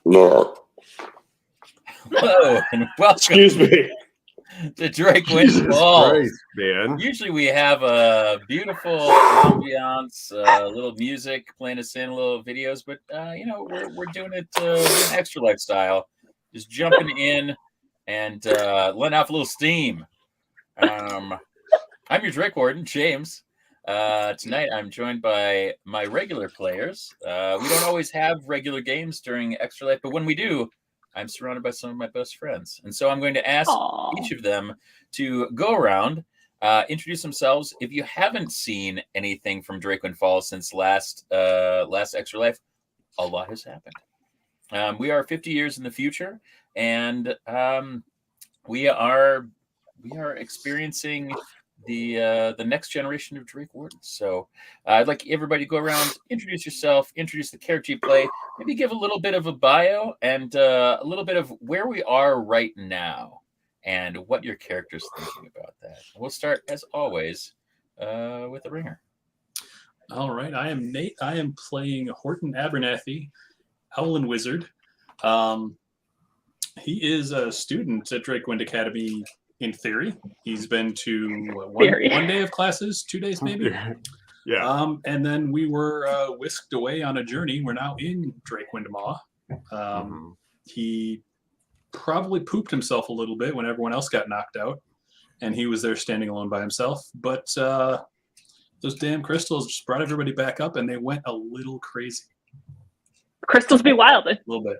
No. Hello and welcome. Excuse me. To Drakewind Jesus Maw. Christ, man. Usually we have a beautiful ambiance, little music playing us in, little videos, but we're doing it doing extra lifestyle, just jumping in and letting off a little steam. I'm your Drake Warden, James. Tonight I'm joined by my regular players. We don't always have regular games during Extra Life, but when we do, I'm surrounded by some of my best friends. And so I'm going to ask each of them to go around, introduce themselves. If you haven't seen anything from Drakewind Falls since last Extra Life, a lot has happened. We are 50 years in the future, and we are experiencing the next generation of Drake Wardens. So I'd like everybody to go around, introduce yourself, introduce the character you play, maybe give a little bit of a bio and a little bit of where we are right now and what your character's thinking about that. We'll start, as always, with the ringer. All right, I am Nate. I am playing Horton Abernathy, Howlin' Wizard. He is a student at Drakewind Academy. In theory, he's been to one day of classes, 2 days maybe. Yeah. And then we were whisked away on a journey. We're now in Drakewind Maw. He probably pooped himself a little bit when everyone else got knocked out, and he was there standing alone by himself. But those damn crystals just brought everybody back up, and they went a little crazy. Crystals be wild. A little bit.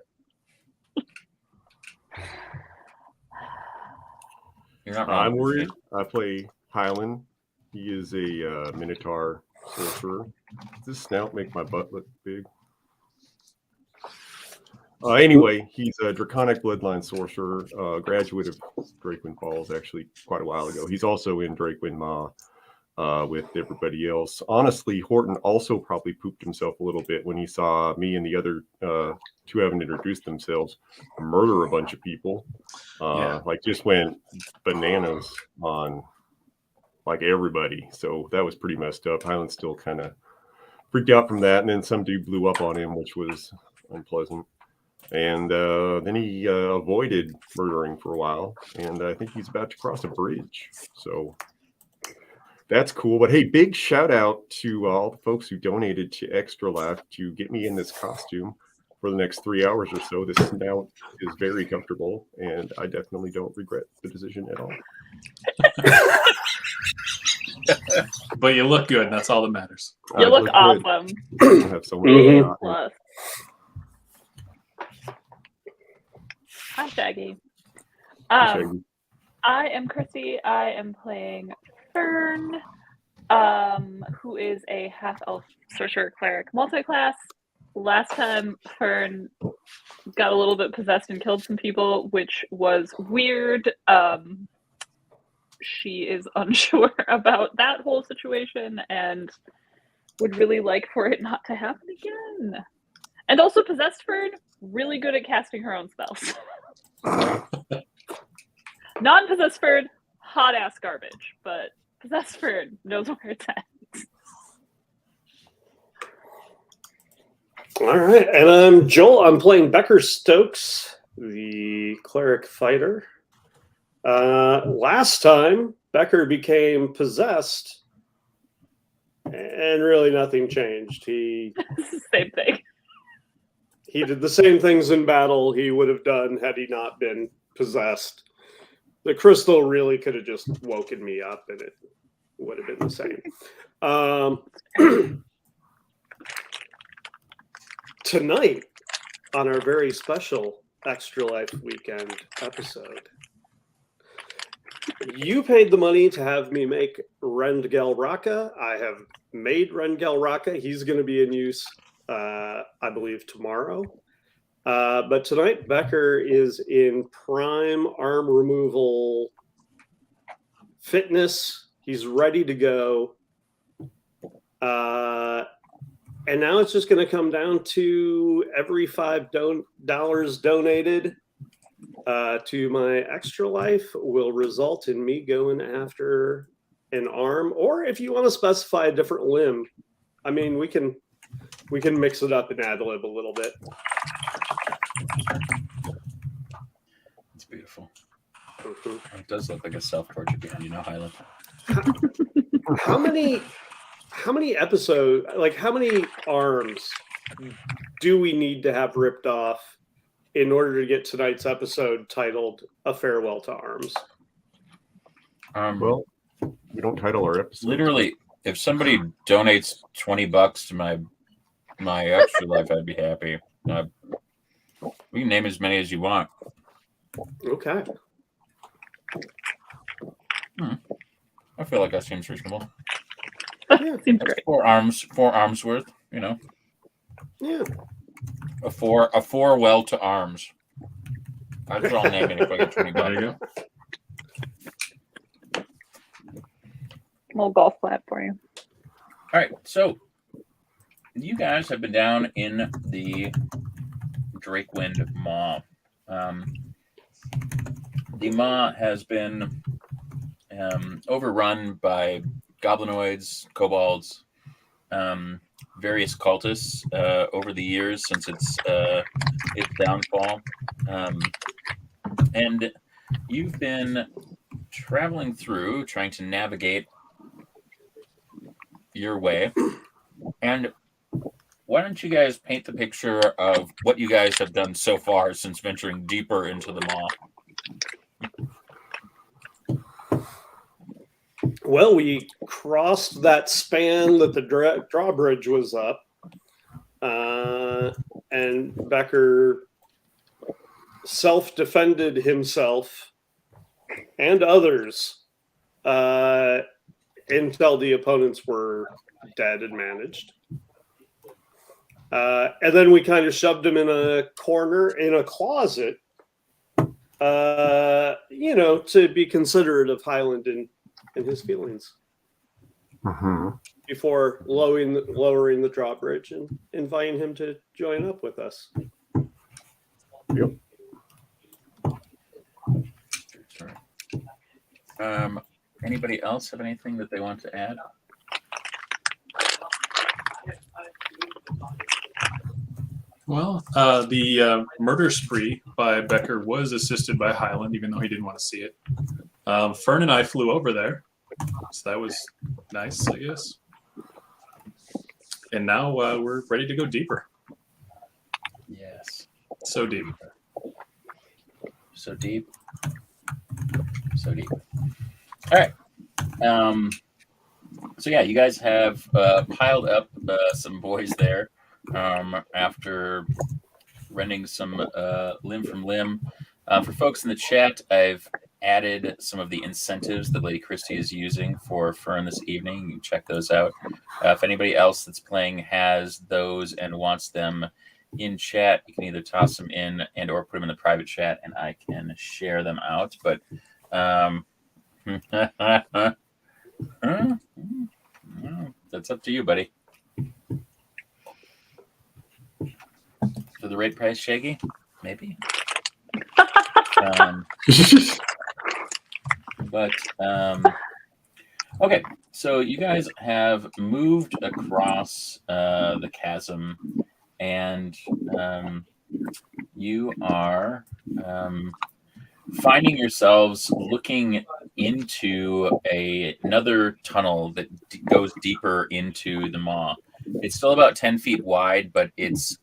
You're not wrong. I'm worried. I play Hyland. He is a Minotaur sorcerer. Does this snout make my butt look big? Anyway, he's a Draconic Bloodline sorcerer, graduate of Drakewind Falls actually quite a while ago. He's also in Drakewind Maw with everybody else. Honestly, Horton also probably pooped himself a little bit when he saw me and the other two haven't introduced themselves murder a bunch of people. Like just went bananas on like everybody. So that was pretty messed up. Highland still kind of freaked out from that. And then some dude blew up on him, which was unpleasant. And then he avoided murdering for a while. And I think he's about to cross a bridge. So that's cool. But hey, big shout out to all the folks who donated to Extra Life to get me in this costume for the next 3 hours or so. This snout is very comfortable, and I definitely don't regret the decision at all. But you look good, and that's all that matters. You look awesome. I have so much Plus. Hi, Shaggy. Shaggy. I am Christy. I am playing Fern, who is a half-elf sorcerer cleric multi-class. Last time, Fern got a little bit possessed and killed some people, which was weird. She is unsure about that whole situation and would really like for it not to happen again. And also, possessed Fern, really good at casting her own spells. Non-possessed Fern, hot-ass garbage, but possessed Fern knows where it's at. All right, and I'm Joel. I'm playing Becker Stokes, the cleric fighter. Last time, Becker became possessed, and really nothing changed. Same thing. He did the same things in battle he would have done had he not been possessed. The crystal really could have just woken me up, and it would have been the same. Tonight, on our very special Extra Life Weekend episode, you paid the money to have me make Rendgel Raka. I have made Rendgel Raka. He's going to be in use, I believe, tomorrow. But tonight, Becker is in prime arm removal fitness. He's ready to go. And now it's just going to come down to every $5 donated to my Extra Life will result in me going after an arm, or if you want to specify a different limb, I mean, we can mix it up and ad lib a little bit. It's beautiful. Mhm. It does look like a self-portrait behind you now, Highland. How many episodes, like how many arms do we need to have ripped off in order to get tonight's episode titled A Farewell to Arms? Well, we don't title our episode. Literally, if somebody donates $20 to my extra life, I'd be happy. We can name as many as you want. Okay. I feel like that seems reasonable. Yeah. Seems That's great. 4 arms worth, you know. Yeah. A four well to arms. That's what I'll name it if I get $20. There you go. Little golf clap for you. All right, so you guys have been down in the Drakewind Maw. The Maw has been overrun by goblinoids, kobolds, various cultists over the years since its downfall, and you've been traveling through, trying to navigate your way. And why don't you guys paint the picture of what you guys have done so far since venturing deeper into the Maw? Well, we crossed that span that the drawbridge was up, and Becker self-defended himself and others until the opponents were dead and managed. And then we kind of shoved him in a corner in a closet, to be considerate of Highland and his feelings before lowering the drawbridge and inviting him to join up with us. Yep. Anybody else have anything that they want to add? Well, the murder spree by Becker was assisted by Highland, even though he didn't want to see it. Fern and I flew over there, so that was nice, I guess. And now we're ready to go deeper. Yes. So deep. So deep. So deep. All right. So yeah, you guys have piled up some boys there after rending some limb from limb. For folks in the chat, I've added some of the incentives that Lady Christie is using for Fern this evening. You can check those out. If anybody else that's playing has those and wants them in chat, you can either toss them in and or put them in the private chat, and I can share them out. But that's up to you, buddy. For the right price, Shaggy? Maybe. Okay, so you guys have moved across the chasm, and you are finding yourselves looking into another tunnel that goes deeper into the Maw. It's still about 10 feet wide, but it's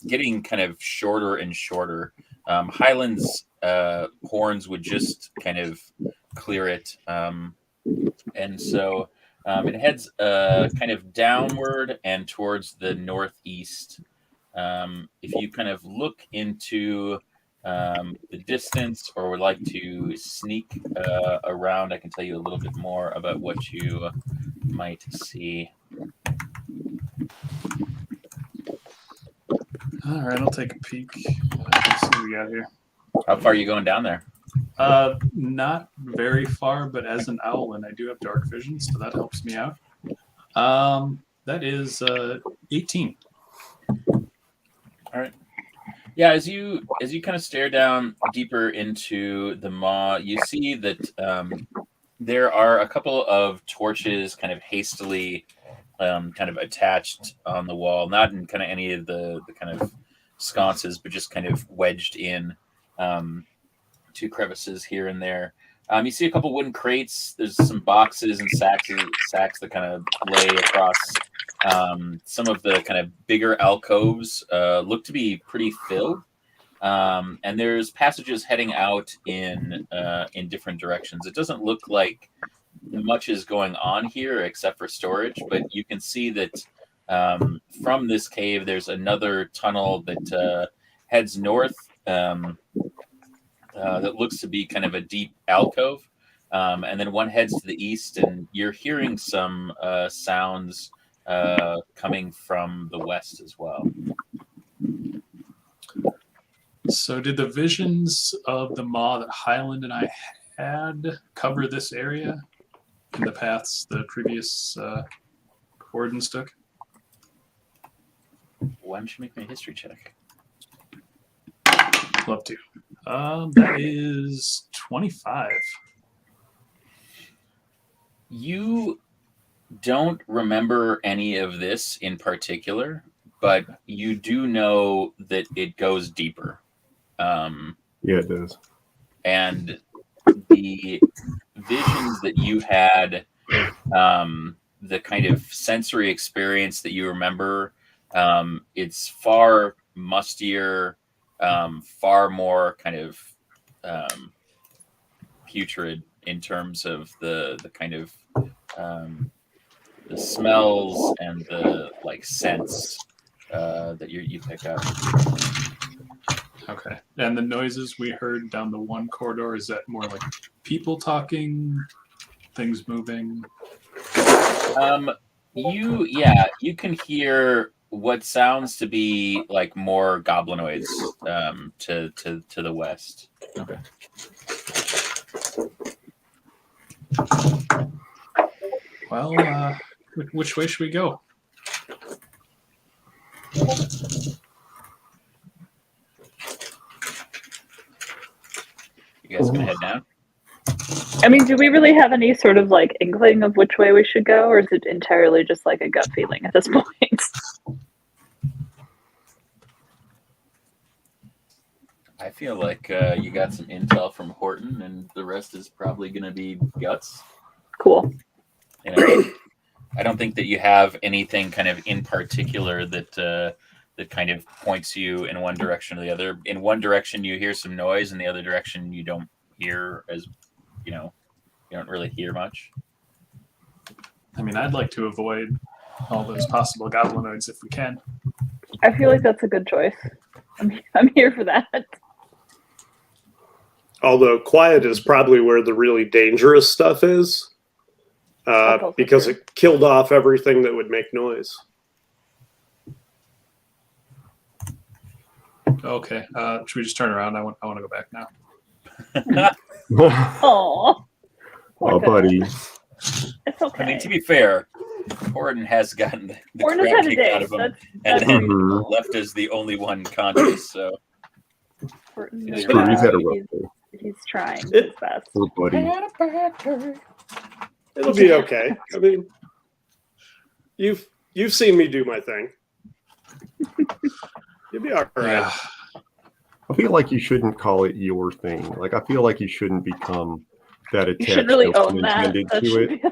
getting kind of shorter and shorter. Highland's horns would just kind of clear it. And so it heads kind of downward and towards the northeast. If you kind of look into the distance or would like to sneak around, I can tell you a little bit more about what you might see. All right, I'll take a peek. Let's see what we got here. How far are you going down there? Not very far, but as an owl, and I do have dark vision, so that helps me out. That is 18. All right. Yeah, as you kind of stare down deeper into the Maw, you see that there are a couple of torches kind of hastily kind of attached on the wall, not in kind of any of the kind of sconces, but just kind of wedged in to crevices here and there. You see a couple wooden crates. There's some boxes and sacks that kind of lay across some of the kind of bigger alcoves. Look to be pretty filled. And there's passages heading out in different directions. It doesn't look like much is going on here except for storage, but you can see that from this cave there's another tunnel that heads north that looks to be kind of a deep alcove, and then one heads to the east, and you're hearing some sounds coming from the west as well. So did the visions of the maw that Highland and I had cover this area in the paths the previous wardens took? Why don't you make me a history check? Love to. That is 25. You don't remember any of this in particular, but you do know that it goes deeper. Yeah, it does. And the visions that you had, the kind of sensory experience that you remember, it's far mustier, far more kind of putrid in terms of the kind of the smells and the like scents that you pick up. Okay. And the noises we heard down the one corridor, is that more like people talking, things moving? You can hear what sounds to be like more goblinoids to the west. Okay. Well, which way should we go? You guys gonna head down? I mean, do we really have any sort of like inkling of which way we should go, or is it entirely just like a gut feeling at this point? I feel like you got some intel from Horton, and the rest is probably going to be guts. Cool. You know, I don't think that you have anything kind of in particular that that kind of points you in one direction or the other. In one direction, you hear some noise, in the other direction, you don't hear as, you don't really hear much. I mean, I'd like to avoid all those possible goblinoids if we can. I feel like that's a good choice. I'm here for that. Although quiet is probably where the really dangerous stuff is, because it killed off everything that would make noise. Okay. Should we just turn around? I want to go back now. Oh, Oh, buddy. it's okay. I mean, to be fair, Horton has gotten the Horton has crap had a kicked day. out of him, That's and then Mhm. left as the only one conscious. So Horton It's is, true, he's had a rough day. he's trying It- his best. Oh, buddy. It'll be okay. I mean, you've seen me do my thing. You'll be all right. Yeah. I feel like you shouldn't call it your thing. Like, I feel like you shouldn't become that You attached. should really no own pun that. intended, That to should, it. be,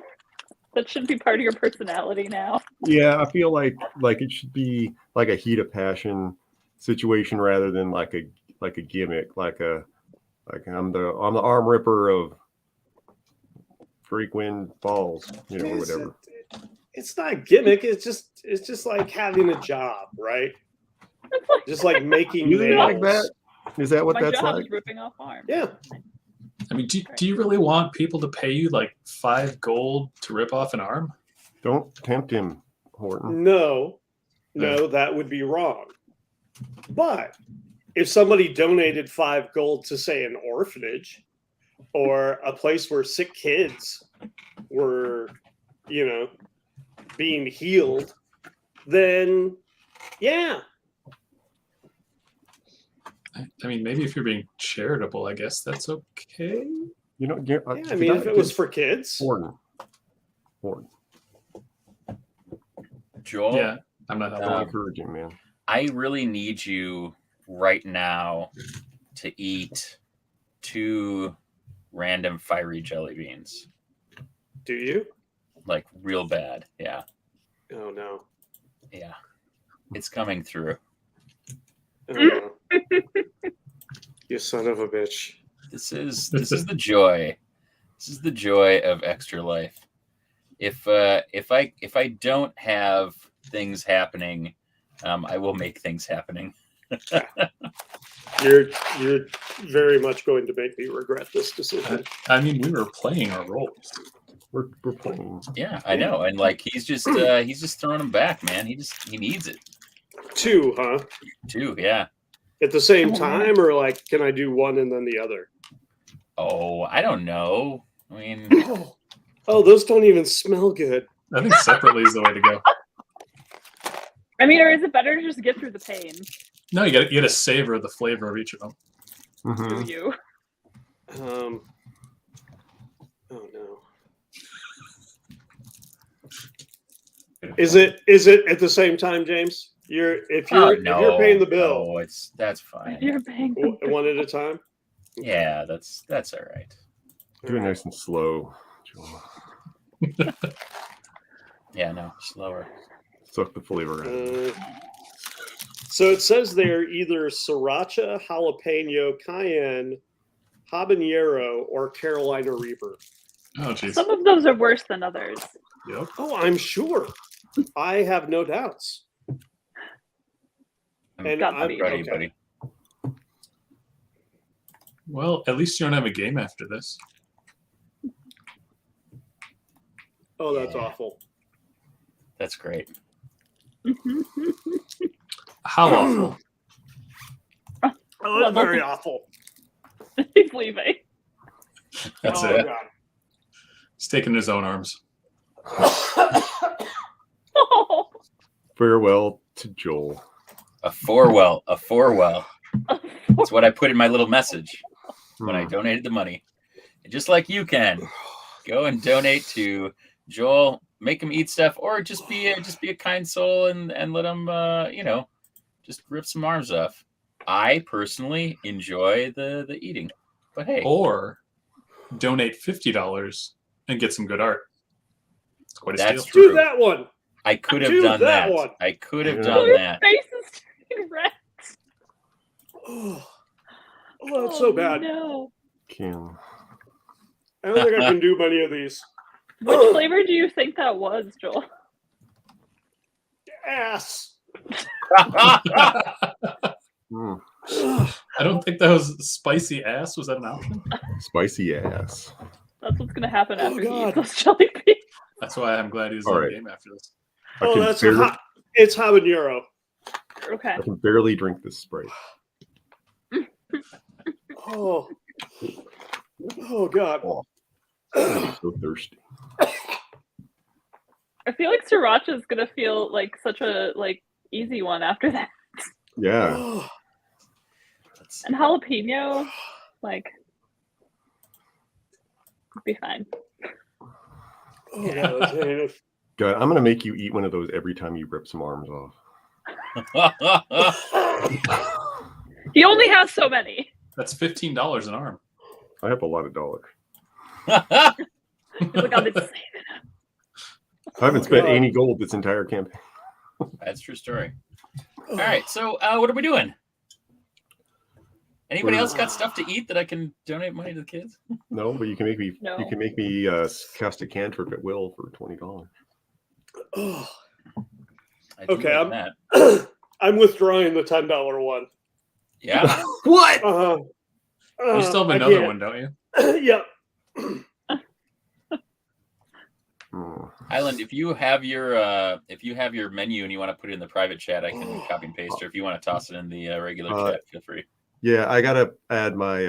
that should be part of your personality now. Yeah, I feel like it should be like a heat of passion situation rather than like a gimmick, like I'm the arm ripper of Drakewind Falls, or whatever. It's not a gimmick. It's just like having a job, right? Just like making You think nails. like that? Is that what My that's job like? is ripping off arms. Yeah. I mean, do you really want people to pay you like 5 gold to rip off an arm? Don't tempt him, Horton. No, that would be wrong. But if somebody donated 5 gold to, say, an orphanage or a place where sick kids were, being healed, then yeah. I mean, maybe if you're being charitable, I guess that's okay. Yeah, I mean, if it was for kids. Horton. Joel, Yeah, I'm not Don't helping. encourage him, man. I really need you right now to eat 2 random fiery jelly beans. Do you? Like real bad. Yeah. Oh no. Yeah. It's coming through. Oh, no. You son of a bitch. This is the joy. This is the joy of Extra Life. If I don't have things happening, I will make things happening. You're very much going to make me regret this decision. I mean, we were playing our roles. We're playing. Yeah, I know. And like he's just throwing them back, man. He needs it. 2, huh? 2, yeah. At the same time, or like, can I do one and then the other? Oh, I don't know. I mean, oh, those don't even smell good. I think separately is the way to go. I mean, or is it better to just get through the pain? No, you got to savor the flavor of each of them. Mhm. Do you? Oh no. Is it at the same time, James? If you're paying the bill, no, that's fine. You're paying the bill. one at a time. Yeah, that's all right. Do it nice and slow, Joel. Yeah, no, slower. Suck the flavor out. So it says they're either sriracha, jalapeno, cayenne, habanero, or Carolina Reaper. Oh, jeez. Some of those are worse than others. Yep. Oh, I'm sure. I have no doubts. And Got I'm me. Ready, okay. buddy. Well, at least you don't have a game after this. Oh, that's Yeah. awful. That's great. How awful. Oh, that's very awful. He's leaving. That's oh, it. God. He's taking his own arms. Oh. Farewell to Joel. A Forwell. That's what I put in my little message when I donated the money. And just like you can, go and donate to Joel. Make him eat stuff, or just be a kind soul and let him just rip some arms off. I personally enjoy the eating, but hey, Or donate $50 and get some good art. It's quite a That's steal. true. Do that one. I could have Do done that that. one. I could have Yeah. done Your that. face is turning red. Oh, that's so bad. No. Kim. I don't think I can do many of these. Which flavor do you think that was, Joel? Ass. Mm. I don't think that was spicy ass. Was that an option? Spicy ass. That's what's gonna happen Oh, after he God. eats those jelly beans. That's why I'm glad he's All in right. the game after this. I Oh, can that's barely, it's habanero. Okay. I can barely drink this Sprite. Oh. Oh, God. Oh, I'm so thirsty. I feel like sriracha is gonna feel like such a easy one after that. Yeah. Oh, And jalapeno, be fine. oh, God, that's heinous. God, I'm gonna make you eat one of those every time you rip some arms off. He only has so many. That's $15 an arm. I have a lot of dollars. He's like, I've been saving it. I haven't spent God. any gold this entire campaign. That's a true story. All right, so what are we doing? Anybody else got stuff to eat that I can donate money to the kids? No, but you can make me. No. You can make me cast a cantrip at will for $20. Oh. I do Okay, like that. I'm withdrawing the $10 one. Yeah. What? You still have another one, don't you? Yep. Island, if you have your menu and you want to put it in the private chat, I can copy and paste, or if you want to toss it in the regular chat, feel free. Yeah, I gotta add my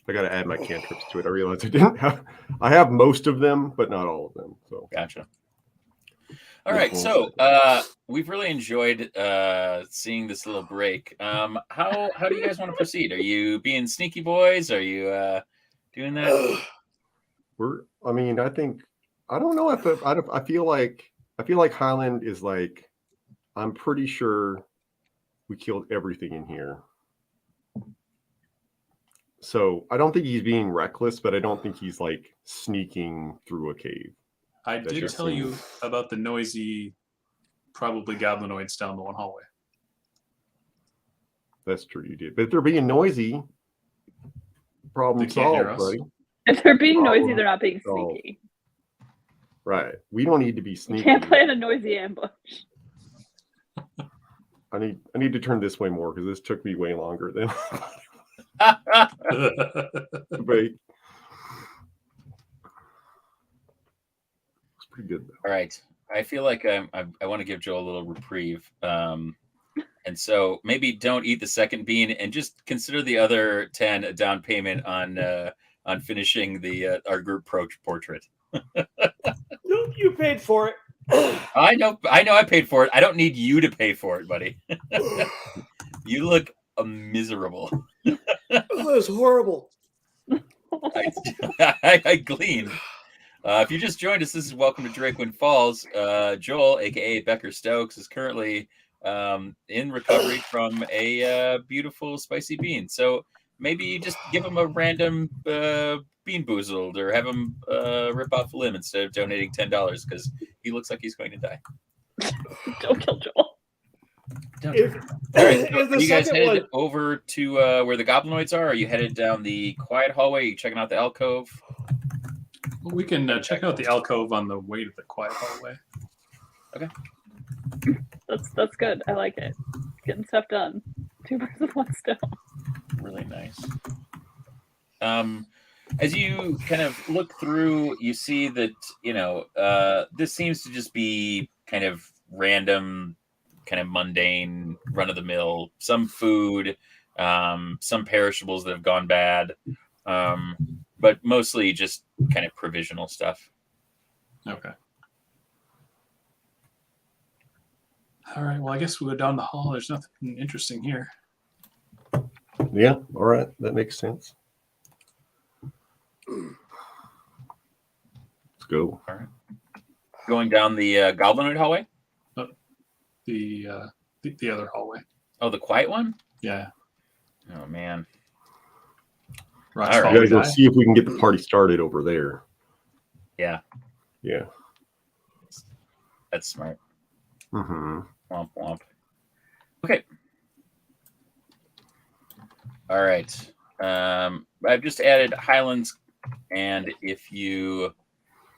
cantrips to it. I realized I didn't have. I have most of them, but not all of them. So Gotcha. All right, so we've really enjoyed seeing this little break. How do you guys want to proceed? Are you being sneaky boys? Are you doing that? I mean, I think I don't know if I feel like Highland is like. I'm pretty sure We killed everything in here. So I don't think he's being reckless, but I don't think he's like sneaking through a cave. I That did just tell you seems- about the noisy, probably goblinoids down the one hallway. That's true, you did. But if they're being noisy, problem They can't hear solved, us. buddy. If they're being noisy, Problem they're not being solved. sneaky. Right. We don't need to be You sneaky. can't plan a noisy ambush. I need to turn this way more because this took me way longer than wait. It's pretty good though. All right. I feel like I want to give Joel a little reprieve. And so maybe don't eat the second bean and just consider the other 10 a down payment on finishing the our group portrait. Nope, you paid for it. I know I paid for it. I don't need you to pay for it, buddy. You look miserable. Oh, it was horrible. I gleaned. If you just joined us, this is Welcome to Drakewind Falls. Joel, aka Becker Stokes, is currently in recovery from a beautiful spicy bean. So maybe just give him a random bean boozled or have him rip off a limb instead of donating $10 because he looks like he's going to die. Don't kill Joel. If, All right, so if the are you guys second headed one, over to where the goblinoids are? Are you headed down the quiet hallway? Are you checking out the alcove? Well, we can check out the alcove on the way to the quiet hallway. That's good. I like it. Getting stuff done. 2 birds with 1 stone. Really nice. As you kind of look through, you see that, this seems to just be kind of random, kind of mundane, run-of-the-mill, some food, some perishables that have gone bad, but mostly just kind of provisional stuff. Okay. All right. Well, I guess we'll go down the hall. There's nothing interesting here. Yeah, all right. That makes sense. Let's go. All right. Going down the goblinoid hallway? The other hallway. Oh, the quiet one? Yeah. Oh, man. Rock's All right. We hallway gotta go die. see if we can get the party started over there. Yeah, Yeah. that's smart. Mm-hmm. Womp womp. Okay. All right. I've just added Highlands, and if you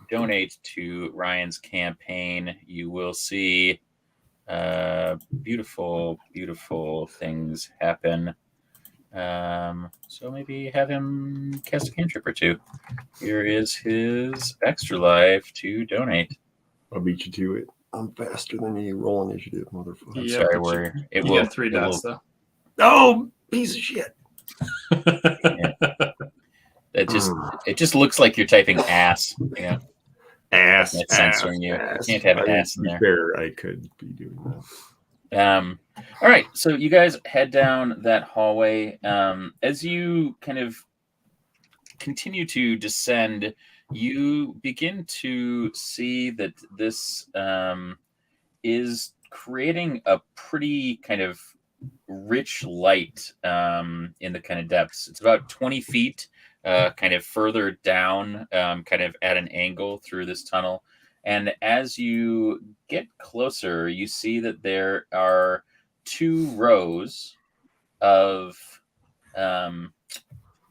donate to Ryan's campaign, you will see beautiful, beautiful things happen. So maybe have him cast a cantrip or two. Here is his extra life to donate. I'll beat you to it. I'm faster than you. Roll initiative, motherfucker. I'm Yeah, sorry, but Warrior. It You will get 3 it will- dots, though. Oh, piece of shit. It just looks like you're typing ass. Yeah, Ass. That's ass, censoring you. ass. You can't have I mean, ass in to be there. fair, I could be doing that. All right, so you guys head down that hallway. As you kind of continue to descend, you begin to see that this is creating a pretty kind of rich light in the kind of depths. It's about 20 feet, kind of further down, kind of at an angle through this tunnel. And as you get closer, you see that there are 2 rows of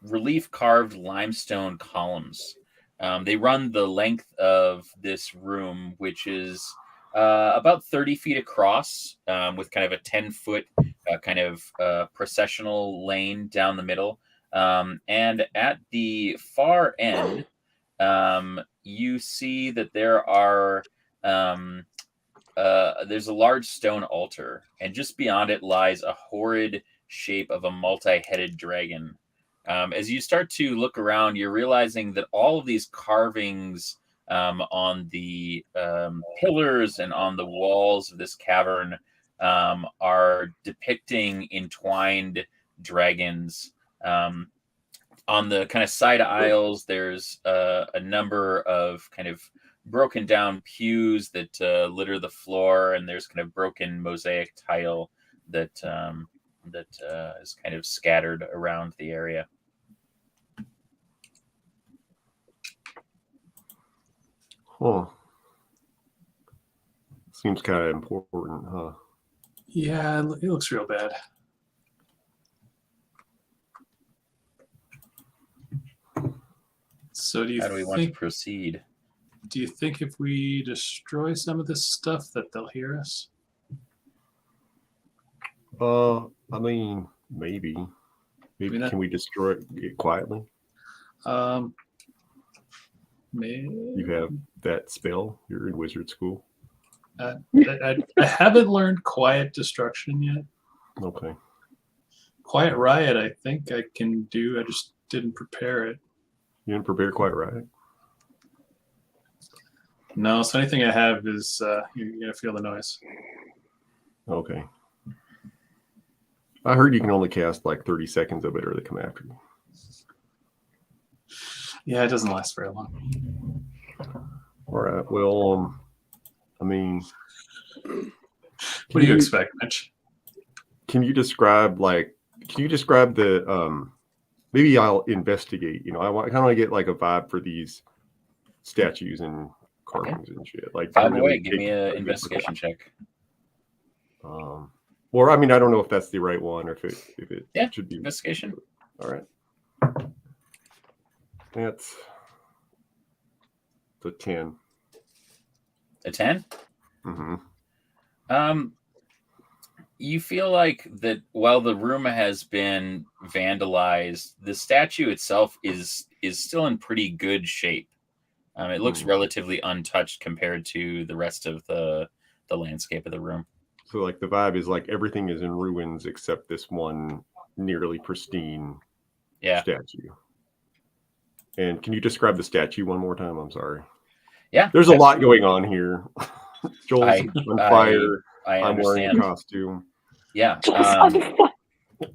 relief carved limestone columns. They run the length of this room, which is about 30 feet across, with kind of a 10-foot kind of processional lane down the middle. And at the far end, you see that there are there's a large stone altar, and just beyond it lies a horrid shape of a multi-headed dragon. As you start to look around, you're realizing that all of these carvings on the pillars and on the walls of this cavern are depicting entwined dragons. On the kind of side aisles, there's a number of kind of broken down pews that litter the floor, and there's kind of broken mosaic tile that is kind of scattered around the area. Huh. Seems kind of important, huh? Yeah, it looks real bad. So How do we want to proceed? Do you think if we destroy some of this stuff that they'll hear us? I mean, maybe. Can we destroy it quietly? Maybe. You have that spell. You're in wizard school. I haven't learned quiet destruction yet. Okay. Quiet riot, I think I can do. I just didn't prepare it. You didn't prepare quite right. No, so anything I have is you're gonna feel the noise. Okay. I heard you can only cast like 30 seconds of it or they come after you. Yeah, it doesn't last very long. All right. Well, I mean, What do you expect, Mitch? Can you describe the maybe I'll investigate, I kind of get like a vibe for these statues and carvings and shit. Like By the way, give me an investigation check. Or I mean, I don't know if that's the right one or if it should be investigation. All right. That's the 10. A 10? Mm-hmm. You feel like that while the room has been vandalized, the statue itself is still in pretty good shape. It looks relatively untouched compared to the rest of the landscape of the room. So like the vibe is like everything is in ruins except this one nearly pristine statue. And can you describe the statue one more time? I'm sorry. Yeah. There's a lot going on here. Joel's on fire. I'm wearing a costume. Yeah.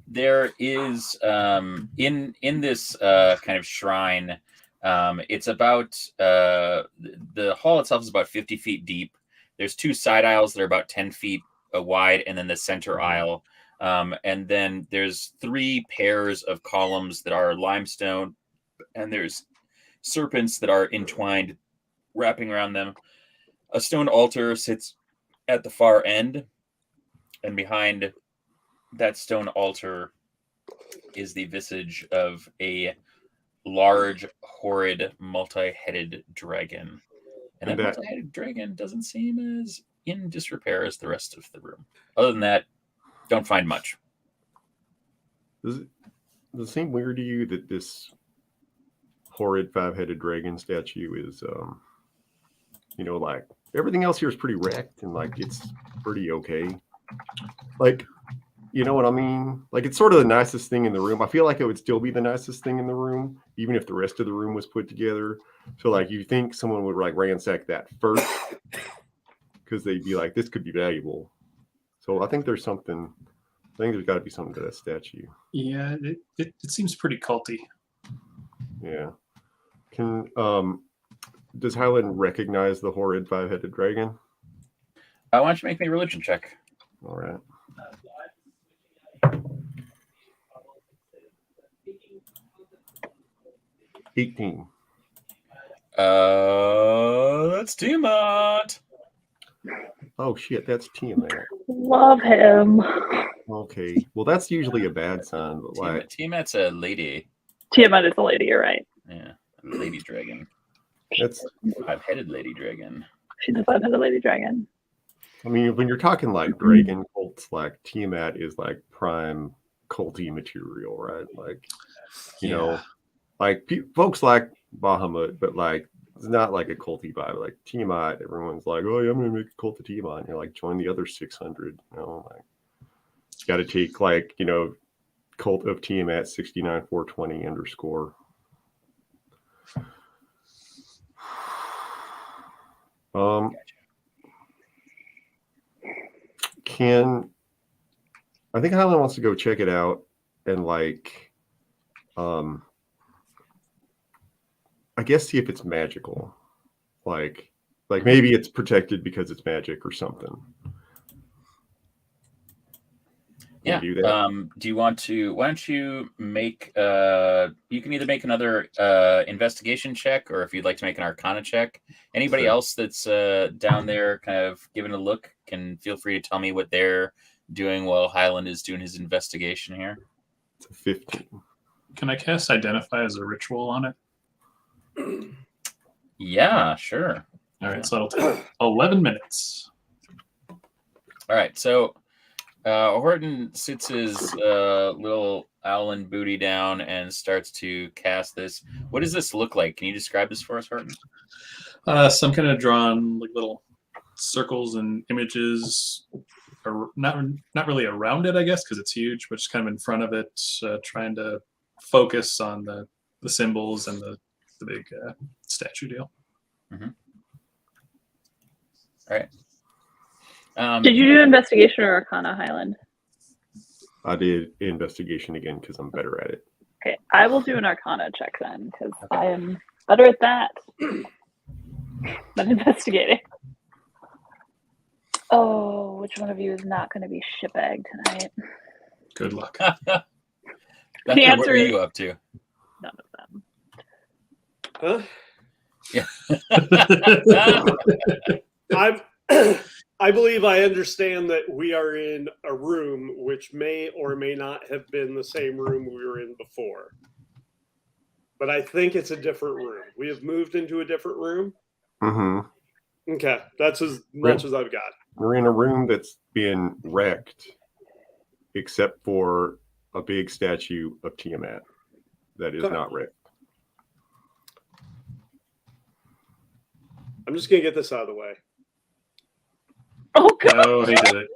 There is in this kind of shrine, it's about the hall itself is about 50 feet deep. There's two side aisles that are about 10 feet wide, and then the center aisle. And then there's 3 pairs of columns that are limestone, and there's serpents that are entwined, wrapping around them. A stone altar sits at the far end, and behind that stone altar is the visage of a large, horrid, multi-headed dragon. And that multi-headed dragon doesn't seem as in disrepair as the rest of the room. Other than that, don't find much. Does it seem weird to you that this horrid 5-headed dragon statue is, like everything else here is pretty wrecked and like it's pretty okay? Like, you know what I mean? Like it's sort of the nicest thing in the room. I feel like it would still be the nicest thing in the room, even if the rest of the room was put together. So like you think someone would like ransack that first because they'd be like, this could be valuable. So I think there's got to be something to that statue. Yeah, it seems pretty culty. Yeah. Does Highland recognize the horrid 5-headed dragon? I want you to make me a religion check. All right. 18. That's Tiamat. Oh shit, that's Tiamat. Love him. Okay, well that's usually a bad sign, but like Tiamat's a lady. Tiamat is a lady. You're right. Yeah, a lady dragon. That's 5-headed lady dragon. She's a 5-headed lady dragon. I mean, when you're talking like dragon cults, like Tiamat is like prime culty material, right? Like, you know, like folks like Bahamut, but like it's not like a culty vibe. Like Tiamat, everyone's like, "Oh, yeah, I'm gonna make a cult of Tiamat." And you're like, join the other 600. You know, like you got to take like cult of Tiamat 69420 _. I think Highland wants to go check it out and like I guess see if it's magical. Like maybe it's protected because it's magic or something. Yeah. Do that. Do you want to? Why don't you make? You can either make another investigation check, or if you'd like to make an Arcana check. Anybody Sure. else that's down there, kind of giving a look, can feel free to tell me what they're doing while Highland is doing his investigation here. It's a 15. Can I cast Identify as a ritual on it? Yeah, sure. All right, so that'll take 11 minutes. All right, so Horton sits his little owlin booty down and starts to cast this. What does this look like? Can you describe this for us, Horton? Some kind of drawn like little circles and images, or not really around it, I guess, because it's huge, but just kind of in front of it, trying to focus on the symbols and the big statue deal. Mm-hmm. All right. Did you do investigation or Arcana, Highland? I did investigation again because I'm better at it. Okay, I will do an Arcana check then, because I am better at that than investigating. Oh, which one of you is not going to be shitbagged tonight? Good luck. Becker, The answer what are is you up to? none of them. Huh? Yeah. I believe I understand that we are in a room which may or may not have been the same room we were in before. But I think it's a different room. We have moved into a different room. Mm-hmm. Okay, that's as much as I've got. We're in a room that's been wrecked, except for a big statue of Tiamat that is not wrecked. I'm just going to get this out of the way. Oh, God. Oh, he did it.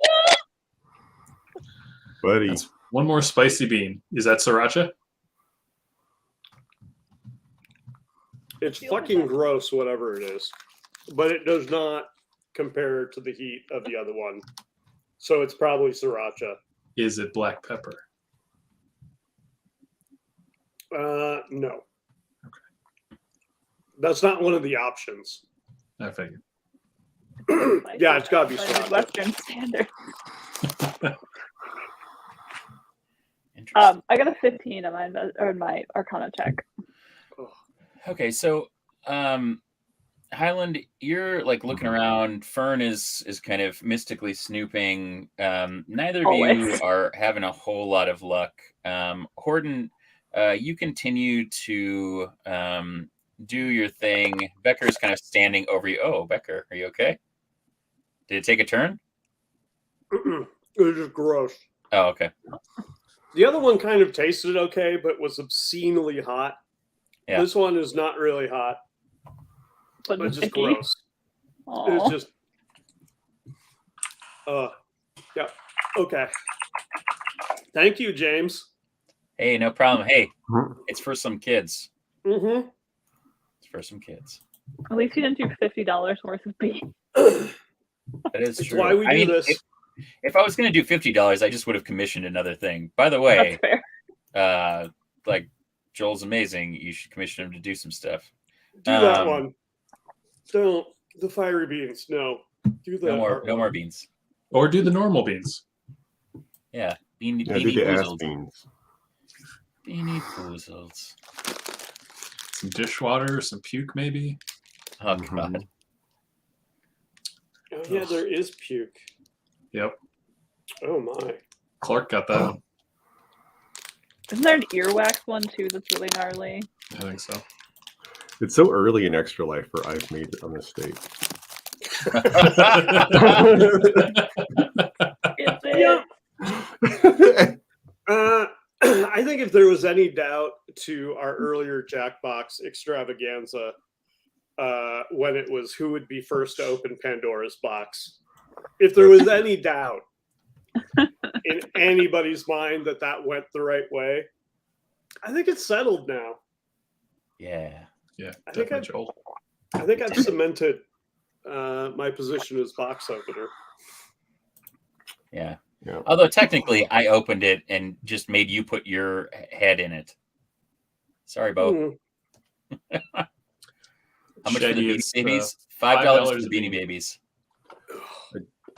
Buddy. That's one more spicy bean. Is that sriracha? It's fucking gross, whatever it is. But it does not compare to the heat of the other one. So it's probably sriracha. Is it black pepper? No. Okay. That's not one of the options. I figured. Yeah, it's got to be By sriracha. Western standard. Interesting. I got a 15 on my Arcana check. Okay, so Highland, you're like looking around. Fern is kind of mystically snooping. Neither of you Always. are having a whole lot of luck. Horton, you continue to do your thing. Becker's kind of standing over you. Oh, Becker, are you okay? Did it take a turn? It was just gross. Oh, okay. The other one kind of tasted okay, but was obscenely hot. Yeah. This one is not really hot, But but it's it's just icky. gross. Aw. It's just, yeah, okay. Thank you, James. Hey, no problem. Hey, Mhm. it's for some kids. Mm-hmm. It's for some kids. At least you didn't do $50 worth of bean. That is It's true. why we do this. If I was going to do $50, I just would have commissioned another thing. By the way, That's fair. like Joel's amazing. You should commission him to do some stuff. Do that one. Don't. The fiery beans. No. Do the No art more one. beans. Or do the normal beans. Yeah, Yeah, do beanie the ass boozled. beans. Beanie boozled. Some dishwater, some puke, maybe. Oh Mhm. god. Oh, yeah, there is puke. Yep. Oh, my. Clark got that one. Isn't there an earwax one too that's really gnarly? I think so. It's so early in Extra Life where I've made a mistake. Is it? Yeah. I think if there was any doubt to our earlier Jackbox extravaganza, when it was who would be first to open Pandora's box, if there was any doubt in anybody's mind that that went the right way, I think it's settled now. Yeah. Yeah, I think definitely Joel. I think I've cemented my position as box opener. Yeah. Yeah. Although technically I opened it and just made you put your head in it. Sorry, Bo. Hmm. How much for the Beanie Shaggy, Babies? it's, $5 for $5 the a Beanie beanie. Babies.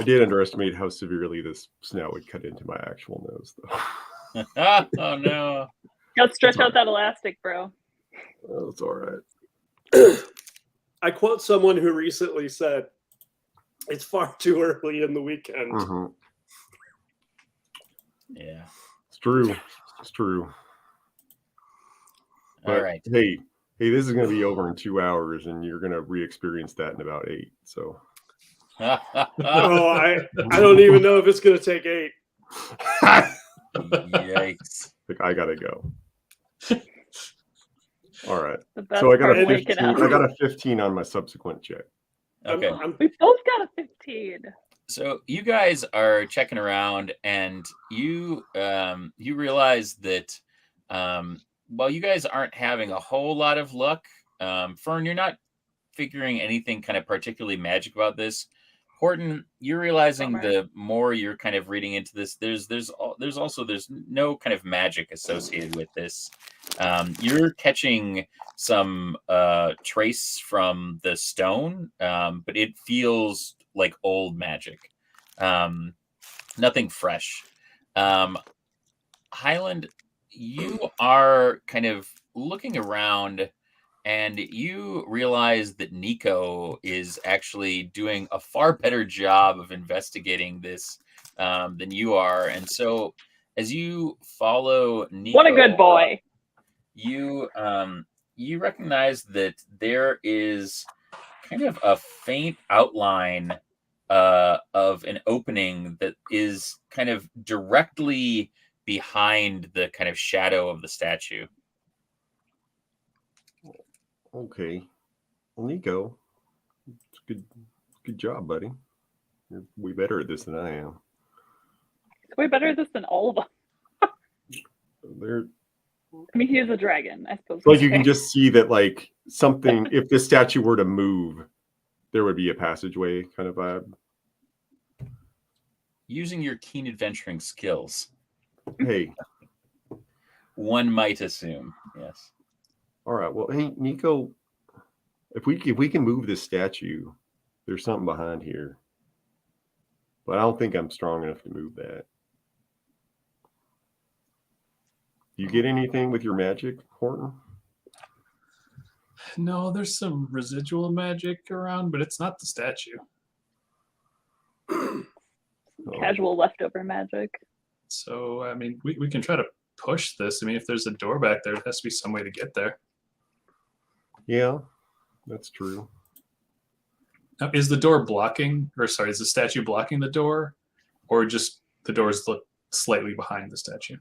I did underestimate how severely this snout would cut into my actual nose, though. Oh no. Go stretch out that elastic, bro. Oh, it's all right. I quote someone who recently said, "It's far too early in the weekend." Mm-hmm. Yeah. It's true. It's true. All But, right. hey, this is going to be over in 2 hours, and you're going to re-experience that in about 8. So. Oh, I don't even know if it's going to take 8. Yikes. I gotta go. All right. The best So I got part a of waking 15. up. I got a 15 on my subsequent check. Okay. We both got a 15. So you guys are checking around, and you realize that while you guys aren't having a whole lot of luck, Fern, you're not figuring anything kind of particularly magic about this. Horton, you're realizing the more you're kind of reading into this, there's no kind of magic associated with this. You're catching some trace from the stone, but it feels like old magic. Nothing fresh. Highland, you are kind of looking around, and you realize that Nico is actually doing a far better job of investigating this than you are. And so as you follow Nico, What a good boy. You recognize that there is kind of a faint outline of an opening that is kind of directly behind the kind of shadow of the statue. Okay. Well, Nico, it's good job, buddy. You're way better at this than I am. It's way better at this than all of us. I mean, he is a dragon, I suppose. Like you can just see that, like something. If the statue were to move, there would be a passageway kind of vibe. Using your keen adventuring skills, Hey, one might assume, yes. all right. Well, hey, Nico, if we can move this statue, there's something behind here, but I don't think I'm strong enough to move that. You get anything with your magic, Horton? No, there's some residual magic around, but it's not the statue. Casual leftover magic. So, I mean, we can try to push this. I mean, if there's a door back there has to be some way to get there. Yeah, that's true. Now, is the door blocking, or sorry, is the statue blocking the door, or just the doors look slightly behind the statue?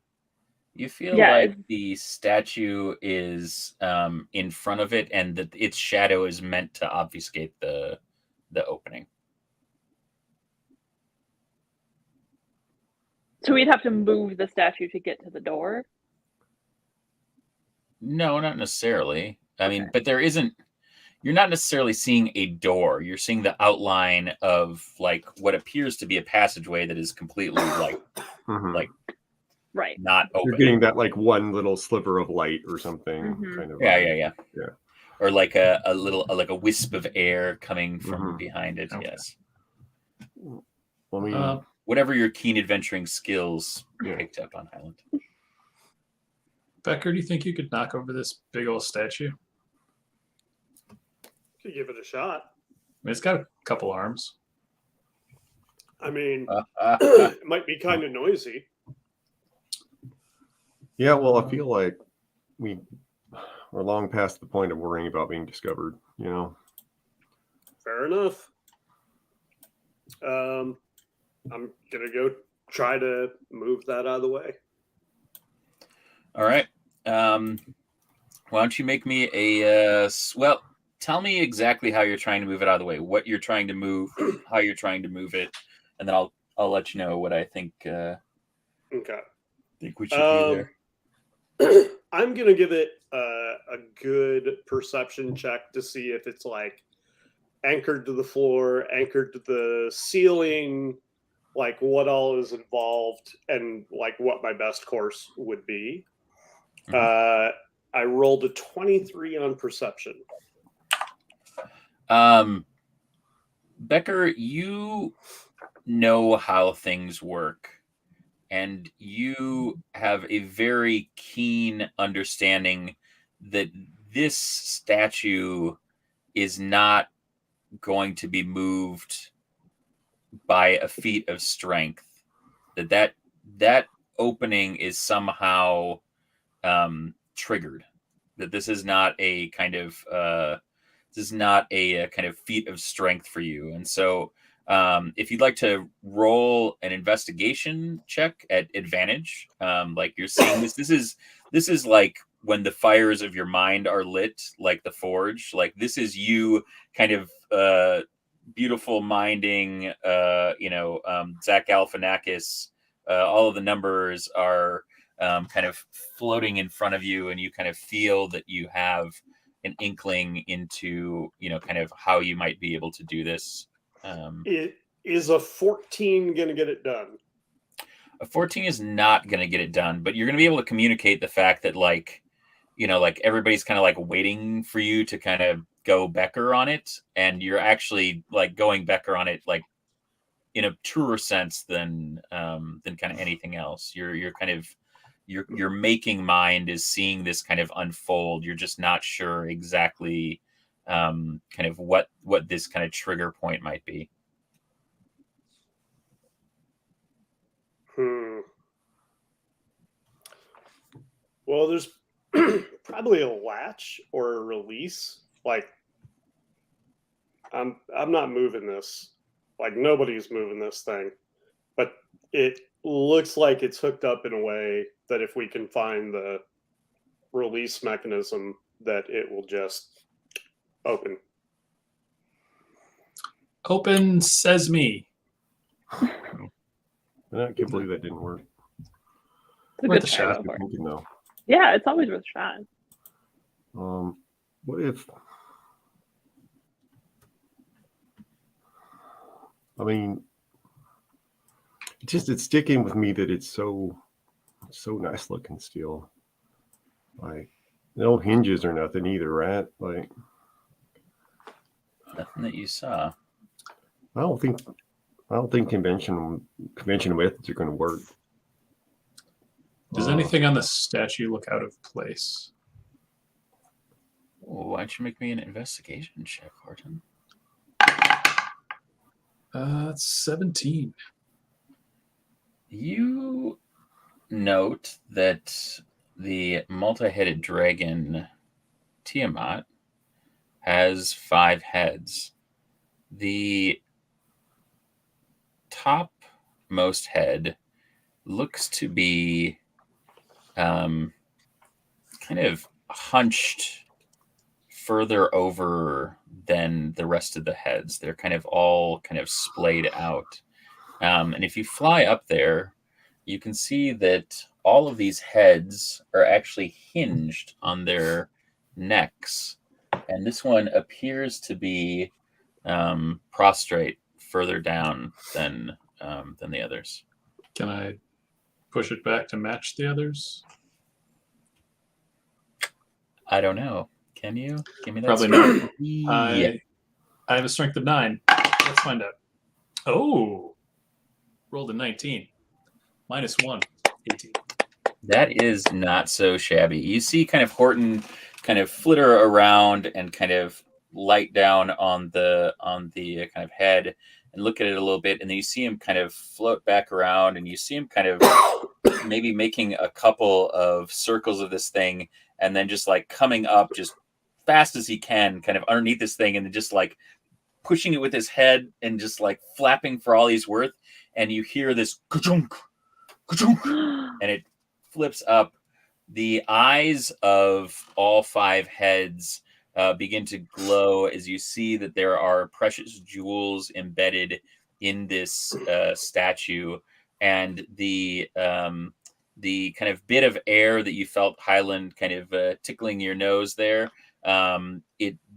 You feel like the statue is in front of it, and that its shadow is meant to obfuscate the opening. So we'd have to move the statue to get to the door? No, not necessarily. I mean, but there isn't. You're not necessarily seeing a door. You're seeing the outline of like what appears to be a passageway that is completely like right, not open. You're getting that like one little sliver of light or something, kind of. Yeah. Or like a little like a wisp of air coming from behind it. Okay. Yes. I mean, whatever your keen adventuring skills picked up on Highland. Becker, do you think you could knock over this big old statue? Could give it a shot. I mean, it's got a couple arms. I mean, it might be kind of noisy. Yeah, well, I feel like we're long past the point of worrying about being discovered, you know? Fair enough. I'm going to go try to move that out of the way. All right. Why don't you make me a well? Tell me exactly how you're trying to move it out of the way. What you're trying to move, how you're trying to move it, and then I'll let you know what I think. Okay. Think we should do there. I'm gonna give it a good perception check to see if it's like anchored to the floor, anchored to the ceiling, like what all is involved, and like what my best course would be. I rolled a 23 on perception. Becker, you know how things work, and you have a very keen understanding that this statue is not going to be moved by a feat of strength. That opening is somehow triggered. That this is not a kind of kind of feat of strength for you. And so, if you'd like to roll an investigation check at advantage, like you're seeing this is like when the fires of your mind are lit, like the forge. Like this is you kind of beautiful minding, Zach Galifianakis. All of the numbers are kind of floating in front of you, and you kind of feel that you have an inkling into, kind of how you might be able to do this. It is a 14 going to get it done? A 14 is not going to get it done, but you're going to be able to communicate the fact that, like, like everybody's kind of like waiting for you to kind of go Becker on it, and you're actually like going Becker on it, like in a truer sense than kind of anything else. You're kind of your making mind is seeing this kind of unfold. You're just not sure exactly kind of what this kind of trigger point might be. Well, there's probably a latch or a release. Like, I'm not moving this. Like, nobody's moving this thing. But it looks like it's hooked up in a way that if we can find the release mechanism, that it will just open. Open, says me. I can't believe that didn't work. It's a Worth good a shot. try. Thinking, though. Yeah, it's always worth a shot. What if? I mean, it's sticking with me that it's so nice looking still. Like, no hinges or nothing either, right? Like, Nothing that you saw. I don't think conventional methods are going to work. Does anything on the statue look out of place? Well, why don't you make me an investigation check, Horton? 17. You note that the multi-headed dragon Tiamat has 5 heads. The topmost head looks to be kind of hunched further over than the rest of the heads. They're kind of all kind of splayed out. And if you fly up there, you can see that all of these heads are actually hinged on their necks. And this one appears to be prostrate further down than the others. Can I push it back to match the others? I don't know. Can you? Give me that. Probably strength. not. Yeah. I have a strength of 9. Let's find out. Oh, rolled a 19. -1, 18. That is not so shabby. You see kind of Horton kind of flitter around and kind of light down on the kind of head and look at it a little bit, and then you see him kind of float back around, and you see him kind of maybe making a couple of circles of this thing, and then just like coming up just fast as he can kind of underneath this thing, and then just like pushing it with his head and just like flapping for all he's worth, and you hear this ka-chunk, ka-chunk, and it flips up. The eyes of all 5 heads begin to glow as you see that there are precious jewels embedded in this statue, and the kind of bit of air that you felt, Highland, kind of tickling your nose there.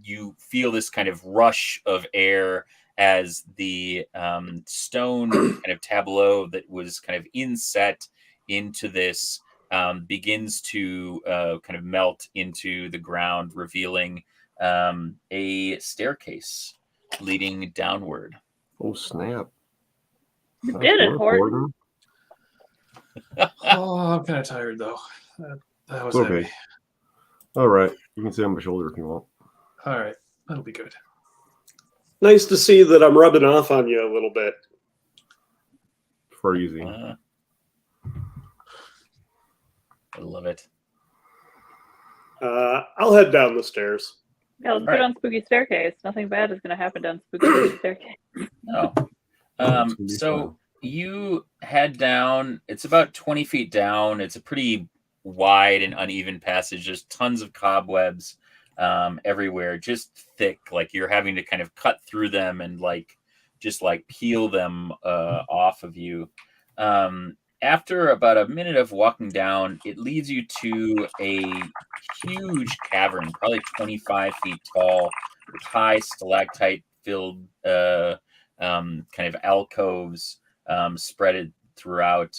You feel this kind of rush of air as the stone kind of tableau that was kind of inset into this begins to kind of melt into the ground, revealing a staircase leading downward. Oh, snap. You did it, Horton. Oh, I'm kind of tired though. That was Okay. heavy. All right. You can sit on my shoulder if you want. All right, that'll be good. Nice to see that I'm rubbing off on you a little bit. Freezing. I love it. I'll head down the stairs. Yeah, let's go Right. down Spooky Staircase. Nothing bad is going to happen down Spooky Staircase. No. It's gonna be So fun. you head down. It's about 20 feet down. It's a pretty wide and uneven passage. There's tons of cobwebs everywhere, just thick. Like you're having to kind of cut through them and just peel them off of you. After about a minute of walking down, it leads you to a huge cavern, probably 25 feet tall, with high stalactite-filled kind of alcoves spreaded throughout.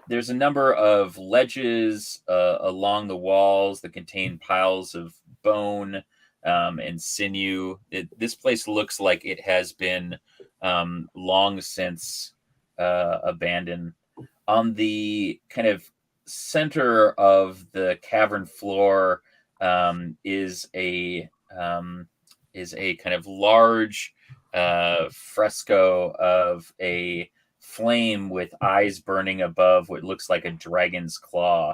There's a number of ledges along the walls that contain piles of bone and sinew. This place looks like it has been long since abandoned. On the kind of center of the cavern floor is a kind of large fresco of a flame with eyes burning above what looks like a dragon's claw.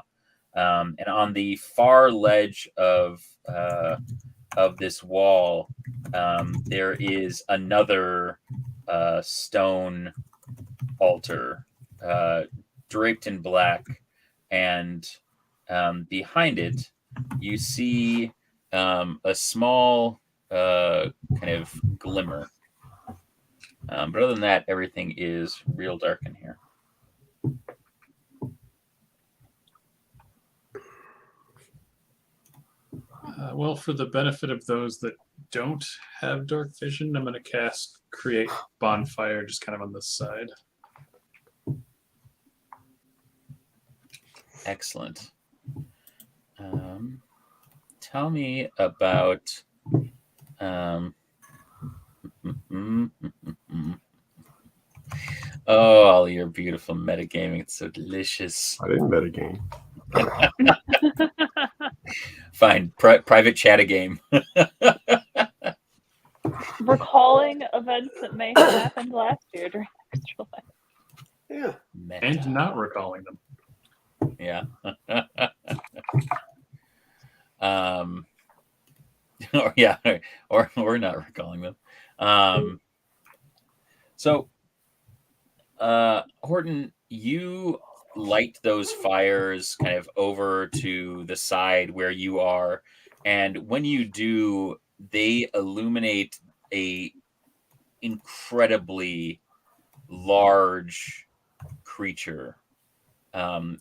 And on the far ledge of this wall, there is another stone altar draped in black, and behind it you see a small kind of glimmer. But other than that, everything is real dark in here. Well, for the benefit of those that don't have dark vision, I'm going to cast Create Bonfire just kind of on this side. Excellent. Tell me about oh, all your beautiful metagaming. It's so delicious. I didn't bet a game. Fine. Private chat a game. Recalling events that may have happened last year during Extra Life. Yeah. Meta. And not recalling them. Yeah. Or yeah, or not recalling them. So Horton, you light those fires kind of over to the side where you are, and when you do, they illuminate a incredibly large creature. One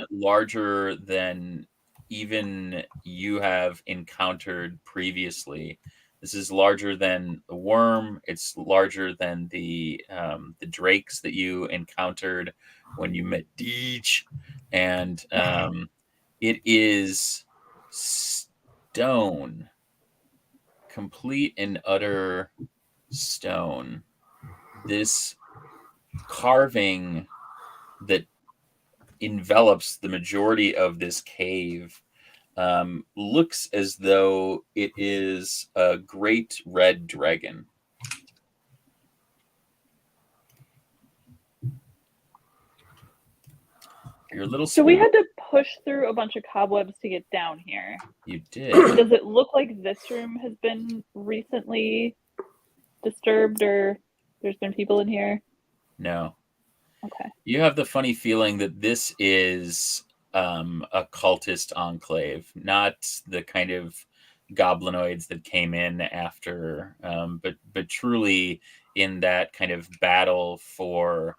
larger than even you have encountered previously. This is larger than the worm. It's larger than the drakes that you encountered when you met Deej, and it is stone, complete and utter stone. This carving that envelops the majority of this cave looks as though it is a great red dragon. You're a little So we spooked. had to push through a bunch of cobwebs to get down here. You did. Does it look like this room has been recently disturbed, or there's been people in here? No. Okay. You have the funny feeling that this is a cultist enclave, not the kind of goblinoids that came in after, but truly in that kind of battle for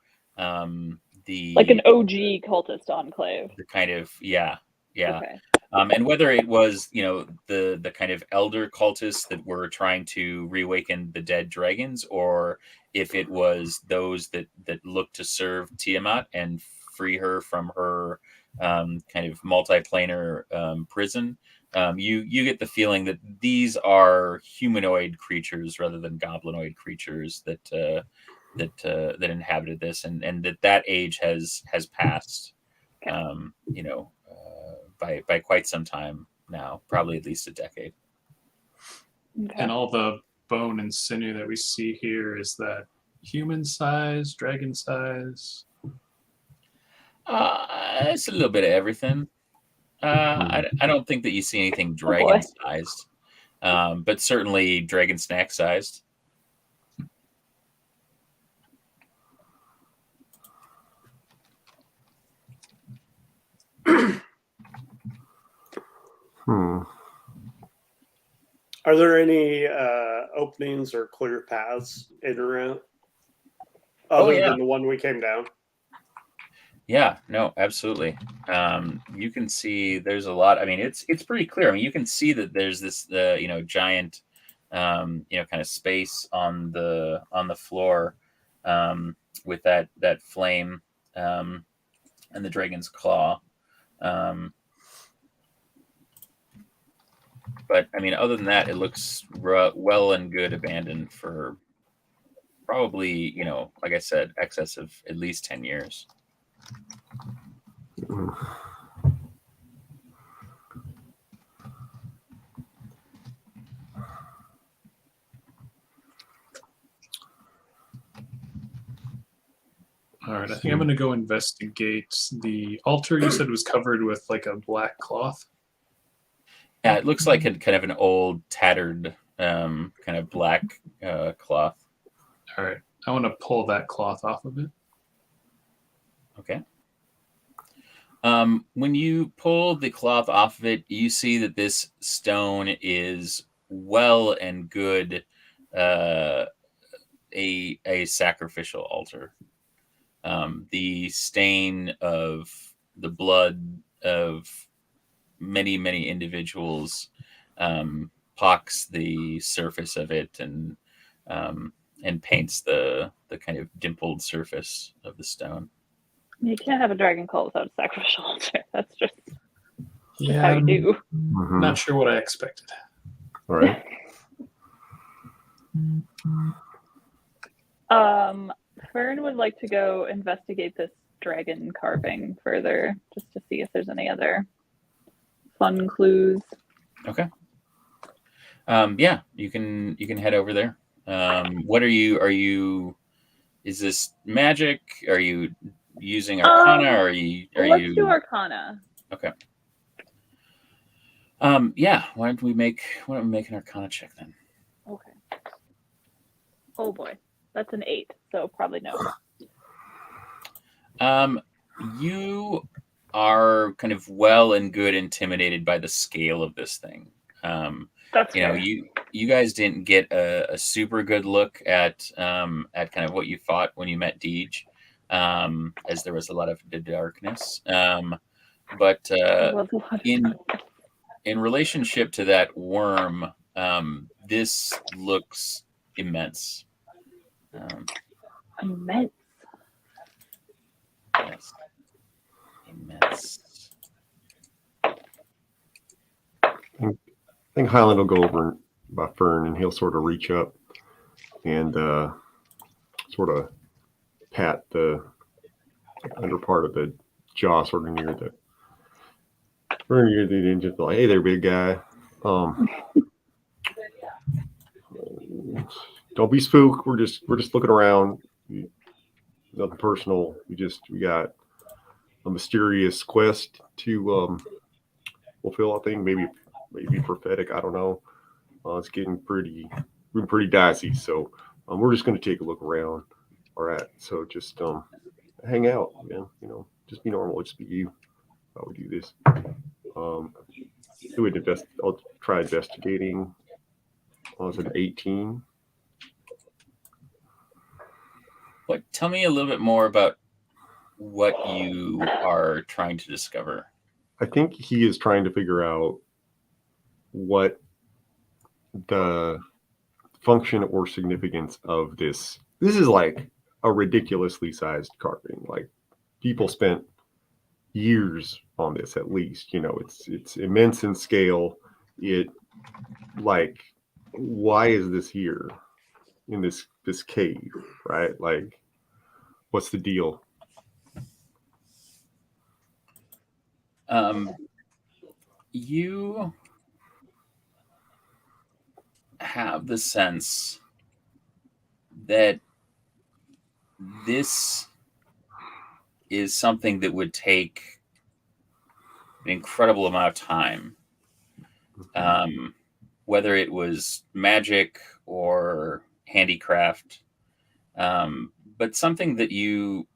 the Like an OG cultist enclave. the kind of yeah. Okay. And whether it was, the kind of elder cultists that were trying to reawaken the dead dragons, or if it was those that looked to serve Tiamat and free her from her kind of multiplanar prison, you get the feeling that these are humanoid creatures rather than goblinoid creatures that that inhabited this, and that age has passed, Okay. by quite some time now, probably at least a decade. Okay. And all the bone and sinew that we see here, is that human size, dragon size? It's a little bit of everything. I don't think that you see anything Oh, boy. dragon sized, but certainly dragon snack sized. Are there any openings or clear paths in or out other yeah. than the one we came down? Yeah, no, absolutely. You can see there's a lot. I mean, it's pretty clear. I mean, you can see that there's this giant kind of space on the floor, with that flame, and the dragon's claw. But I mean, other than that, it looks well and good abandoned for probably, like I said, excess of at least 10 years. All right, I think I'm going to go investigate the altar. You said was covered with like a black cloth. Yeah, it looks like kind of an old, tattered, kind of black cloth. All right, I want to pull that cloth off of it. Okay. When you pull the cloth off of it, you see that this stone is well and good a sacrificial altar. The stain of the blood of many, many individuals pox the surface of it and paints the kind of dimpled surface of the stone. You can't have a dragon cult without a sacrificial altar. That's just Yeah, how you do. Not sure what I expected. All right. Fern would like to go investigate this dragon carving further, just to see if there's any other fun clues. Okay. Yeah, you can head over there. What are you? Is this magic? Are you using Arcana? Or Let's do Arcana. Okay. Yeah. Why don't we make an Arcana check then? Okay. Oh boy, that's an 8, so probably no. You are kind of well and good intimidated by the scale of this thing. That's fair. You guys didn't get a super good look at kind of what you thought when you met Deej, as there was a lot of darkness. But in relationship to that worm, this looks immense. Immense. Yes. Immense. I think Highland will go over by Fern, and he'll sort of reach up and sort of pat the under part of the jaw, sort of near the engine. Like, hey there, big guy. Don't be spooked. We're just looking around. Nothing personal. We got a mysterious quest to fulfill. I think maybe prophetic. I don't know. It's getting pretty dicey. So we're just going to take a look around. All right. So just hang out, man. Just be normal. Just be you. How we do this. I'll try investigating. I was at 18. Tell me a little bit more about what you are trying to discover. I think he is trying to figure out what the function or significance of this. This is like a ridiculously sized carving. Like, people spent years on this, at least. It's immense in scale. Why is this here? in this cave, right? Like, what's the deal? You have the sense that this is something that would take an incredible amount of time. Whether it was magic or handicraft, but something that you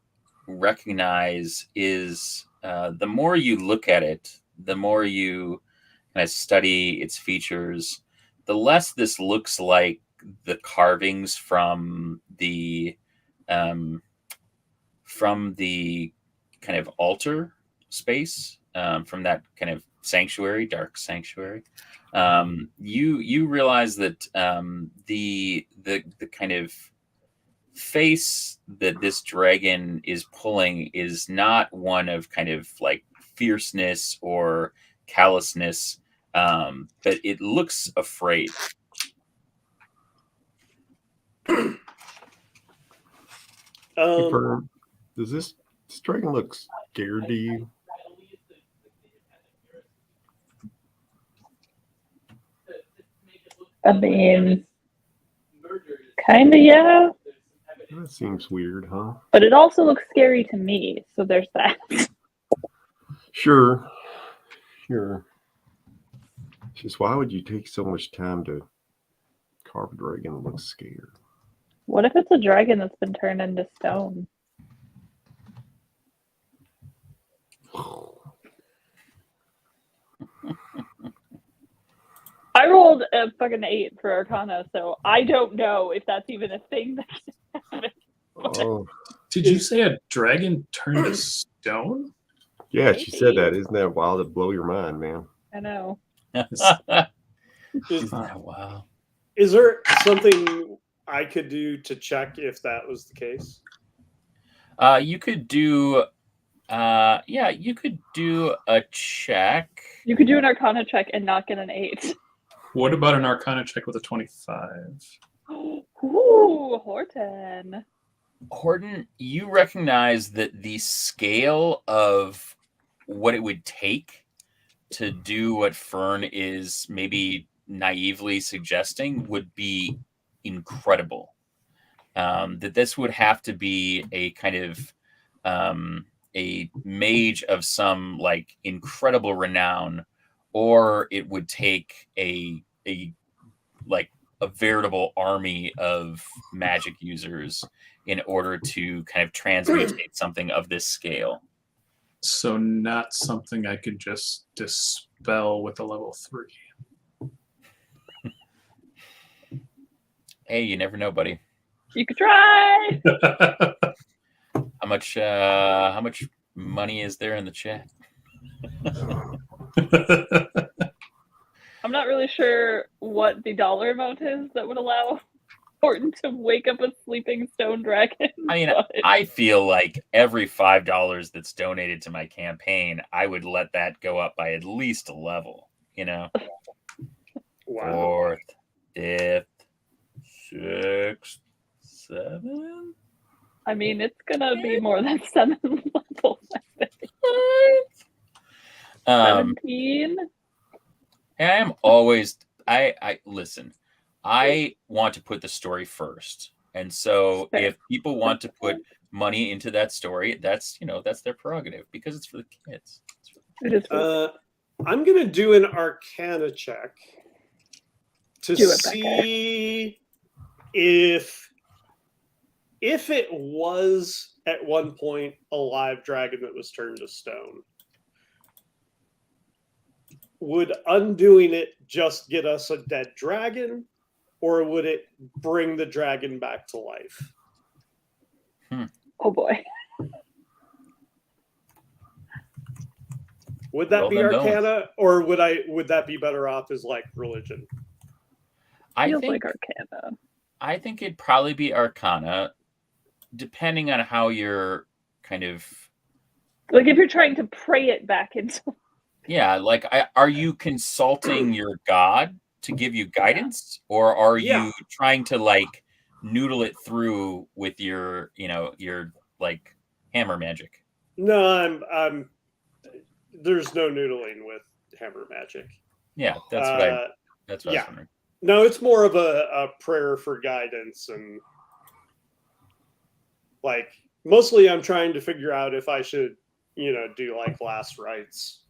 recognize is the more you look at it, the more you kind of study its features, the less this looks like the carvings from the kind of altar space, from that kind of sanctuary, dark sanctuary. You realize that the kind of face that this dragon is pulling is not one of kind of like fierceness or callousness, but it looks afraid. Does this dragon look scared to you? I mean, kind of, yeah. That seems weird, huh? But it also looks scary to me, so there's that. Sure. Just why would you take so much time to carve a dragon that looks scared? What if it's a dragon that's been turned into stone? I rolled a fucking 8 for Arcana, so I don't know if that's even a thing that happens. Oh, Did you say a dragon turned to stone? yeah, she said that. Isn't that wild? To blow your mind, man. I know. Wow. Is there something I could do to check if that was the case? You could do you could do a check. You could do an Arcana check and not get an 8. What about an Arcana check with a 25? Ooh, Horton. Horton, you recognize that the scale of what it would take to do what Fern is maybe naively suggesting would be incredible. That this would have to be a kind of a mage of some like incredible renown, or it would take a veritable army of magic users in order to kind of transmutate something of this scale. So not something I could just dispel with a level 3. Hey, you never know, buddy. You could try. How much money is there in the chat? I'm not really sure what the dollar amount is that would allow Horton to wake up a sleeping stone dragon. I mean, but I feel like every $5 that's donated to my campaign, I would let that go up by at least a level, you know? Wow. 4th, 5th, 6th, 7th. I mean, it's gonna be more than 7 levels, I think. 17? I am always I listen. I want to put the story first. And so Fair. if people want to put money into that story, that's their prerogative because it's for the kids. It is for I'm gonna do an Arcana check to Do it, see if it was at one point a live dragon that was turned to stone. Would undoing it just get us a dead dragon, or would it bring the dragon back to life? Oh boy. Would that Well, be then don't. Arcana, or would that be better off as like religion? I Feels think like Arcana. I think it'd probably be Arcana, depending on how you're kind of Like if you're trying to pray it back into are you consulting your god to give you guidance, or are Yeah. you trying to like noodle it through with your, your like hammer magic. No, I'm. There's no noodling with hammer magic. Yeah, that's what I was yeah. wondering. No, it's more of a prayer for guidance, and like mostly I'm trying to figure out if I should, do like last rites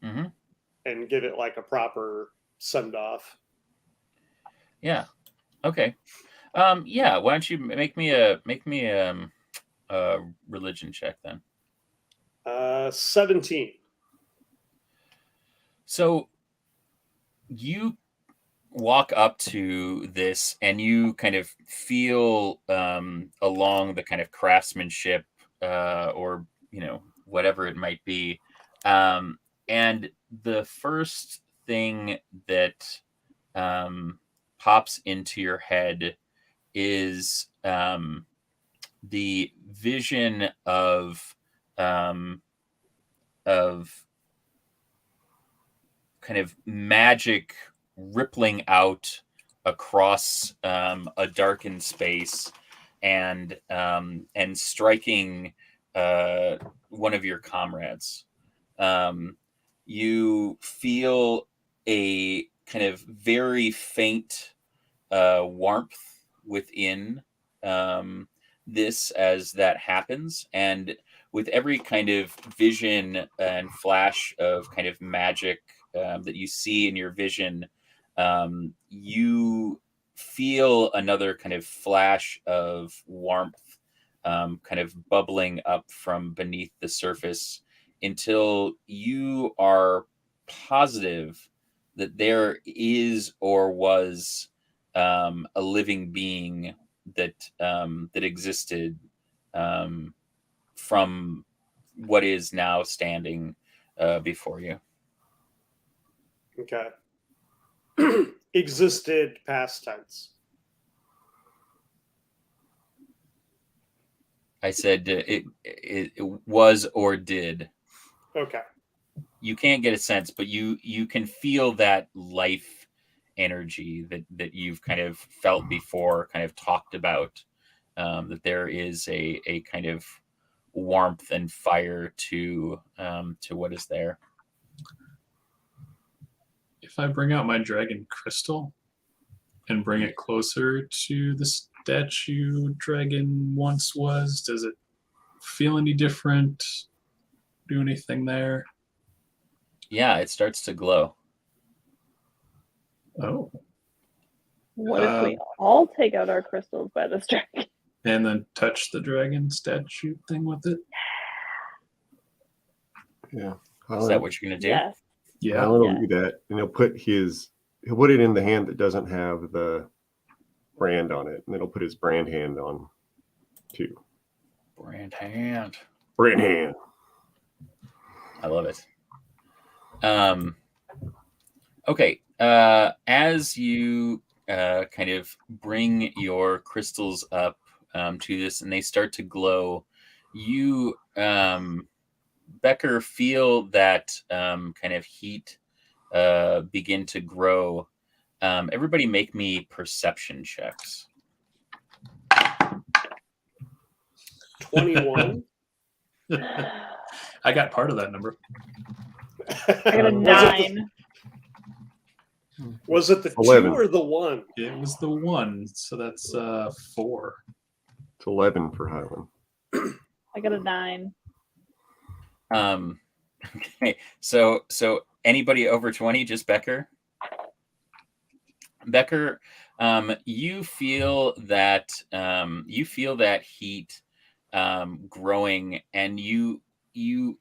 Mm-hmm. and give it like a proper send off. Yeah. Okay. Yeah. Why don't you make me a religion check then? 17. So you walk up to this and you kind of feel along the kind of craftsmanship or whatever it might be, and the first thing that pops into your head is the vision of kind of magic rippling out across a darkened space and striking one of your comrades. You feel a kind of very faint warmth within this as that happens, and with every kind of vision and flash of kind of magic that you see in your vision, you feel another kind of flash of warmth kind of bubbling up from beneath the surface until you are positive that there is or was a living being that existed from what is now standing before you. Okay. Existed past tense. I said it was or did. Okay. You can't get a sense, but you can feel that life energy that you've kind of felt before, kind of talked about, that there is a kind of warmth and fire to what is there. If I bring out my dragon crystal and bring it closer to the statue dragon once was, does it feel any different? Do anything there? Yeah, it starts to glow. Oh. What if we all take out our crystals by this dragon? And then touch the dragon statue thing with it? Yeah. Is that what you're gonna do? Yes. Yeah. Alan will do that, and he'll put it in the hand that doesn't have the brand on it, and then he'll put his brand hand on too. Brand hand. Brand hand. I love it. Okay. As you kind of bring your crystals up to this, and they start to glow, you, Becker, feel that kind of heat begin to grow. Everybody make me perception checks. 21. I got part of that number. I got a 9. Was it the 11. 2 or the 1? It was the 1, so that's 4. It's 11 for Highland. I got a 9. Okay, so anybody over 20, just Becker? Becker, you feel that heat growing, and you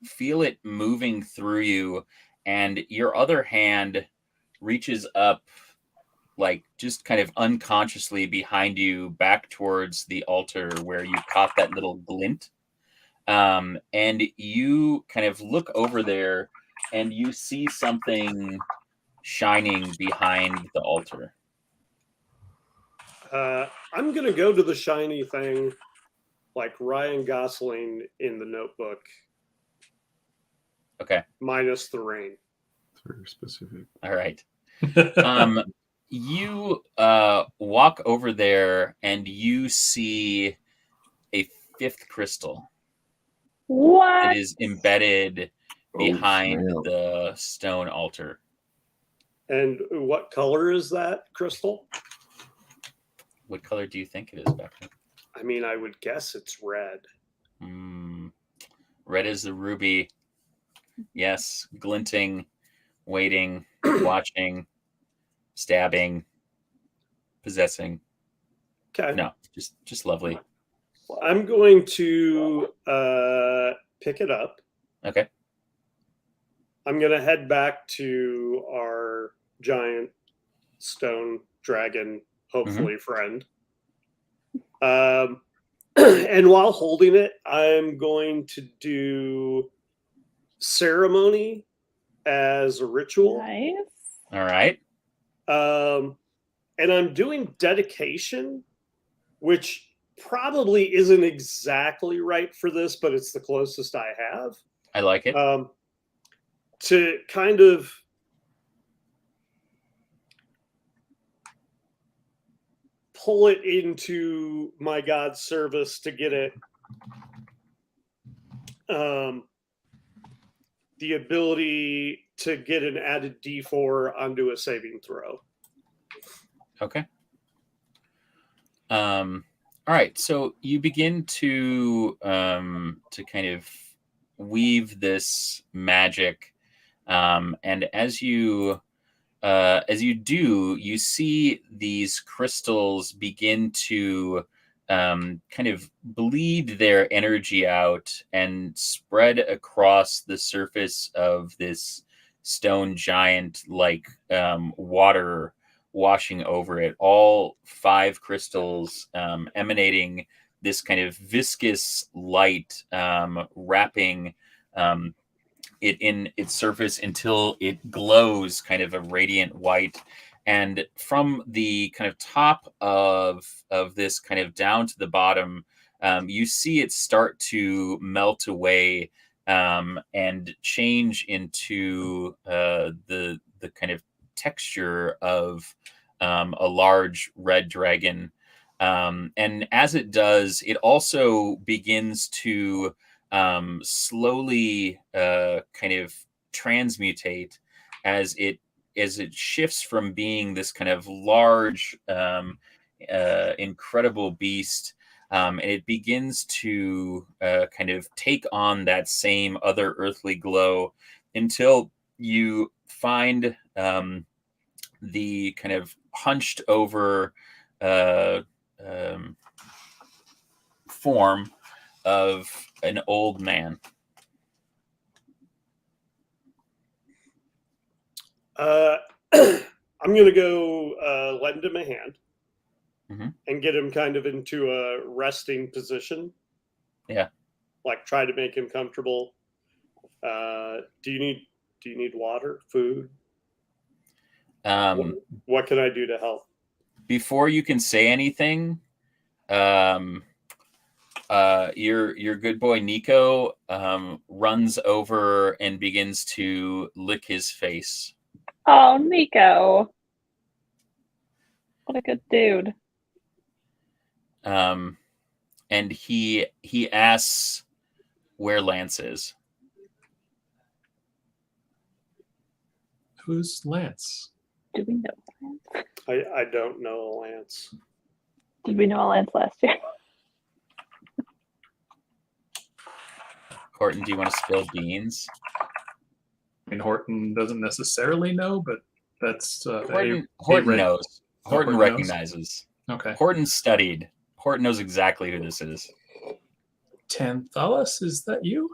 feel it moving through you, and your other hand reaches up, like just kind of unconsciously behind you, back towards the altar where you caught that little glint. And you kind of look over there and you see something shining behind the altar. I'm going to go to the shiny thing like Ryan Gosling in The Notebook. Okay. Minus the rain. It's very specific. All right. You walk over there and you see a fifth crystal. What? It is embedded behind snap. the stone altar. And what color is that crystal? What color do you think it is, Becca? I mean, I would guess it's red. Red is the ruby. Yes, glinting, waiting, watching, stabbing, possessing. Okay. No, just lovely. Well, I'm going to pick it up. Okay. I'm going to head back to our giant stone dragon, hopefully friend. And while holding it, I'm going to do ceremony as a ritual. Nice. All right. And I'm doing dedication, which probably isn't exactly right for this, but it's the closest I have. I like it. To kind of pull it into my God's service to get it the ability to get an added D4 onto a saving throw. Okay. All right. So you begin to kind of weave this magic, and as you do, you see these crystals begin to kind of bleed their energy out and spread across the surface of this stone giant, like water washing over it. All 5 crystals emanating this kind of viscous light, wrapping it in its surface until it glows kind of a radiant white. And from the kind of top of this kind of down to the bottom, you see it start to melt away and change into the kind of texture of a large red dragon. And as it does, it also begins to slowly kind of transmutate as it shifts from being this kind of large, incredible beast, and it begins to kind of take on that same other earthly glow until you find the kind of hunched over form of an old man. I'm going to go lend him a hand and get him kind of into a resting position. Yeah. Like try to make him comfortable. Do you need water, food? What can I do to help? Before you can say anything, your good boy Nico runs over and begins to lick his face. Oh, Nico. What a good dude. And he asks where Lance is. Who's Lance? Do we know Lance? I don't know Lance. Did we know Lance last year? Horton, do you want to spill beans? I mean, Horton doesn't necessarily know, but that's Horton knows. knows. Horton recognizes. Okay. Horton studied. Horton knows exactly who this is. Tanthalas, is that you?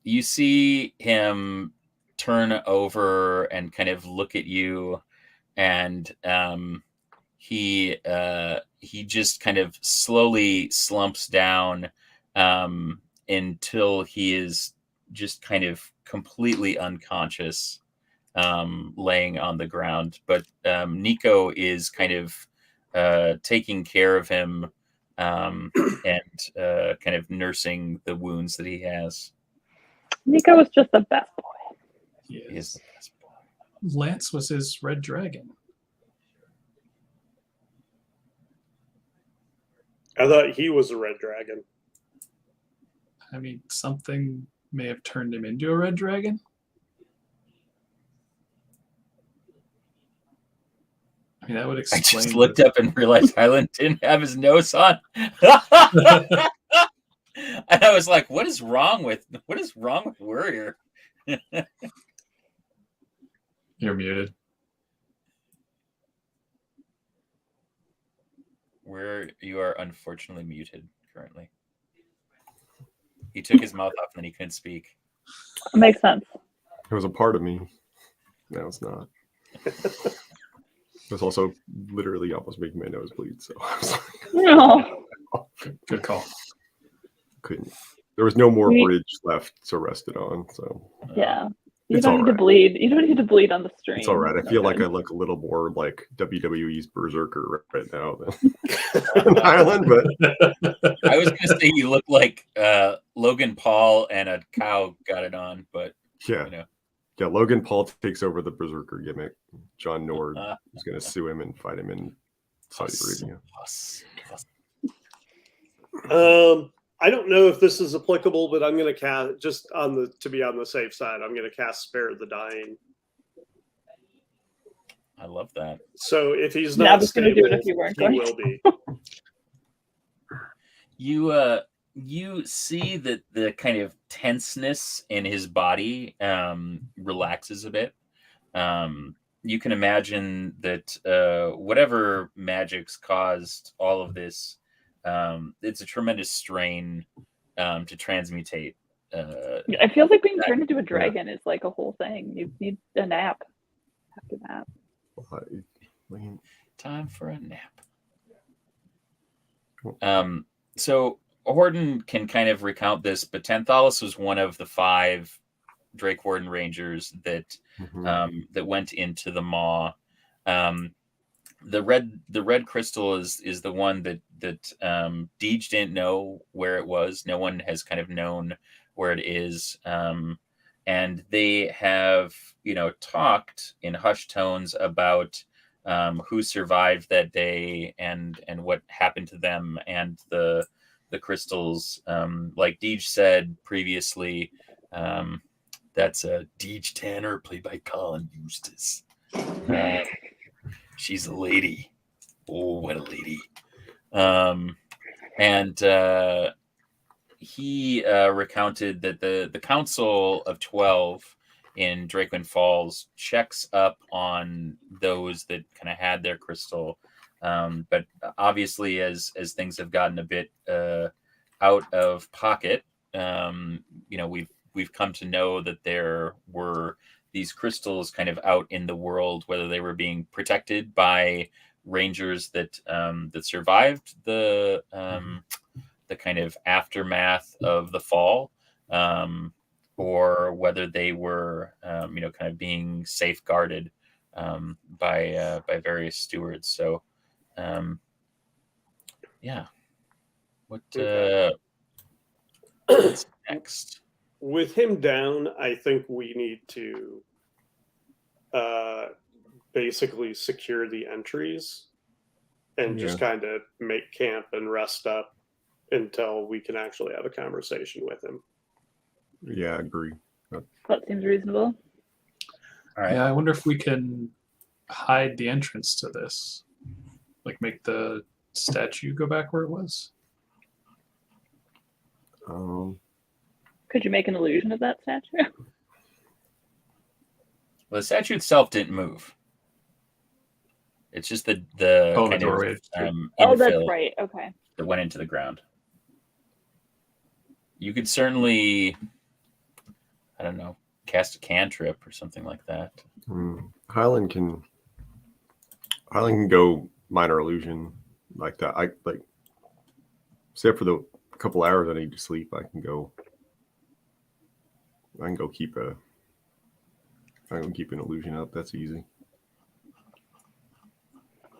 You see him turn over and kind of look at you, and he just kind of slowly slumps down until he is just kind of completely unconscious, laying on the ground. But Nico is kind of taking care of him and kind of nursing the wounds that he has. Nico was just the best boy. He is the best boy. Lance was his red dragon. I thought he was a red dragon. I mean, something may have turned him into a red dragon. I mean, that would I explain. just looked up and realized Highland didn't have his nose on. And I was like, what is wrong with Warrior? You're muted. You are unfortunately muted currently. He took his mouth off and then he couldn't speak. Makes sense. It was a part of me. No, it's not. It's also literally almost making my nose bleed. So I was like, No. Good call. couldn't. There was no more bridge left to rest it on. So Yeah. You It's don't need to alright. bleed. You don't need to bleed on the stream. it's all right. I It's feel okay. like I look a little more like WWE's Berserker right now than Highland, but I was gonna say you look like Logan Paul and a cow got it on, but yeah. you know. Yeah, Logan Paul takes over the Berserker gimmick. John Nord is going to sue him and fight him in Saudi Arabia. I don't know if this is applicable, but I'm going to cast just to be on the safe side. I'm going to cast Spare the Dying. I love that. So if he's Yeah, I not was gonna stable, do it if you weren't he going will be. You see that the kind of tenseness in his body relaxes a bit. You can imagine that whatever magics caused all of this, it's a tremendous strain to transmutate. It feels like being turned into a dragon is like a whole thing. You need a nap after that. Time for a nap. So Horton can kind of recount this, but Tanthalos was one of the 5 Drakewarden Rangers that that went into the Maw. The red crystal is the one that Deej didn't know where it was. No one has kind of known where it is. And they have, talked in hushed tones about who survived that day and what happened to them and the crystals. Like Deej said previously, that's Deej Tanner, played by Colin Eustace. She's a lady. Oh, what a lady. And he recounted that the Council of 12 in Drakewind Falls checks up on those that kind of had their crystal. But obviously, as things have gotten a bit out of pocket, we've come to know that there were these crystals kind of out in the world, whether they were being protected by rangers that survived the kind of aftermath of the fall, or whether they were kind of being safeguarded by various stewards. So what's next? With him down, I think we need to basically secure the entries and just kind of make camp and rest up until we can actually have a conversation with him. Yeah, I agree. That seems reasonable. All right. Yeah, I wonder if we can hide the entrance to this, like make the statue go back where it was. Could you make an illusion of that statue? Well, the statue itself didn't move. It's just the kind doorway. of Oh, that's infill right. Okay. that went into the ground. You could certainly, I don't know, cast a cantrip or something like that. Highland can go minor illusion like that. Except for the couple hours I need to sleep, I can go keep an illusion up. That's easy.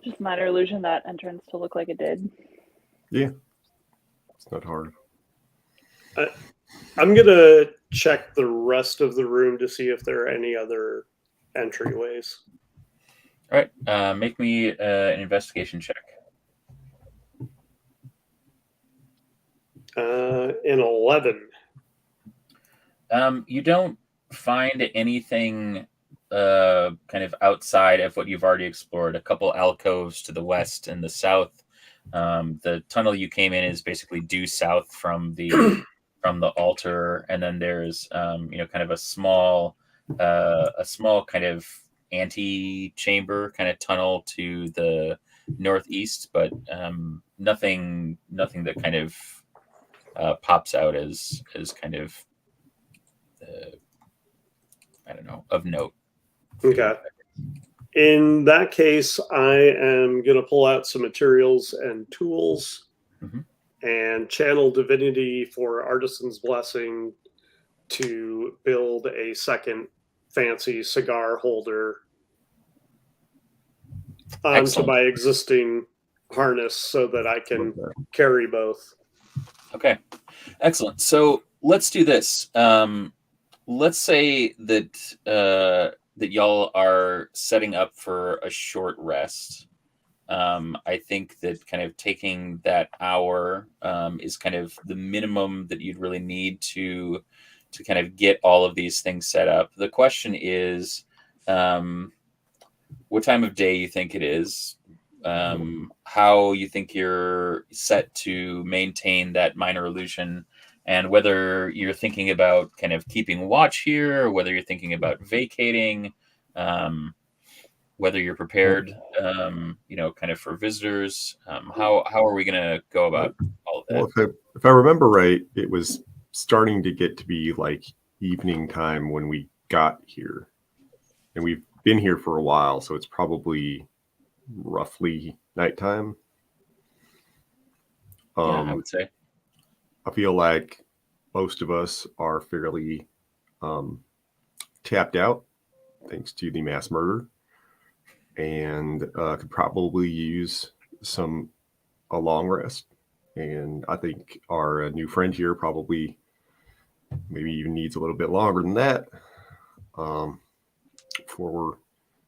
Just minor illusion that entrance to look like it did. Yeah, it's not hard. I'm gonna check the rest of the room to see if there are any other entryways. All right. Make me an investigation check. An 11. You don't find anything kind of outside of what you've already explored. A couple alcoves to the west and the south. The tunnel you came in is basically due south from the altar, and then there's kind of a small kind of ante-chamber kind of tunnel to the northeast, but nothing that kind of pops out as kind of I don't know, of note. Okay. In that case, I am going to pull out some materials and tools and channel divinity for Artisan's Blessing to build a second fancy cigar holder onto Excellent. my existing harness so that I can carry both. Okay, excellent. So let's do this. Let's say that that y'all are setting up for a short rest. I think that kind of taking that hour is kind of the minimum that you'd really need to kind of get all of these things set up. The question is, what time of day you think it is, how you think you're set to maintain that minor illusion, and whether you're thinking about kind of keeping watch here, or whether you're thinking about vacating, whether you're prepared, kind of for visitors. How are we going to go about all of that? Well, if I remember right, it was starting to get to be like evening time when we got here, and we've been here for a while, so it's probably roughly nighttime. Yeah, I would say. I feel like most of us are fairly tapped out thanks to the mass murder, and could probably use a long rest. And I think our new friend here probably maybe even needs a little bit longer than that before we're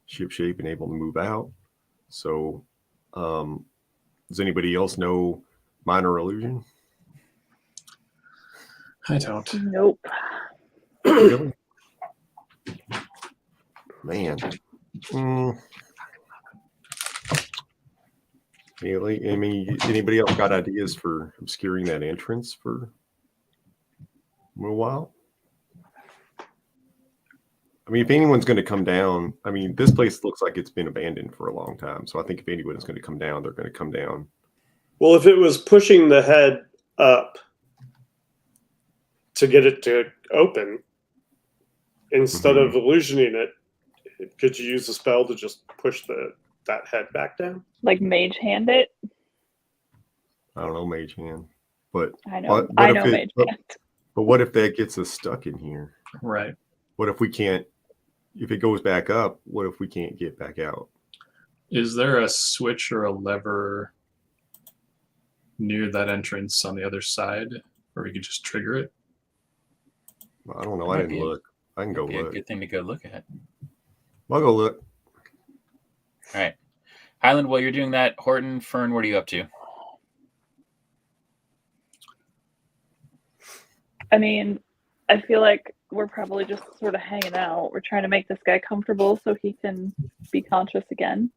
shipshape and able to move out. So does anybody else know minor illusion? I don't. Nope. Really? Man. Really? I mean, anybody else got ideas for obscuring that entrance for a little while? I mean, if anyone's going to come down, I mean, this place looks like it's been abandoned for a long time. So I think if anyone's going to come down, they're going to come down. Well, if it was pushing the head up to get it to open, instead of illusioning it, could you use a spell to just push that head back down? Like mage hand it? I don't know, mage hand. But I know. what I if know mage hand. But what if that gets us stuck in here? Right. What if we can't, if it goes back up, what if we can't get back out? Is there a switch or a lever near that entrance on the other side where we could just trigger it? I don't know. I didn't look. I can go Be a look. good thing to go look at. I'll go look. All right. Highland, while you're doing that, Horton, Fern, what are you up to? I mean, I feel like we're probably just sort of hanging out. We're trying to make this guy comfortable so he can be conscious again.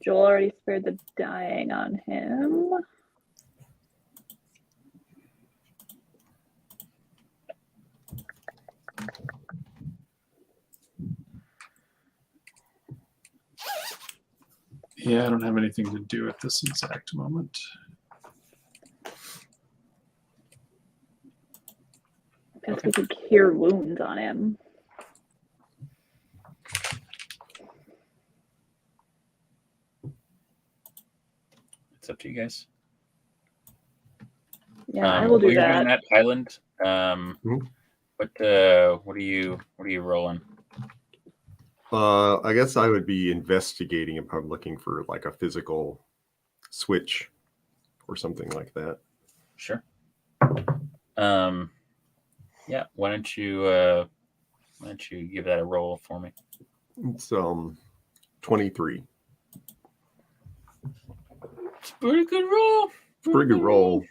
Joel already spared the dying on him. Yeah, I don't have anything to do at this exact moment. I guess we could cure wounds on him. It's up to you guys. Yeah, I will do while you're that. doing that, Highland. What are you rolling? I guess I would be investigating if I'm looking for like a physical switch or something like that. Sure. Yeah. Why don't you give that a roll for me? It's 23. It's a pretty good roll. Pretty good roll.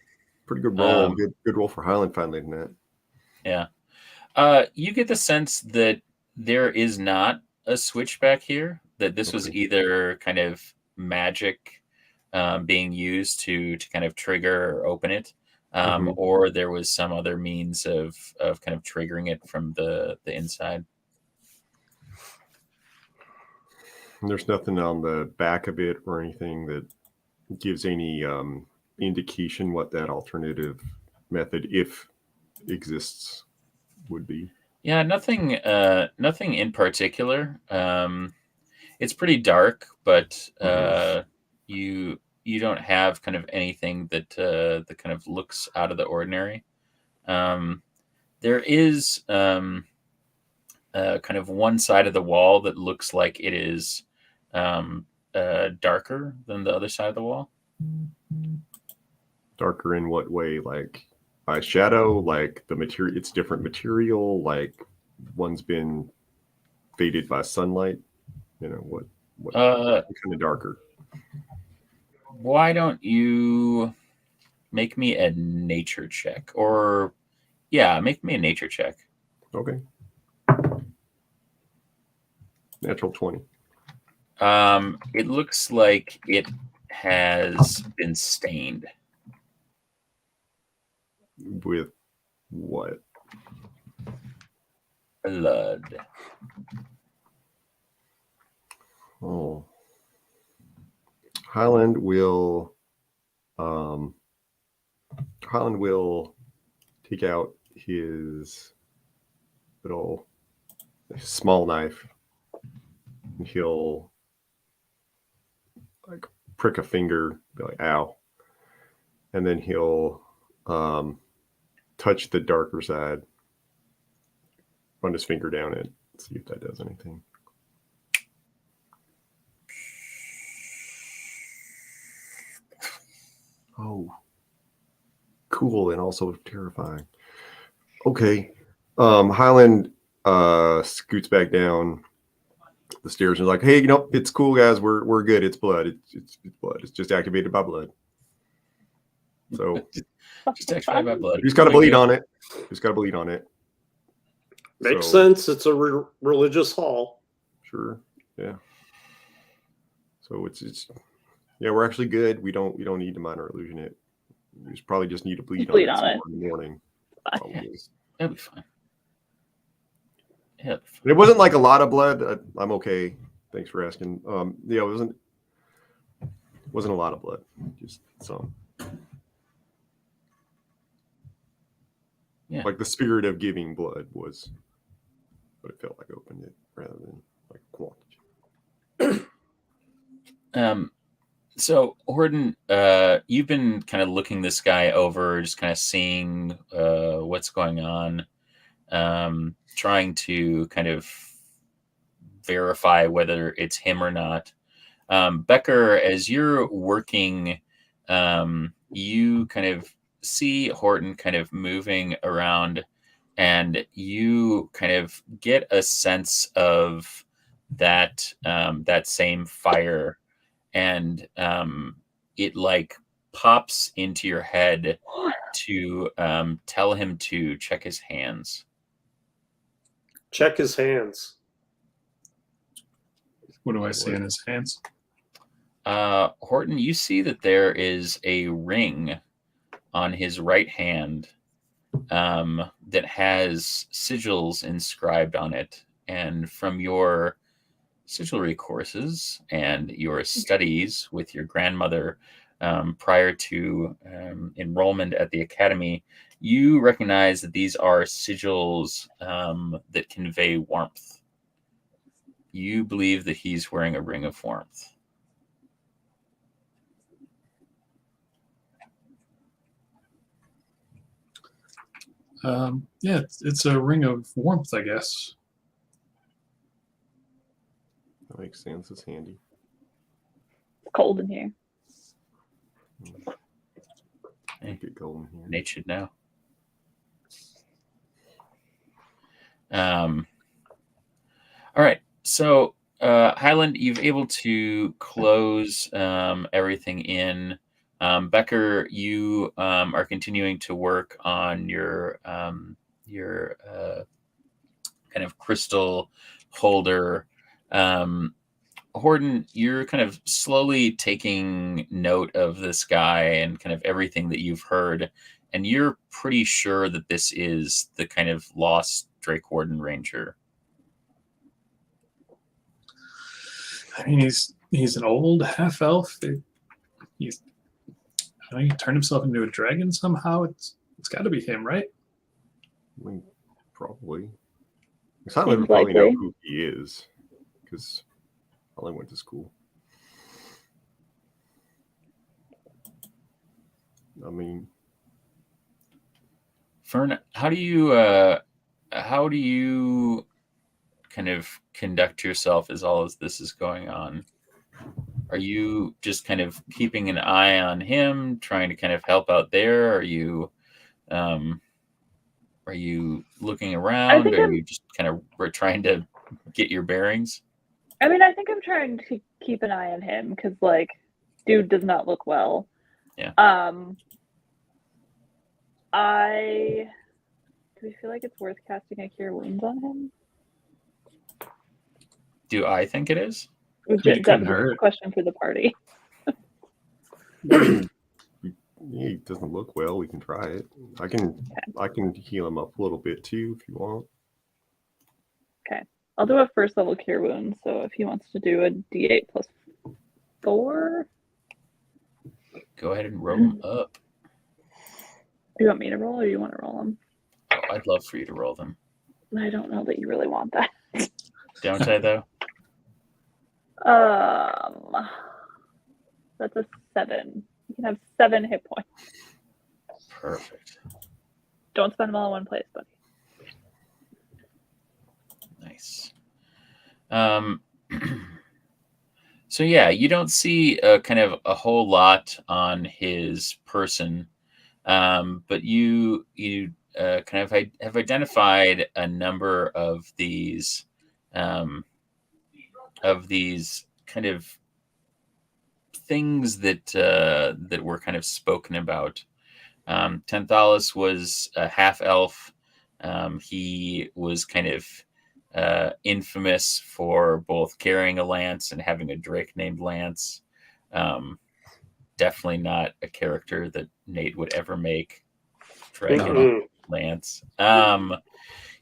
Pretty good roll. Um, Good roll for Highland finally, isn't it? Yeah. You get the sense that there is not a switch back here. That this was Okay. either kind of magic being used to kind of trigger or open it, Mhm. or there was some other means of kind of triggering it from the inside. And there's nothing on the back of it or anything that gives any indication what that alternative method, if exists, would be. Yeah, nothing in particular. It's pretty dark, but you don't have kind of anything that kind of looks out of the ordinary. There is kind of one side of the wall that looks like it is darker than the other side of the wall. Darker in what way? Like by shadow? Like the material? It's different material. Like one's been faded by sunlight. You know what kind of darker? Why don't you make me a nature check? Or yeah, make me a nature check. Okay. Natural 20. It looks like it has been stained. With what? Blood. Oh. Highland will take out his little small knife and he'll like prick a finger, be like, ow. And then he'll touch the darker side, run his finger down it, see if that does anything. Oh, cool, and also terrifying. Okay. Highland scoots back down the stairs and is like, hey, it's cool, guys. We're good. It's blood. It's blood. It's just activated by blood. So Just activated by blood. you just got to bleed on it. Just got to bleed on it. Makes So- sense. It's a religious hall. Sure. Yeah. So it's yeah, we're actually good. We don't need to minor illusion it. We probably just need to bleed on it in the morning. Probably. That'll be fine. Yeah. It wasn't like a lot of blood. I'm okay. Thanks for asking. Yeah, it wasn't a lot of blood. Just some. Yeah. Like the spirit of giving blood was what it felt like opened it rather than like quantity. So Horton, you've been kind of looking this guy over, just kind of seeing what's going on, trying to kind of verify whether it's him or not. Becker, as you're working, you kind of see Horton kind of moving around, and you kind of get a sense of that that same fire, and it like pops into your head to tell him to check his hands. Check his hands. What do I see in his hands? Horton, you see that there is a ring on his right hand that has sigils inscribed on it. And from your sigilry courses and your studies with your grandmother prior to enrollment at the academy, you recognize that these are sigils that convey warmth. You believe that he's wearing a ring of warmth. Yeah, it's a ring of warmth, I guess. That makes sense. It's handy. It's cold in here. Get going here. Nate should know. All right. So, Highland, you've able to close everything in. Becker, you are continuing to work on your kind of crystal holder. Horton, you're kind of slowly taking note of this guy and kind of everything that you've heard, and you're pretty sure that this is the kind of lost Drakewind Ranger. I mean, he's an old half elf. He turned himself into a dragon somehow. It's got to be him, right? I mean, probably. I Seems probably know likely. who he is because I went to school. I mean, Fern, how do you kind of conduct yourself as all as this is going on? Are you just kind of keeping an eye on him, trying to kind of help out there? Are you looking around? think Are I'm- you just kind of trying to get your bearings? I mean, I think I'm trying to keep an eye on him because, like, dude does not look well. Yeah. Do we feel like it's worth casting a Cure Wounds on him? Do I think it is? Which It is couldn't a hurt. question for the party. he doesn't look well. We can try it. I can heal him up a little bit too if you want. I'll do a first level Cure Wounds. So if he wants to do a D8 plus 4, Go ahead and roll them up. do you want me to roll or do you want to roll them? Oh, I'd love for you to roll them. I don't know that you really want that. Don't I, though? That's a 7. You can have 7 hit points. Perfect. Don't spend them all in one place, buddy. Nice. So yeah, you don't see kind of a whole lot on his person, but you kind of have identified a number of these kind of things that were kind of spoken about. Tanthalis was a half elf. He was kind of infamous for both carrying a lance and having a drake named Lance. Definitely not a character that Nate would ever make. Dragon Lance.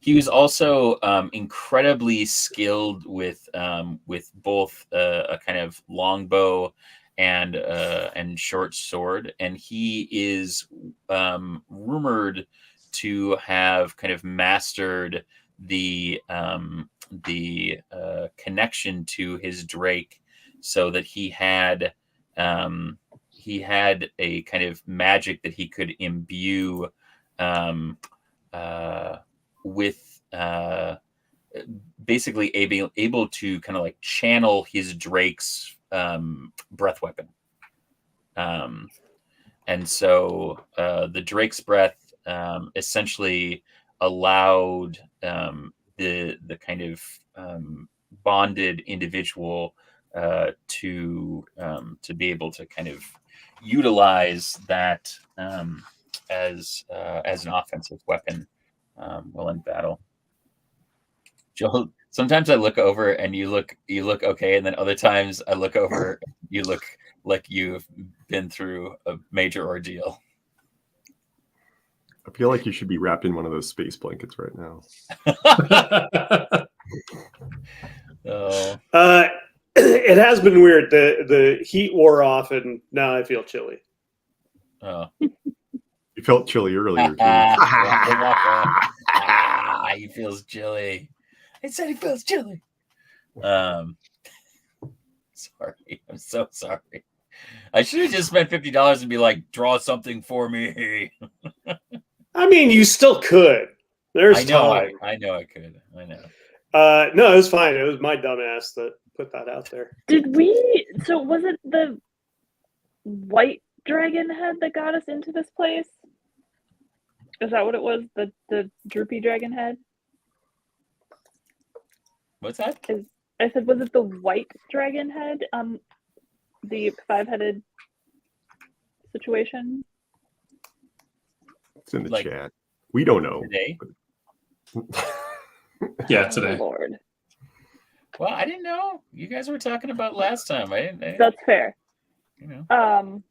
He was also incredibly skilled with both a kind of longbow and short sword, and he is rumored to have kind of mastered the connection to his drake, so that he had a kind of magic that he could imbue with basically able to kind of like channel his drake's breath weapon. And so the drake's breath essentially allowed the kind of bonded individual to be able to kind of utilize that as an offensive weapon while in battle. Joel, sometimes I look over and you look okay, and then other times I look over, you look like you've been through a major ordeal. I feel like you should be wrapped in one of those space blankets right now. Oh. It has been weird. The heat wore off, and now I feel chilly. Oh. You felt chilly earlier too. He feels chilly. He said he feels chilly. Sorry, I'm so sorry. I should have just spent $50 and be like, draw something for me. I mean, you still could. There's time. I know I could. I know. No, it was fine. It was my dumbass that put that out there. Did we? So was it the white dragon head that got us into this place? Is that what it was? The droopy dragon head? What's that? I said, was it the white dragon head? The 5-headed situation? It's in the Like, chat. We don't know. Today? Yeah, Oh, today. Lord. Well, I didn't know. You guys were talking about last time. That's fair. You know.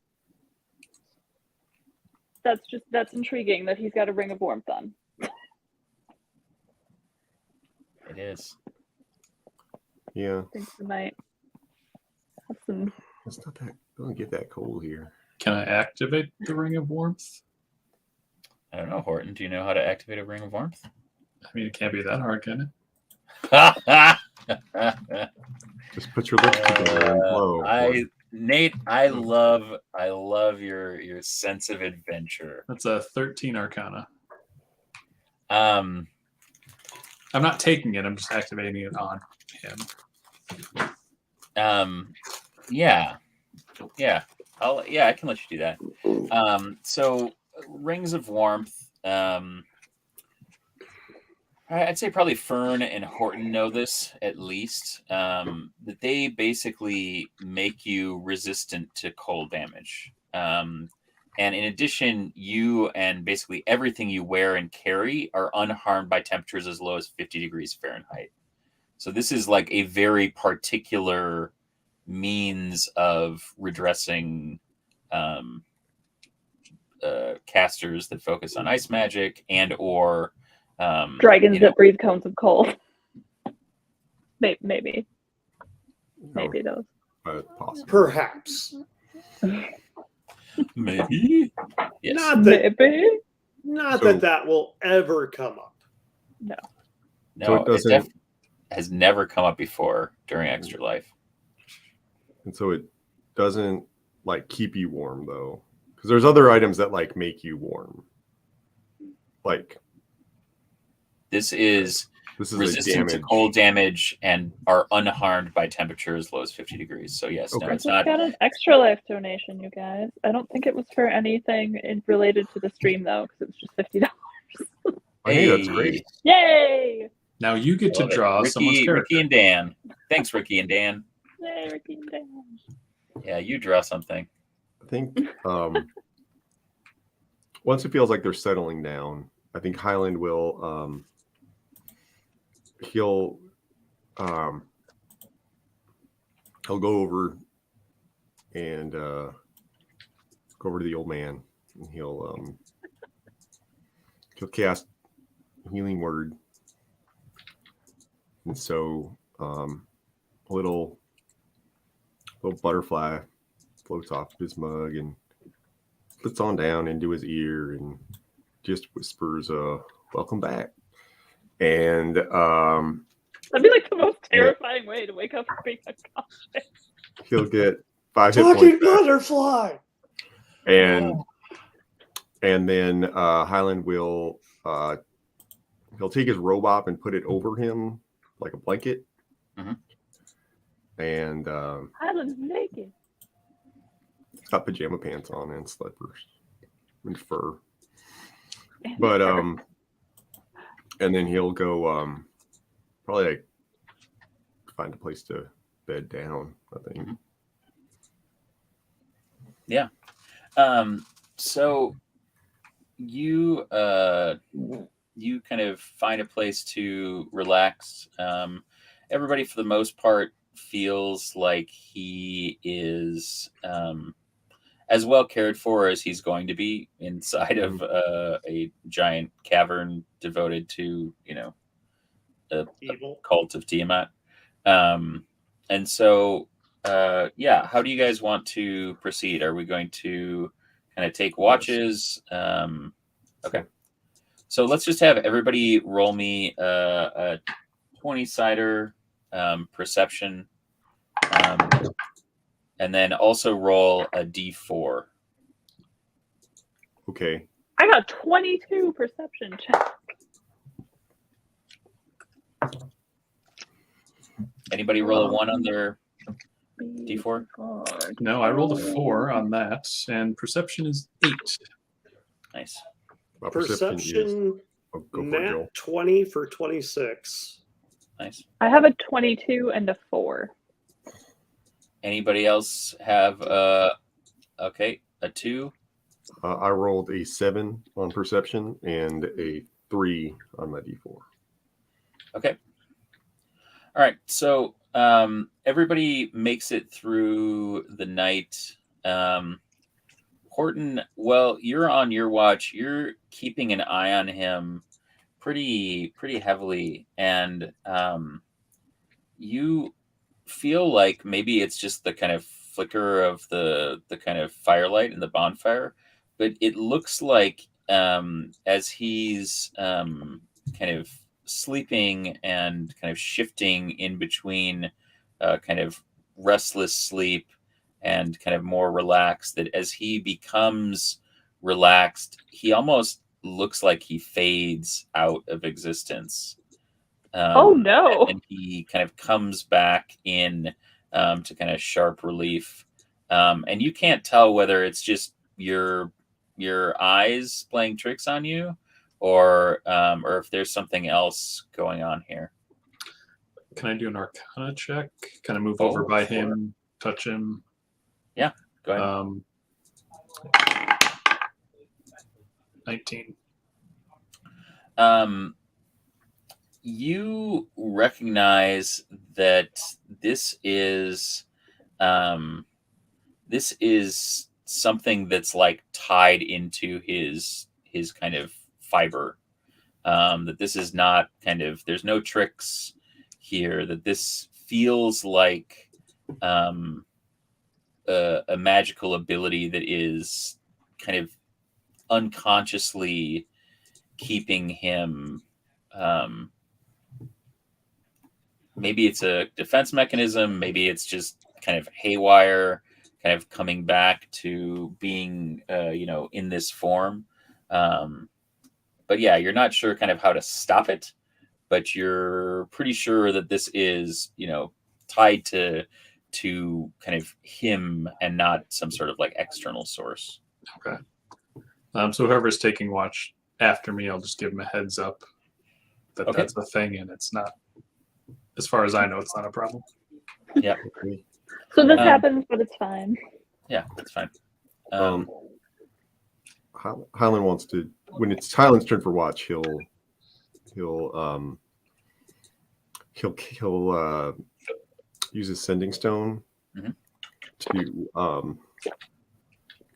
That's intriguing that he's got a ring of warmth on. It is. Yeah. I think we might have some. It's not that. Don't get that cold here. Can I activate the ring of warmth? I don't know, Horton. Do you know how to activate a ring of warmth? I mean, it can't be that hard, can it? Just put your lips together and blow. Nate, I love your sense of adventure. That's a 13 Arcana. Um, I'm not taking it. I'm just activating it on him. yeah. I can let you do that. So rings of warmth. I'd say probably Fern and Horton know this at least. That they basically make you resistant to cold damage. And in addition, you and basically everything you wear and carry are unharmed by temperatures as low as 50 degrees Fahrenheit. So this is like a very particular means of redressing casters that focus on ice magic and or Dragons that breathe cones of cold. Maybe those. Possible. Perhaps. maybe. Yes. Not that will ever come up. No. No, So it has never come up before during Extra Life. And so it doesn't like keep you warm though, because there's other items that like make you warm. Like this is resistant to cold damage and are unharmed by temperature as low as 50 degrees. So yes, Okay. no, it's I not. got an Extra Life donation, you guys. I don't think it was for anything related to the stream though, because it was just $50. Hey, that's great. Yay! Now you get to Love it. draw someone's character. Ricky and Dan. Thanks, Ricky and Dan. Yay, Ricky and Dan. Yeah, you draw something. I think once it feels like they're settling down, I think Highland will he'll go over and go over to the old man and he'll cast healing word. And so a little butterfly floats off of his mug and flits on down into his ear and just whispers, welcome back. And that'd be like the most terrifying way to wake up and being unconscious. He'll get 5 hit Talking points back. butterfly. And then Highland will he'll take his robe and put it over him like a blanket. Mm-hmm. And Highland's naked. he's got pajama pants on and slippers and fur. But and then he'll go probably like find a place to bed down, I think. Yeah. So you kind of find a place to relax. Everybody for the most part feels like he is as well cared for as he's going to be inside of a giant cavern devoted to, a cult of Tiamat. And so, how do you guys want to proceed? Are we going to kind of take watches? Okay. So let's just have everybody roll me a 20-sider perception. And then also roll a d4. Okay. I got 22 perception check. Anybody roll a 1 on their D4? No, I rolled a 4 on that, and perception is 8. Nice. My Perception, oh, go for it, nat Joel. 20 for 26. Nice. I have a 22 and a 4. Anybody else have okay, a 2? I rolled a 7 on perception and a 3 on my D4. Okay. All right. So everybody makes it through the night. Horton, well, you're on your watch. You're keeping an eye on him pretty heavily, and you feel like maybe it's just the kind of flicker of the kind of firelight in the bonfire, but it looks like as he's kind of sleeping and kind of shifting in between kind of restless sleep and kind of more relaxed, that as he becomes relaxed, he almost looks like he fades out of existence. Oh no! And he kind of comes back in to kind of sharp relief, and you can't tell whether it's just your eyes playing tricks on you, or if there's something else going on here. Can I do an Arcana check? Kind of move over by him, touch him. Yeah, go ahead. 19. You recognize that this is something that's like tied into his kind of fiber. That this is not kind of, there's no tricks here. That this feels like a magical ability that is kind of unconsciously keeping him. Maybe it's a defense mechanism. Maybe it's just kind of haywire, kind of coming back to being, in this form. But yeah, you're not sure kind of how to stop it, but you're pretty sure that this is, tied to kind of him and not some sort of like external source. Okay. So whoever's taking watch after me, I'll just give him a heads up that Okay. that's a thing, and it's not, as far as I know, it's not a problem. Yeah. So this happens, but it's fine. Yeah, that's fine. Highland wants to, when it's Highland's turn for watch, he'll use his sending stone to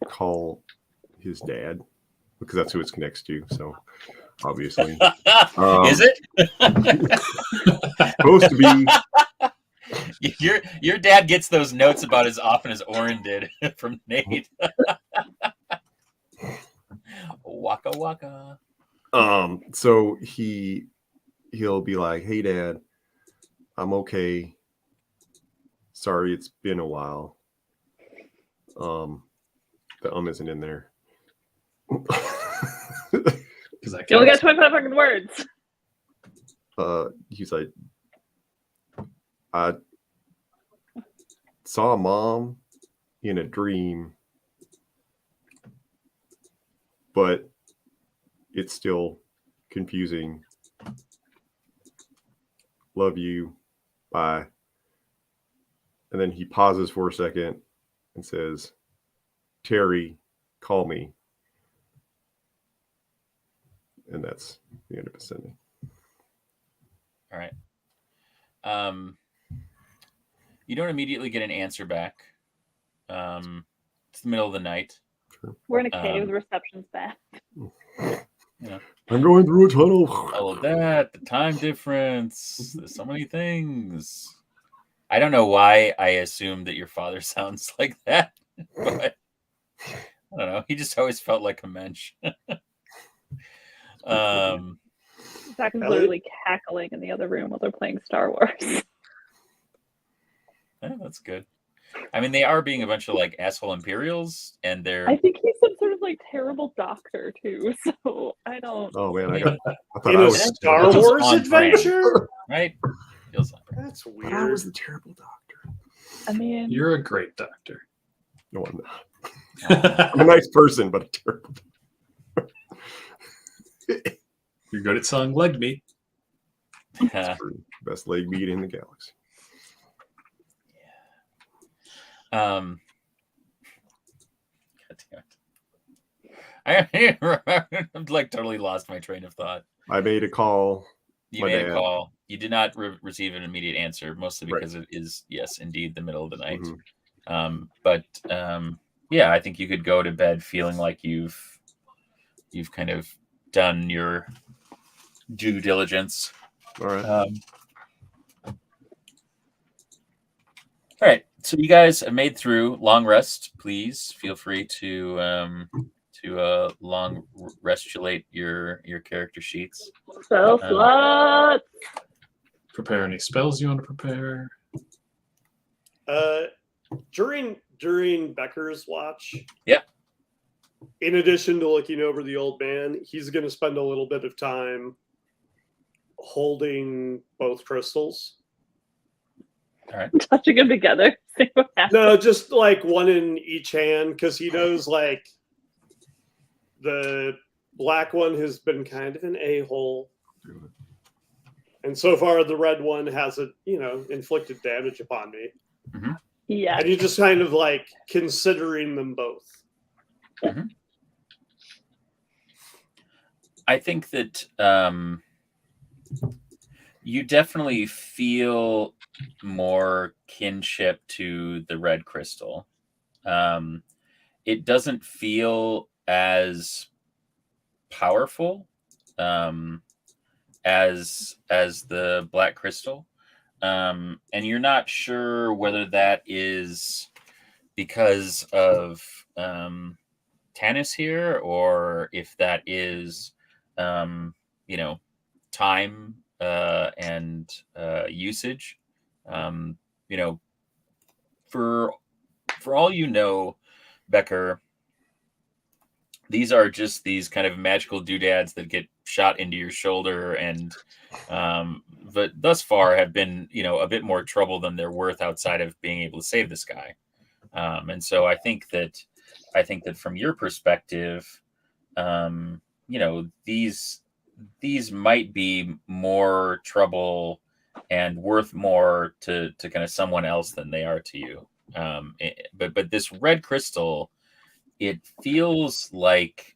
call his dad, because that's who it connects to. So obviously, Is it supposed to be? Your dad gets those notes about as often as Oren did from Nate. Waka waka. So he'll be like, "Hey, Dad, I'm okay. Sorry, it's been a while." The isn't in there. Because I You only got can't. 25 fucking words. He's like, "I saw Mom in a dream, but it's still confusing. Love you. Bye." And then he pauses for a second and says, "Terry, call me." And that's the end of his sending. All right. You don't immediately get an answer back. It's the middle of the night. We're in a cave. The reception's bad. Yeah. I'm going through a tunnel. All of that, the time difference, there's so many things. I don't know why I assumed that your father sounds like that, but I don't know. He just always felt like a mensch. Zach is literally cackling in the other room while they're playing Star Wars. Yeah, that's good. I mean, they are being a bunch of like asshole Imperials, and they're. I think he's some sort of like terrible doctor too. So I don't. Oh man, I thought In I a was Star Feels Wars on brand. adventure? Right? Feels like I That's thought I weird. was the terrible doctor. I mean, You're a great doctor. No, I'm not. I'm a nice person, but a terrible. You're good at selling leg meat. Best leg meat in the galaxy. God damn it. I've like totally lost my train of thought. I made a call. You made a call. You did not receive an immediate answer, mostly because it is, yes, indeed, the middle of the night. But yeah, I think you could go to bed feeling like you've kind of done your due diligence. All right. All right. So you guys have made through. Long rest, please. Feel free to long restulate your character sheets. spell slot. Prepare any spells you want to prepare. During Becker's watch, yeah. In addition to looking over the old man, he's going to spend a little bit of time holding both crystals. All right. Touching them together. See what happens. No, just like one in each hand, because he knows like the black one has been kind of an a-hole. And so far, the red one hasn't, inflicted damage upon me. Mm-hmm. Yeah. And you're just kind of like considering them both. Mm-hmm. I think that you definitely feel more kinship to the red crystal. It doesn't feel as powerful as the black crystal. And you're not sure whether that is because of Tanis here, or if that is, time and usage. For all you know, Becker, these are just these kind of magical doodads that get shot into your shoulder, and but thus far have been, a bit more trouble than they're worth outside of being able to save this guy. And so I think that from your perspective, these might be more trouble and worth more to kind of someone else than they are to you. But this red crystal, it feels like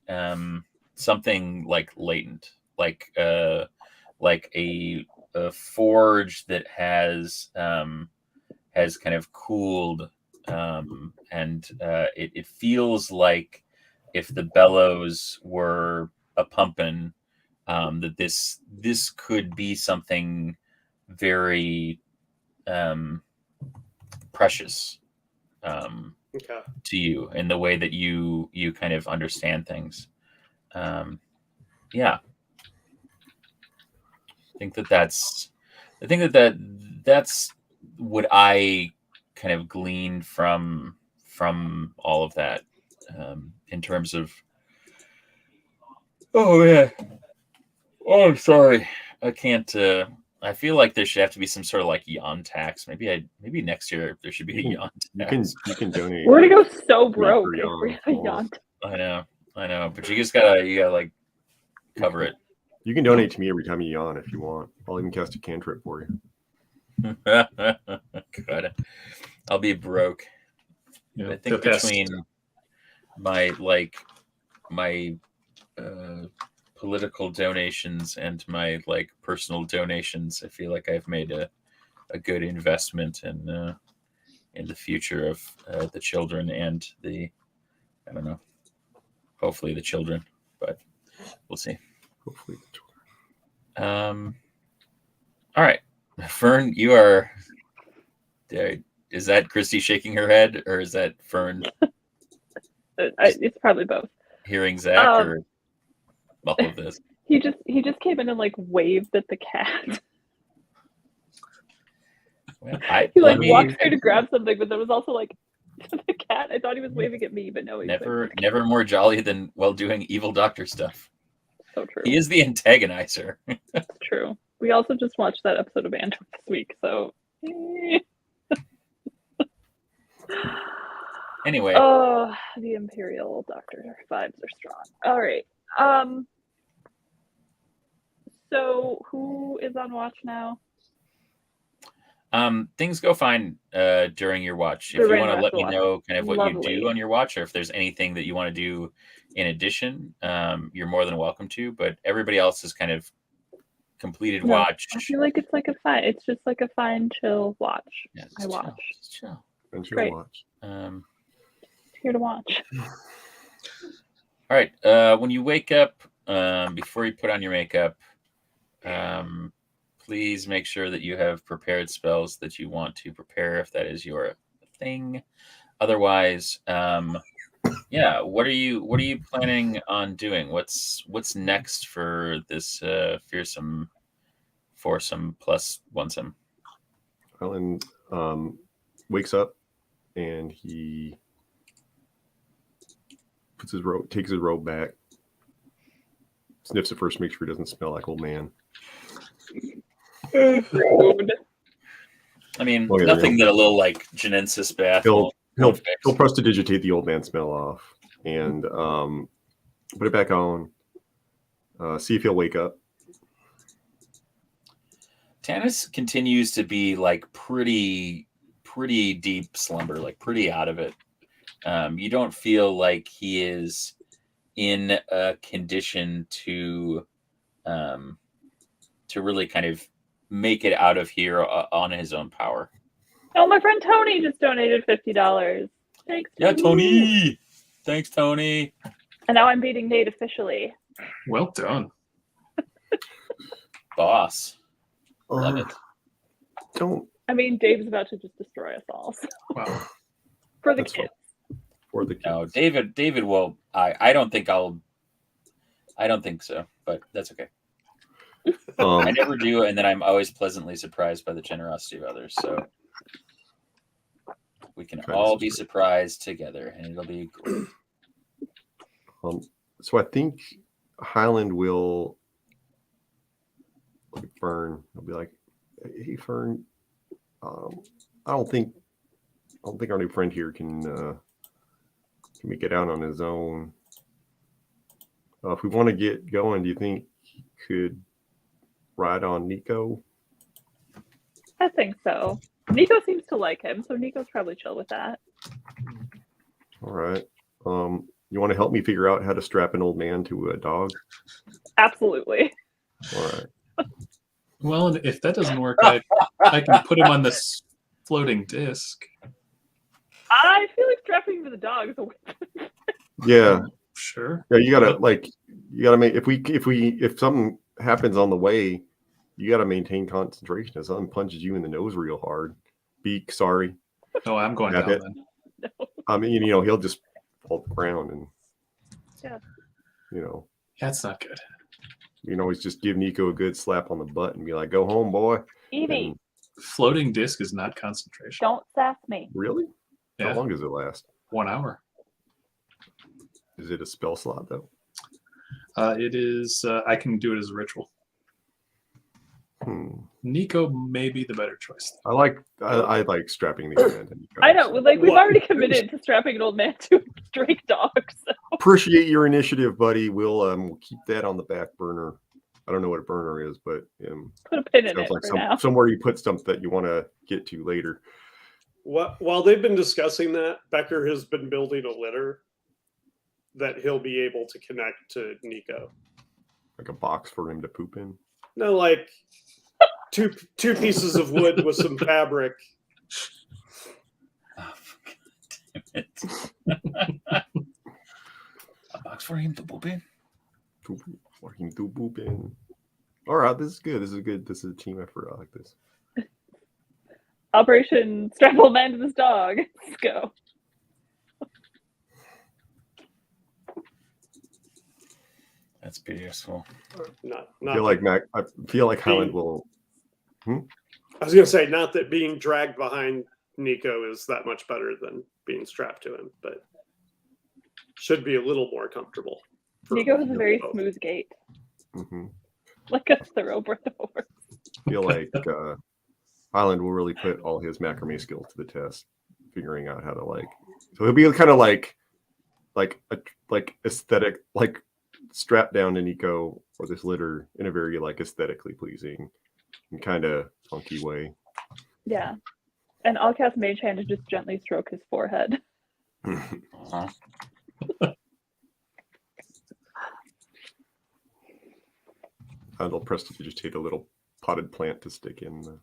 something like latent, like a forge that has kind of cooled, and it feels like if the bellows were a pumping, that this could be something very precious to you in the way that you kind of understand things. Yeah, I think that's what I kind of gleaned from all of that, in terms of. Oh yeah. Oh, I'm sorry. I can't. I feel like there should have to be some sort of like yawn tax. Maybe next year there should be a yawn tax. You can donate. We're gonna go so broke if yawn we have a yawn. I know. But you gotta like cover it. You can donate to me every time you yawn if you want. I'll even cast a cantrip for you. God, I'll be broke. Yeah, I think between my political donations and my like personal donations, I feel like I've made a good investment in the future of the children and hopefully the children, but we'll see. Hopefully the children. All right, Fern, you are. Is that Christy shaking her head, or is that Fern? It's probably both. Hearing Zach or all of this. He just came in and like waved at the cat. Well, he walked there to grab something, but there was also like the cat. I thought he was waving at me, but no, he's never more jolly than while doing evil doctor stuff. So true. He is the antagonizer. True. We also just watched that episode of Andor this week, so Anyway, Oh, the Imperial Doctor vibes are strong. All right. So who is on watch now? things go fine during your watch. If The you rain want to left let the me watch. know kind of what you Lovely. do on your watch, or if there's anything that you want to do in addition, you're more than welcome to. But everybody else has kind of completed No, watch. I feel like it's like a fine. It's just like a fine, chill watch. Yeah, I watch. Just chill. And she'll Great. watch. Here to watch. All right. When you wake up, before you put on your makeup, please make sure that you have prepared spells that you want to prepare if that is your thing. Otherwise, yeah, what are you planning on doing? What's next for this fearsome foursome plus onesome? Alan wakes up and he puts his robe, takes his robe back, sniffs it first, make sure he doesn't smell like old man. Rude. I mean, Oh, yeah, nothing yeah. that a little like Genensis bath He'll won't fix. he'll prestidigitate the old man smell off and put it back on. See if he'll wake up. Tanis continues to be like pretty deep slumber, like pretty out of it. You don't feel like he is in a condition to really kind of make it out of here on his own power. Oh, my friend Tony just donated $50. Thanks. Yeah, Tony. Thanks, Tony. And now I'm beating Nate officially. Well done. Boss. Love it. Don't I mean, Dave's about to just destroy us all. So. Wow. For the That's kids. for the kids. No, David will. I don't think so, but that's okay. I never do, and then I'm always pleasantly surprised by the generosity of others. So we can all be surprised together, and it'll be great. So I think Highland will look at Fern. He'll be like, "Hey, Fern, I don't think our new friend here can make it out on his own. If we want to get going, do you think he could ride on Nico?" I think so. Nico seems to like him, so Nico's probably chill with that. All right. You want to help me figure out how to strap an old man to a dog? Absolutely. All right. Well, and if that doesn't work, I can put him on this floating disc. I feel like strapping him to the dog is a weapon. Yeah. Sure. Yeah. You gotta make if something happens on the way, you gotta maintain concentration. If something punches you in the nose real hard, sorry. No, I'm going Have down it. then. No. I mean, he'll just fall to the ground and Yeah. That's not good. you can always just give Nico a good slap on the butt and be like, "Go home, boy." Evie, And Floating disc is not concentration. don't sass me. really? Yeah. How long does it last? 1 hour. Is it a spell slot though? It is. I can do it as a ritual. Nico may be the better choice. I like strapping the man to Nico. I know, like we've What? already committed to strapping an old man to a Drake dog. So. Appreciate your initiative, buddy. We'll keep that on the back burner. I don't know what a burner is, but Put a pin in sounds it like for now. somewhere you put stuff that you want to get to later. While they've been discussing that, Becker has been building a litter that he'll be able to connect to Nico. Like a box for him to poop in. No, like two pieces of wood with some fabric. Oh, damn it. A box for him to poop in. For him to poop in. All right, this is good. This is a team effort. I like this. Operation Strap Old Man to this dog. Let's go. That's beautiful. Not I feel like Highland will. I was gonna say, not that being dragged behind Nico is that much better than being strapped to him, but should be a little more comfortable. Nico has a very both. smooth gait, Mm-hmm. like a thoroughbred horse. Feel like Highland will really put all his macrame skills to the test. figuring out how to So he'll be kind of like aesthetic, like strapped down to Nico or this litter in a very aesthetically pleasing and kind of funky way. Yeah. And I'll cast Mage Hand to just gently stroke his forehead. Uh-huh. I'll prestidigitate a little potted plant to stick in.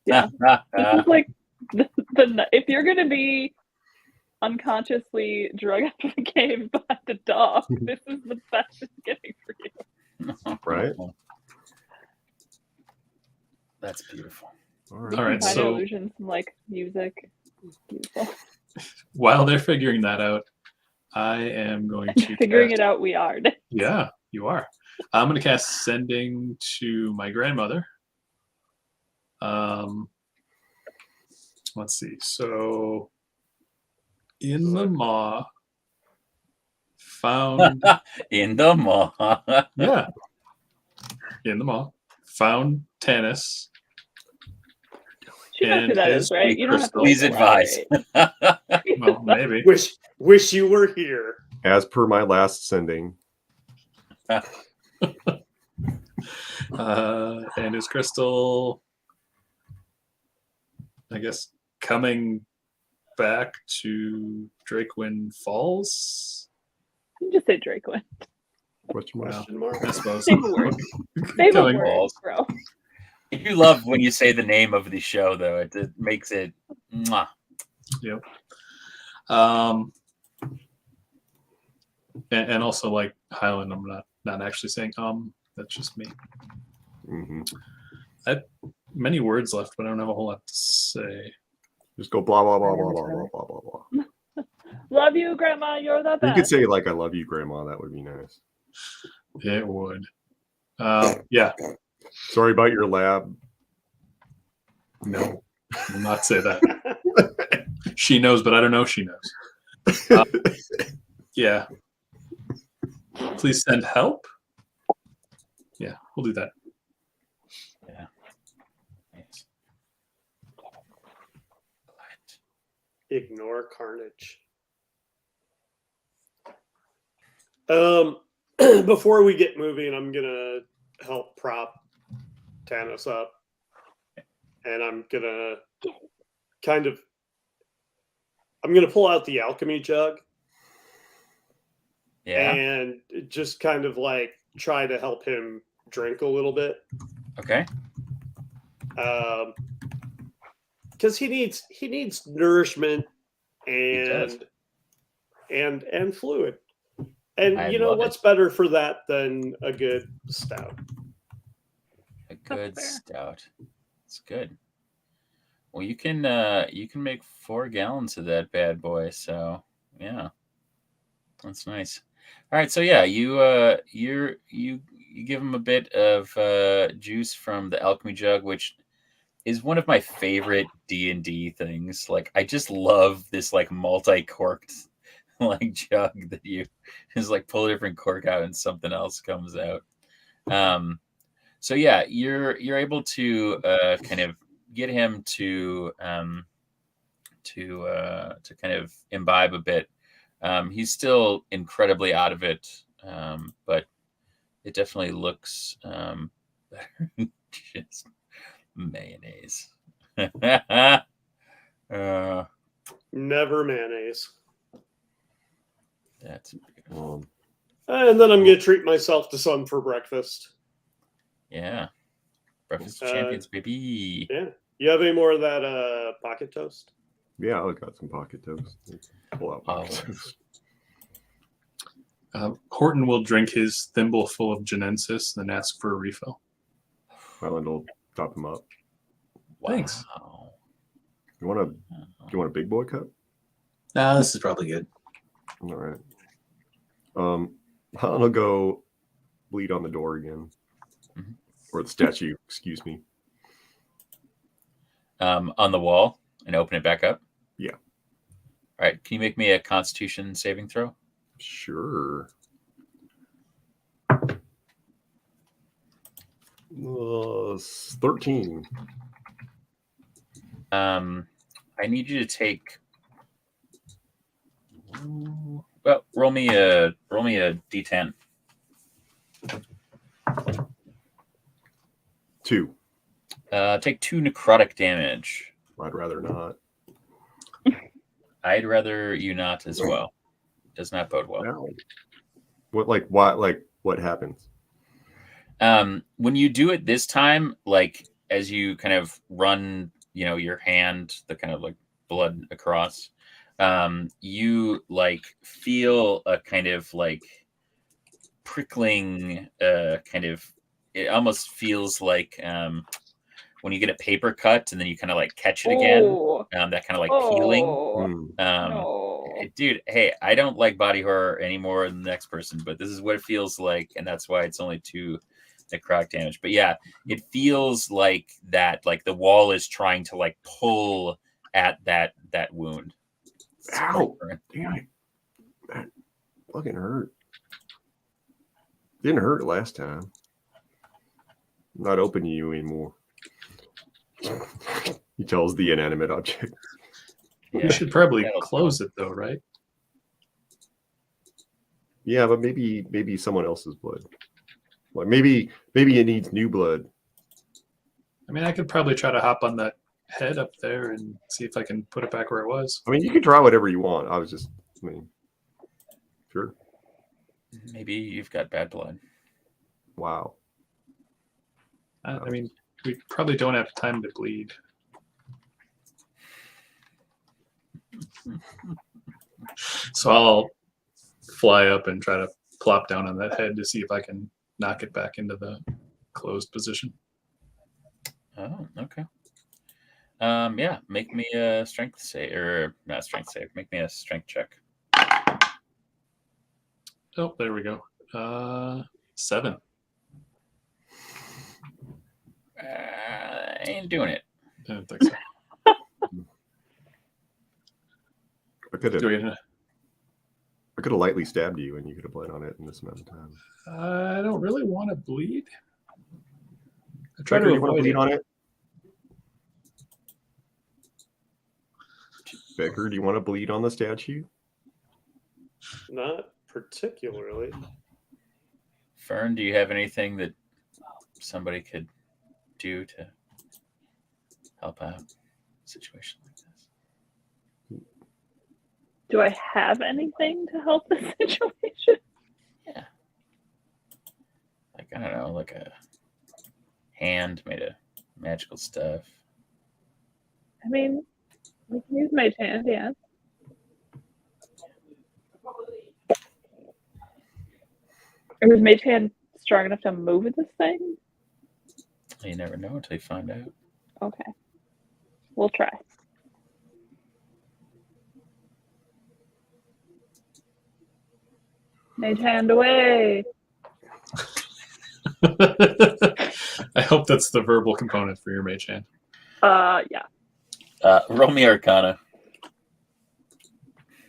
Yeah. This is like if you're gonna be unconsciously drug out of the cave by the dog, this is the best it's getting for you. Right? That's beautiful. All All right, Find so illusions and music. Beautiful. while they're figuring that out, I am going to Figuring cast- it out, we are. Yeah, you are. I'm going to cast Sending to my grandmother. Let's see. So, in the maw, found. In the maw. Yeah. In the maw, found Tanis. She knows who And that his is, right? You don't have to Please advise. elaborate. Well, maybe. Wish you were here. As per my last sending. And his crystal, I guess, coming back to Drakewind Falls. You can just say Drakewind. Question mark? Wow. Question mark. I suppose. Save a word. Save a Coming word, balls. bro. You love when you say the name of the show, though. It makes it. Mwah. Yep. And also like Highland, I'm not actually saying that's just me. Mm-hmm. Many words left, but I don't have a whole lot to say. Just go blah blah blah blah blah blah blah blah blah. Love you, Grandma. You're the You best. could say I love you, Grandma. That would be nice. It would. Yeah. Sorry about your lab. No, I will not say that. She knows, but I don't know if she knows. Yeah. Please send help. Yeah, we'll do that. Yeah. Nice. Ignore carnage. Before we get moving, I'm gonna help prop Tanis up, and I'm gonna pull out the alchemy jug Yeah. and just kind of try to help him drink a little bit. Okay. Because he needs nourishment does. and fluid. And I you know love what's it. better for that than a good stout? A good fair. stout. It's good. Well, you can make 4 gallons of that bad boy. So yeah, that's nice. All right. So yeah, you give him a bit of juice from the alchemy jug, which is one of my favorite D&D things. I just love this multi-corked jug that you just pull a different cork out and something else comes out. So yeah, you're able to kind of get him to kind of imbibe a bit. He's still incredibly out of it, but it definitely looks better than just mayonnaise. Never mayonnaise. That's beautiful. And then I'm gonna treat myself to some for breakfast. Yeah. Breakfast of Champions, baby. Yeah. You have any more of that pocket toast? Yeah, I got some pocket toast. Pull out pocket toast. Horton will drink his thimble full of Genensis and then ask for a refill. Highland will top him up. Thanks. Wow. Do you want a big boy cup? Nah, this is probably good. All right. Highland will go bleed on the door again. Mhm. Or the statue, excuse me. On the wall and open it back up? Yeah. All right. Can you make me a Constitution saving throw? Sure. 13. I need you to take Well, roll me a d10. 2. Take 2 necrotic damage. I'd rather not. I'd rather you not as well. Does not bode well. No. What happens? When you do it this time, like as you kind of run, your hand, the kind of like blood across, you like feel a kind of like prickling, it almost feels like when you get a paper cut and then you kind of like catch it again, Oh. that kind of like peeling. No. Dude, hey, I don't like body horror any more than the next person, but this is what it feels like, and that's why it's only 2 necrotic damage. But yeah, it feels like that, like the wall is trying to like pull at that wound. Ow! Damn it. That fucking hurt. Didn't hurt last time. I'm not opening you anymore. He tells the inanimate object. Yeah, You should probably that'll close it though, right? Yeah, but maybe someone else's blood. Like maybe it needs new blood. I mean, I could probably try to hop on that head up there and see if I can put it back where it was. I mean, you can try whatever you want. Sure. Maybe you've got bad blood. Wow. I mean, we probably don't have time to bleed. So I'll fly up and try to plop down on that head to see if I can knock it back into the closed position. Oh, okay. Yeah, make me a strength save, or not strength save. Make me a strength check. Oh, there we go. 7. I ain't doing it. I don't think so. I could Do have we, lightly stabbed you, and you could have bled on it in this amount of time. I don't really want to bleed. I try Becker, to you want to avoid bleed it. on it? Becker, do you want to bleed on the statue? Not particularly. Fern, do you have anything that somebody could do to help out a situation like this? Do I have anything to help the situation? Yeah. Like, I don't know, like a hand made of magical stuff. I mean, we can use Mage Hand, yeah. Or is Mage Hand strong enough to move this thing? You never know until you find out. Okay. We'll try. Mage Hand away! I hope that's the verbal component for your mage hand. Yeah. Roll me Arcana.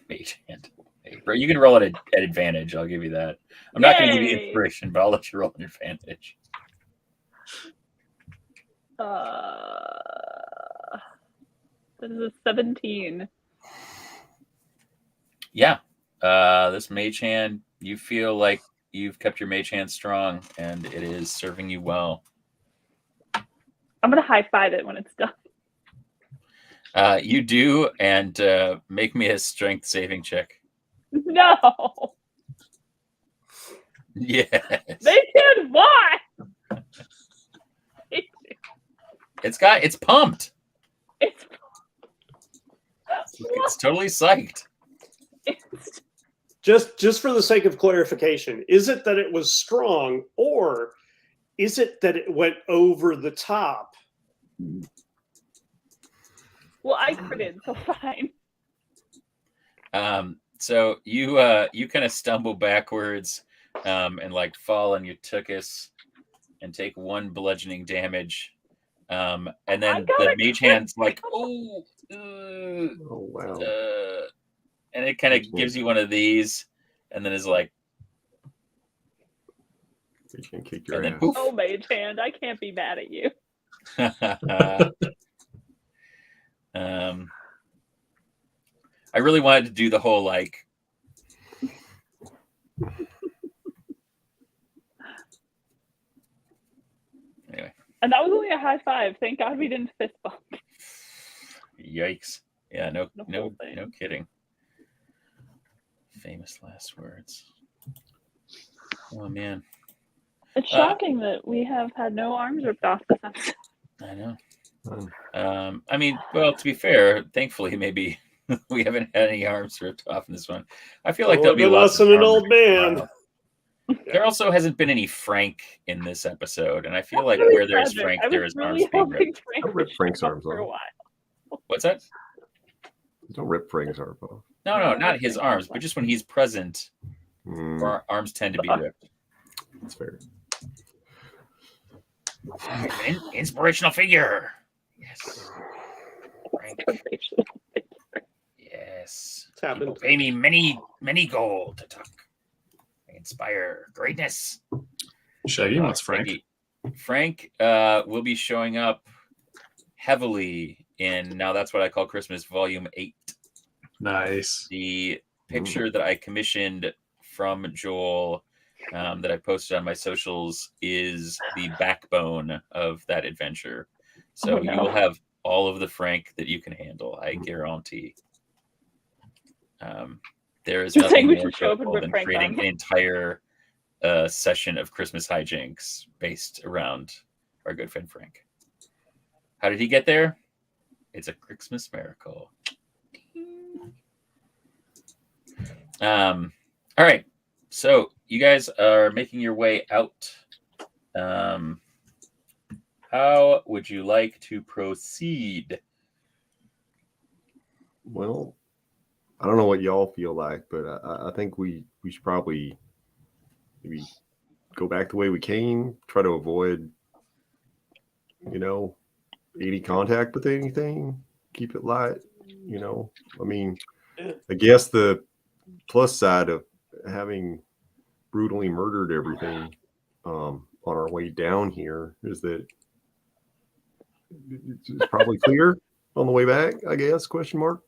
Mage hand. Hey, bro, you can roll it at advantage. I'll give you that. I'm not going to give you Yay! inspiration, but I'll let you roll an advantage. This is a 17. Yeah. This mage hand, you feel like you've kept your mage hand strong, and it is serving you well. I'm gonna high five it when it's done. You do, and make me a strength saving check. No! Yes. They can why? It's pumped. It's It's totally psyched. Just for the sake of clarification, is it that it was strong, or is it that it went over the top? well, I critted, so fine. So you kind of stumble backwards and like fall on your tuchus and take 1 bludgeoning damage. And then the mage hand's like, oh wow. And it kind of gives you one of these, and then is like, You can kick your and then ass. poof. Oh, Mage Hand, I can't be mad at you. I really wanted to do the whole like And that was only a high five. Thank God we didn't fist bump. Yikes. Yeah, no The whole thing. kidding. Famous last words. Oh man. It's shocking that we have had no arms ripped off this episode. I know. Um, I mean, well, to be fair, thankfully, maybe we haven't had any arms ripped off in this one. I feel like there'll be lots of an arm old ripping man. tomorrow. There also hasn't been any Frank in this episode, and I feel That's like really where there's tragic. Frank, I was there is really arms being hoping ripped. Frank Don't would rip Frank's show up arms for a off. while. What's that? Don't rip Frank's arm off. No, not his arms, but just when he's present, our arms tend to be ripped. That's fair. Inspirational figure. Yes. Frank. Yes. It's happened. People pay me many gold to talk. I inspire greatness. Shaggy wants Frank. Frank will be showing up heavily in Now That's What I Call Christmas Volume 8. Nice. The picture that I commissioned from Joel that I posted on my socials is the backbone of that adventure. So you will have all of the Frank that you can handle, I guarantee. There is You're saying nothing we more should show up and difficult rip than Frank creating arm? an entire session of Christmas hijinks based around our good friend Frank. How did he get there? It's a Christmas miracle. All right. So you guys are making your way out. How would you like to proceed? Well, I don't know what y'all feel like, but I think we should probably maybe go back the way we came, try to avoid, any contact with anything, keep it light, I mean, I guess the plus side of having brutally murdered everything on our way down here is that it's probably clear on the way back, I guess, question mark.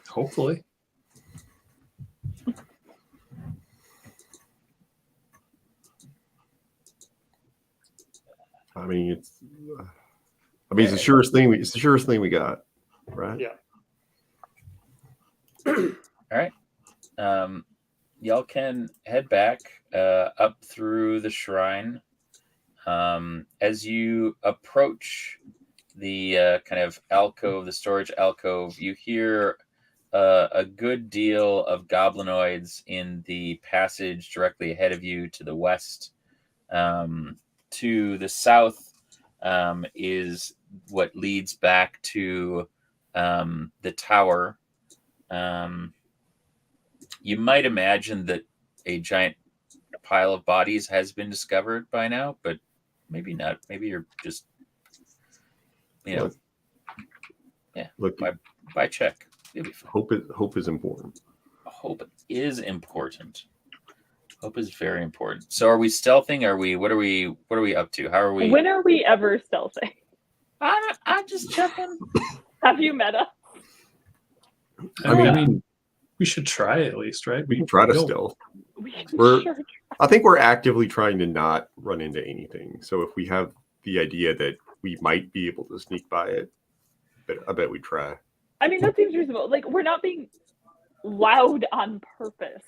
Hopefully. I mean, it's the surest thing. It's the surest thing we got, right? Yeah. All right. Y'all can head back up through the shrine. As you approach the kind of alcove, the storage alcove, you hear a good deal of goblinoids in the passage directly ahead of you to the west. To the south is what leads back to the tower. You might imagine that a giant pile of bodies has been discovered by now, but maybe not. Maybe you're just, Look, by check. You'll be fine. Hope is important. Hope is important. Hope is very important. So, are we stealthing? What are we up to? How are we? When are we ever stealthing? I'm just checking. Have you met us? I mean, we should try at least, right? We can try to stealth. Sure. I think we're actively trying to not run into anything. So if we have the idea that we might be able to sneak by it, but I bet we try. I mean, that seems reasonable. Like, we're not being loud on purpose.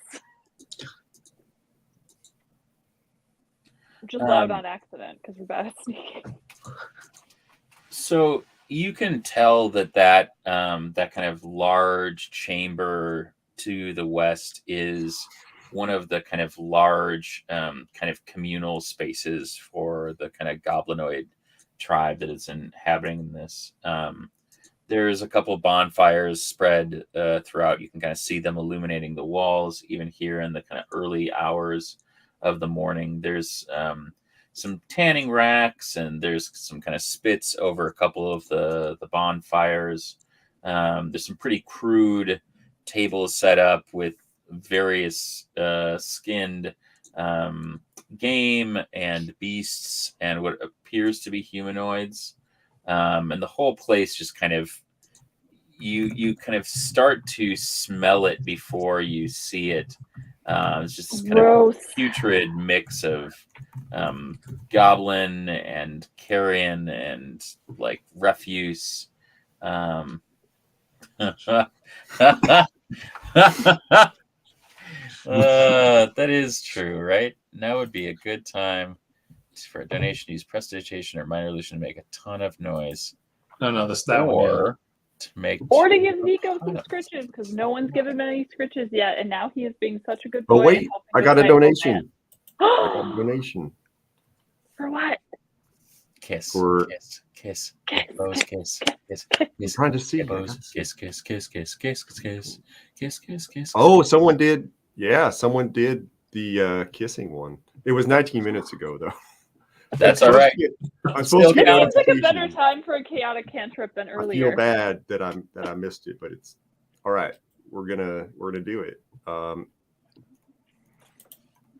We're just loud on accident because we're bad at sneaking. So you can tell that kind of large chamber to the west is one of the kind of large kind of communal spaces for the kind of goblinoid tribe that is inhabiting this. There's a couple bonfires spread throughout. You can kind of see them illuminating the walls, even here in the kind of early hours of the morning. There's some tanning racks, and there's some kind of spits over a couple of the bonfires. There's some pretty crude tables set up with various skinned game and beasts and what appears to be humanoids. And the whole place just kind of you kind of start to smell it before you see it. It's just this kind of Gross. putrid mix of goblin and carrion and like refuse. That is true, right? Now would be a good time for a donation to use prestidigitation or minor illusion to make a ton of noise. No, that one. Yeah. To make Or to give Nico some scritches, because no one's given him any scritches yet, and now he is being such a good boy. Oh wait, I got a donation. I got a For donation. what? Kiss. For Kiss. Kiss. Bows, kiss. Kiss. I'm trying to see. Bows, kiss. Oh, someone did. Yeah, someone did the kissing one. It was 19 minutes ago, though. That's all right. I'm supposed to It get seems like a better notification. time for a chaotic cantrip than I earlier. feel bad that I missed it, but it's all right. We're gonna do it.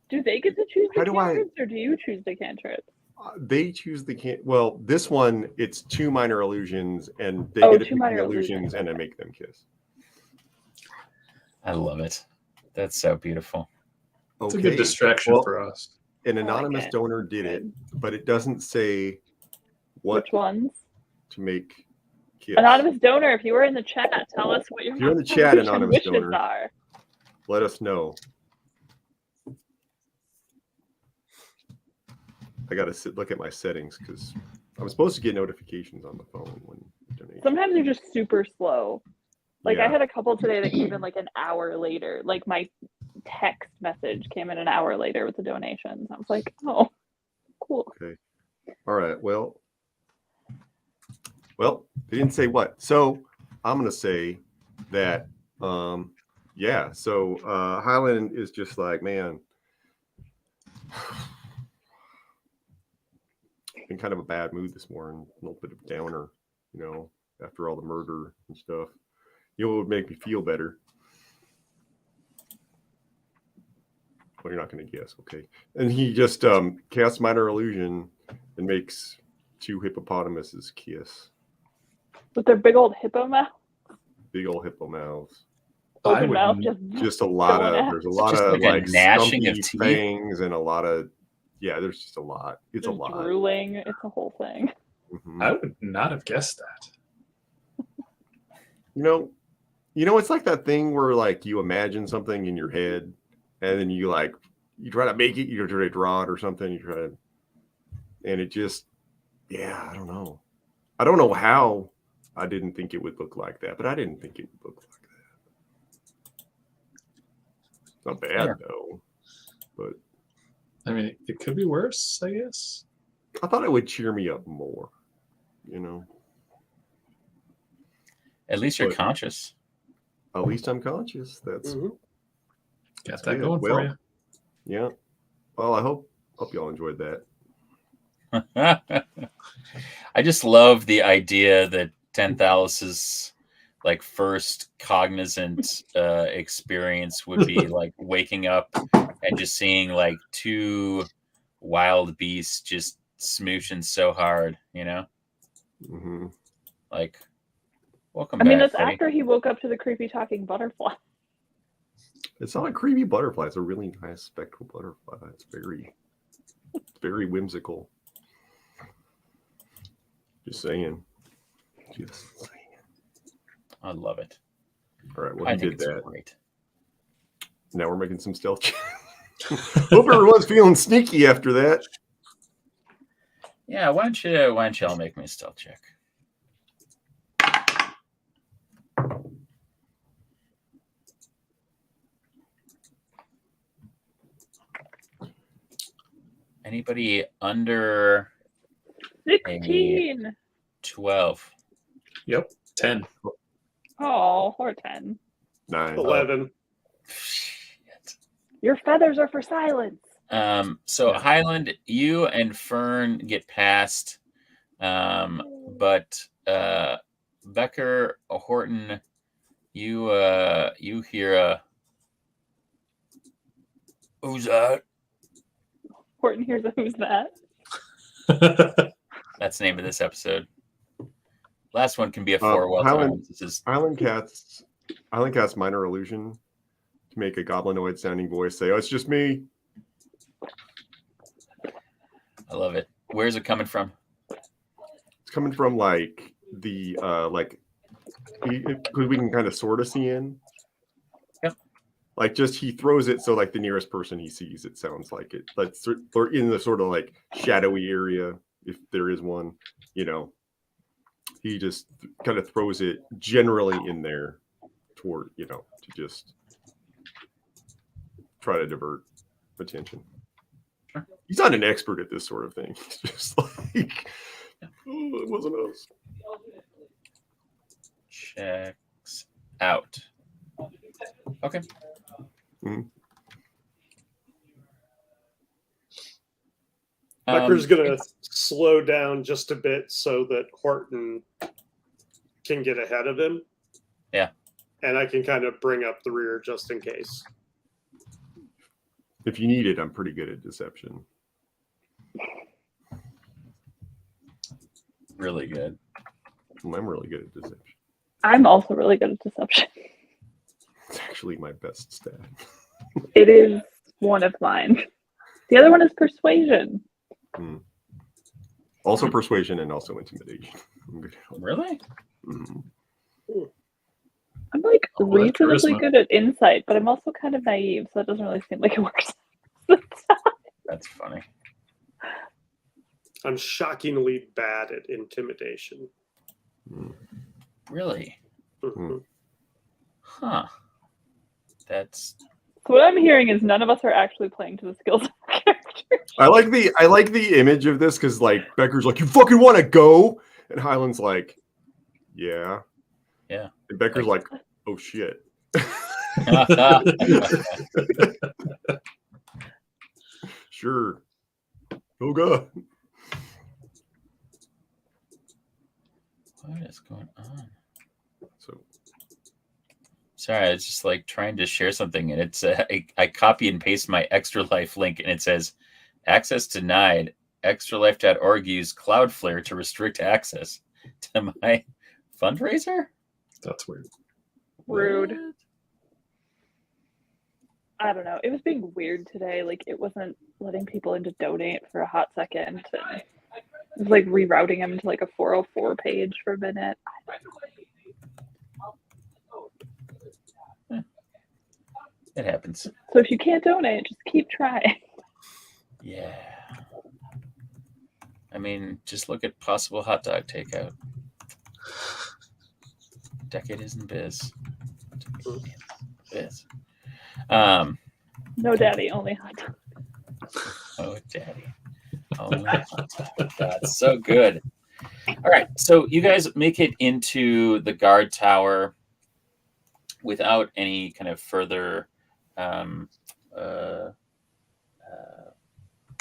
Do they get to choose the How do I- cantrips, or do you choose the cantrips? They choose the well, this one it's 2 minor illusions, and they Oh, get to 2 pick minor the illusions, illusions, and I okay. make them kiss. I love it. That's so beautiful. It's a good distraction Well, for us. An I like anonymous it. donor did it, but it doesn't say what Which ones? to make kiss. Anonymous donor, if you were in the chat, tell us what your If you're in the chat, resolution anonymous wishes donor. are. Let us know. I gotta look at my settings because I'm supposed to get notifications on the phone when donating. Sometimes they're just super slow. Like I Yeah. had a couple today that came in like an hour later. Like my text message came in an hour later with the donations. I was like, oh, cool. Okay. All right. Well, they didn't say what. So I'm gonna say that yeah. So Highland is just like, man, in kind of a bad mood this morning, a little bit of downer, after all the murder and stuff. It would make me feel better. Well, you're not going to guess, okay? And he just casts minor illusion and makes 2 hippopotamuses kiss. With their big old hippo mouth. Big old hippo mouths. Open mouth, Just a lot going of. out. There's a lot Just of like a like gnashing of stumpy teeth? fangs and a lot of. Yeah, there's just a lot. It's a Just lot. drooling. It's a whole thing. Mhm. I would not have guessed that. It's like that thing where like you imagine something in your head, and then you try to make it, you try to draw it or something, and it just, yeah, I don't know how I didn't think it would look like that, but I didn't think it would look like that. It's not bad though, but I mean, it could be worse, I guess. I thought it would cheer me up more, At least you're But- conscious. At least I'm conscious. That's Mhm. Got that good. going for Well, you. yeah. Well, I hope y'all enjoyed that. I just love the idea that Tenthalus's like first cognizant experience would be like waking up and just seeing like 2 wild beasts just smooching so hard, Mm-hmm. like welcome I mean, back, that's buddy. after he woke up to the creepy talking butterfly. It's not a creepy butterfly. It's a really nice spectral butterfly. It's very whimsical. Just saying. I love it. All right, well, I he think did it's that. great. Now we're making some stealth checks. Hope everyone's feeling sneaky after that. Yeah, why don't you all make me a stealth check? Anybody under 16. 12? Yep. 10. Oh, or 10. 9. 11. Shit. Your feathers are for silence. So Highland, you and Fern get past, but Becker, Horton, you hear a who's that? Horton hears a who's that? That's the name of this episode. Last one can be a 4 well Highland- timed. This is Island Cat's minor illusion make a goblinoid sounding voice, say, "Oh, it's just me." I love it. Where's it coming from? It's coming from like the because we can kind of sort of see in. Yep. Like just he throws it so like the nearest person he sees, it sounds like it. Like or in the sort of like shadowy area, if there is one, he just kind of throws it generally in there toward, to just try to divert attention. Sure. He's not an expert at this sort of thing. He's just like, oh, it wasn't us. Checks out. Okay. Mm-hmm. Becker's going to slow down just a bit so that Horton can get ahead of him. Yeah. And I can kind of bring up the rear just in case. If you need it, I'm pretty good at deception. Really good. I'm really good at deception. I'm also really good at deception. It's actually my best stat. It is one of mine. The other one is persuasion. Also persuasion and also intimidation. I'm good at all. Really? Mhm. I'm like Oh, well, that's reasonably charisma. good at insight, but I'm also kind of naive, so it doesn't really seem like it works. That's funny. I'm shockingly bad at intimidation. Really? Mhm. Huh. That's So what I'm hearing is none of us are actually playing to the skills of our characters. I like the image of this because like Becker's like, "You fucking want to go?" And Highland's like, "Yeah." Yeah. And Becker's like, "Oh shit." Sure. Oh god. what is going on? So Sorry, I was just like trying to share something, and it's I copy and paste my Extra Life link, and it says access denied. extralife.org use Cloudflare to restrict access to my fundraiser. That's weird. Rude. What? I don't know. It was being weird today. Like, it wasn't letting people in to donate for a hot second. And it was like rerouting them to like a 404 page for a minute. It happens. So if you can't donate, just keep trying. Yeah. I mean, just look at possible hot dog takeout. Decade isn't biz. Biz. No daddy, only hot dog. Oh, daddy. Only hot dog. That's so good. All right. So you guys make it into the guard tower without any kind of further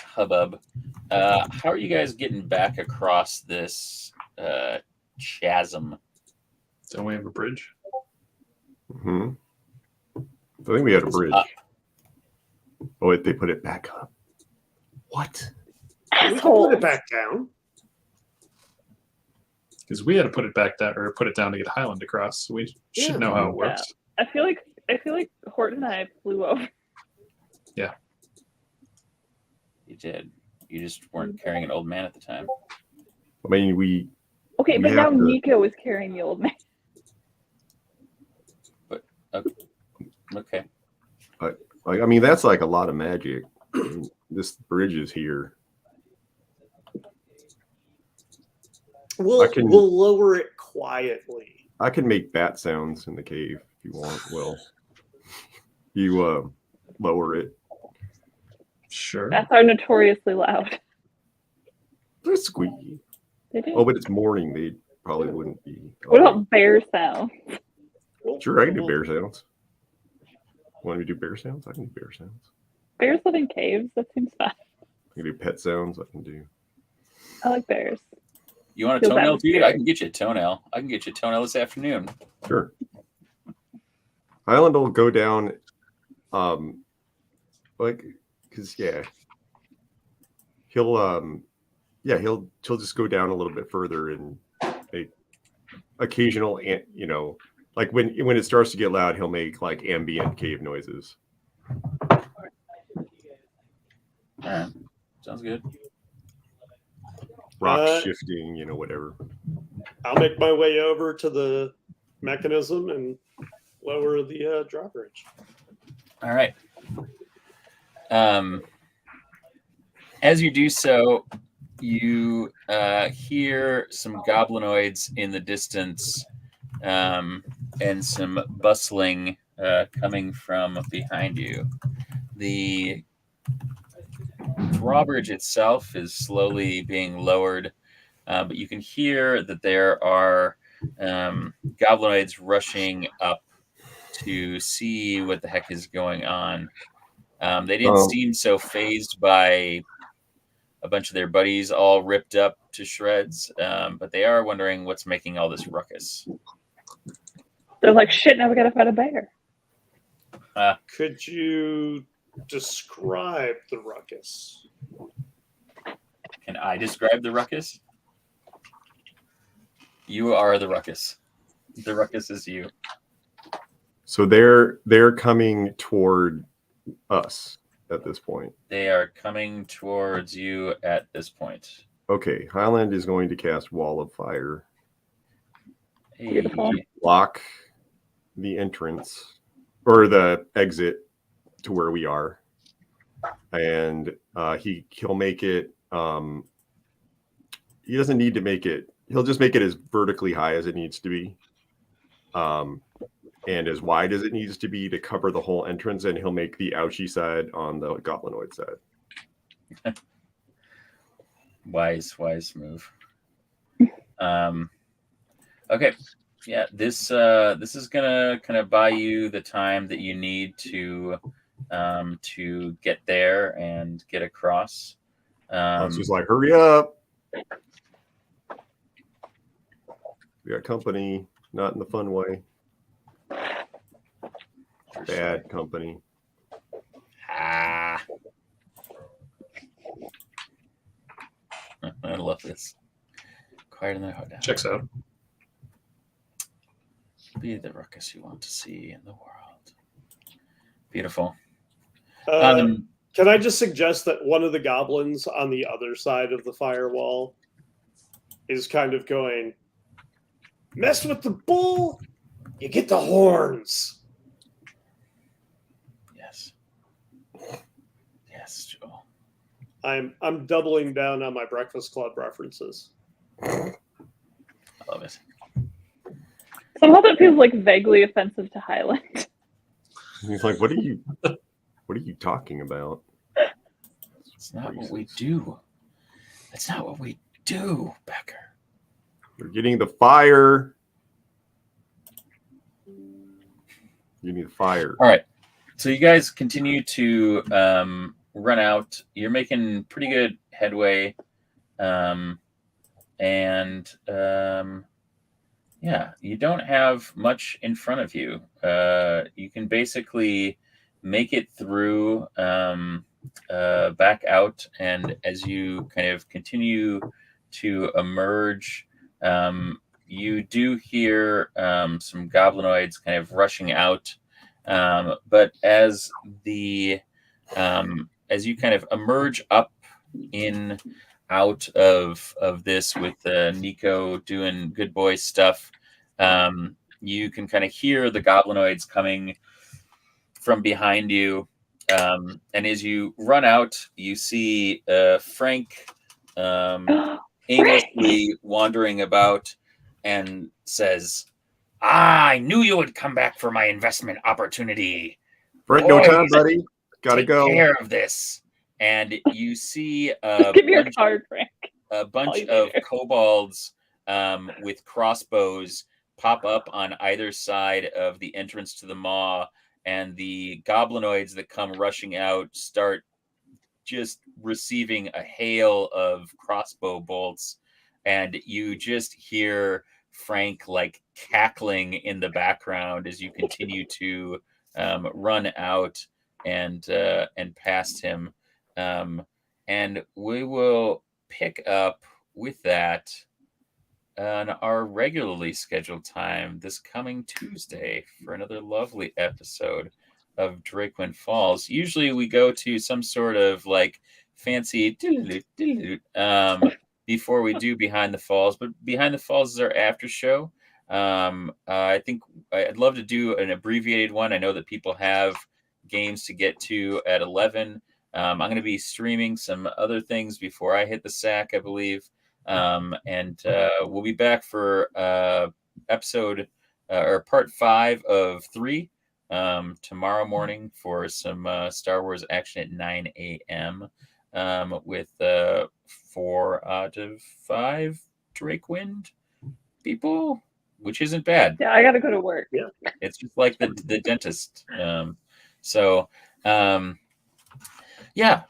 hubbub. How are you guys getting back across this chasm? Don't we have a bridge? I think we had a bridge. Oh wait, they put it back up. What? We can Asshole. put it back down. Because we had to put it back down or put it down to get Highland across. So we should Yeah. know how it Yeah. works. I feel like Horton and I flew over. You did. You just weren't carrying an old man at the time. I mean, we Okay, We but now have to- Nico is carrying the old man. Okay. like. I mean, that's like a lot of magic. This bridge is here. We'll can- lower it quietly. I can make bat sounds in the cave if you want. Well, you lower it. Sure. Bats are notoriously loud. They're squeaky. They do. Oh, but it's morning. They probably wouldn't be. What about bear sound? Sure, I can do bear sounds. Want me to do bear sounds? I can do bear sounds. Bears live in caves. That seems fun. I can do pet sounds. I can do. I like bears. You want a Feels toenail, dude? atmospheric. I can get you a toenail. I can get you a toenail this afternoon. Sure. Highland will go down, because he'll just go down a little bit further and make occasional, Like when it starts to get loud, he'll make like ambient cave noises. All right. Sounds good. Rock shifting, whatever. I'll make my way over to the mechanism and lower the drawbridge. All right. As you do so, you hear some goblinoids in the distance, and some bustling coming from behind you. The drawbridge itself is slowly being lowered, but you can hear that there are goblinoids rushing up to see what the heck is going on. They didn't seem so phased by a bunch of their buddies all ripped up to shreds, but they are wondering what's making all this ruckus. They're like, shit, now we gotta fight a bear. Could you describe the ruckus? Can I describe the ruckus? You are the ruckus. The ruckus is you. So they're coming toward us at this point. They are coming towards you at this point. Okay, Highland is going to cast Wall of Fire. Hey, Block the entrance or the exit to where we are, and he'll make it. He doesn't need to make it. He'll just make it as vertically high as it needs to be, and as wide as it needs to be to cover the whole entrance. And he'll make the ouchie side on the goblinoid side. Wise move. Okay. Yeah, this is gonna kind of buy you the time that you need to get there and get across. It's just like, hurry up. We got company, not in the fun way. Bad company. I love this. Quiet in the hotel. Checks out. Be the ruckus you want to see in the world. Beautiful. Can I just suggest that one of the goblins on the other side of the firewall is kind of going, mess with the bull, you get the horns. Yes, Joel. I'm doubling down on my Breakfast Club references. I love it. Somehow that feels like vaguely offensive to Highland. He's like, what are you talking about? It's not what we do. That's not what we do, Becker. You're getting the fire. You need the fire. All right. So you guys continue to run out. You're making pretty good headway. Yeah, you don't have much in front of you. You can basically make it through back out, and as you kind of continue to emerge, you do hear some goblinoids kind of rushing out. But as you kind of emerge up in out of this with Nico doing good boy stuff, you can kind of hear the goblinoids coming from behind you, and as you run out, you see Frank aimlessly wandering about and says, I knew you would come back for my investment opportunity. Frank, no time, buddy. Gotta go. Take care of this. And you see Give me your card, Frank. A bunch of kobolds with crossbows pop up on either side of the entrance to the maw, and the goblinoids that come rushing out start just receiving a hail of crossbow bolts, and you just hear Frank like cackling in the background as you continue to run out and past him. And we will pick up with that on our regularly scheduled time this coming Tuesday for another lovely episode of Drakewind Falls. Usually we go to some sort of like fancy before we do Behind the Falls, but Behind the Falls is our after show. I think I'd love to do an abbreviated one. I know that people have games to get to at 11. I'm going to be streaming some other things before I hit the sack, I believe. And we'll be back for episode or part 5 of 3 tomorrow morning for some Star Wars action at 9 a.m. With 4 out of 5 Drakewind people, which isn't bad. Yeah, I gotta go to work. Yeah. It's just like the dentist. Yeah.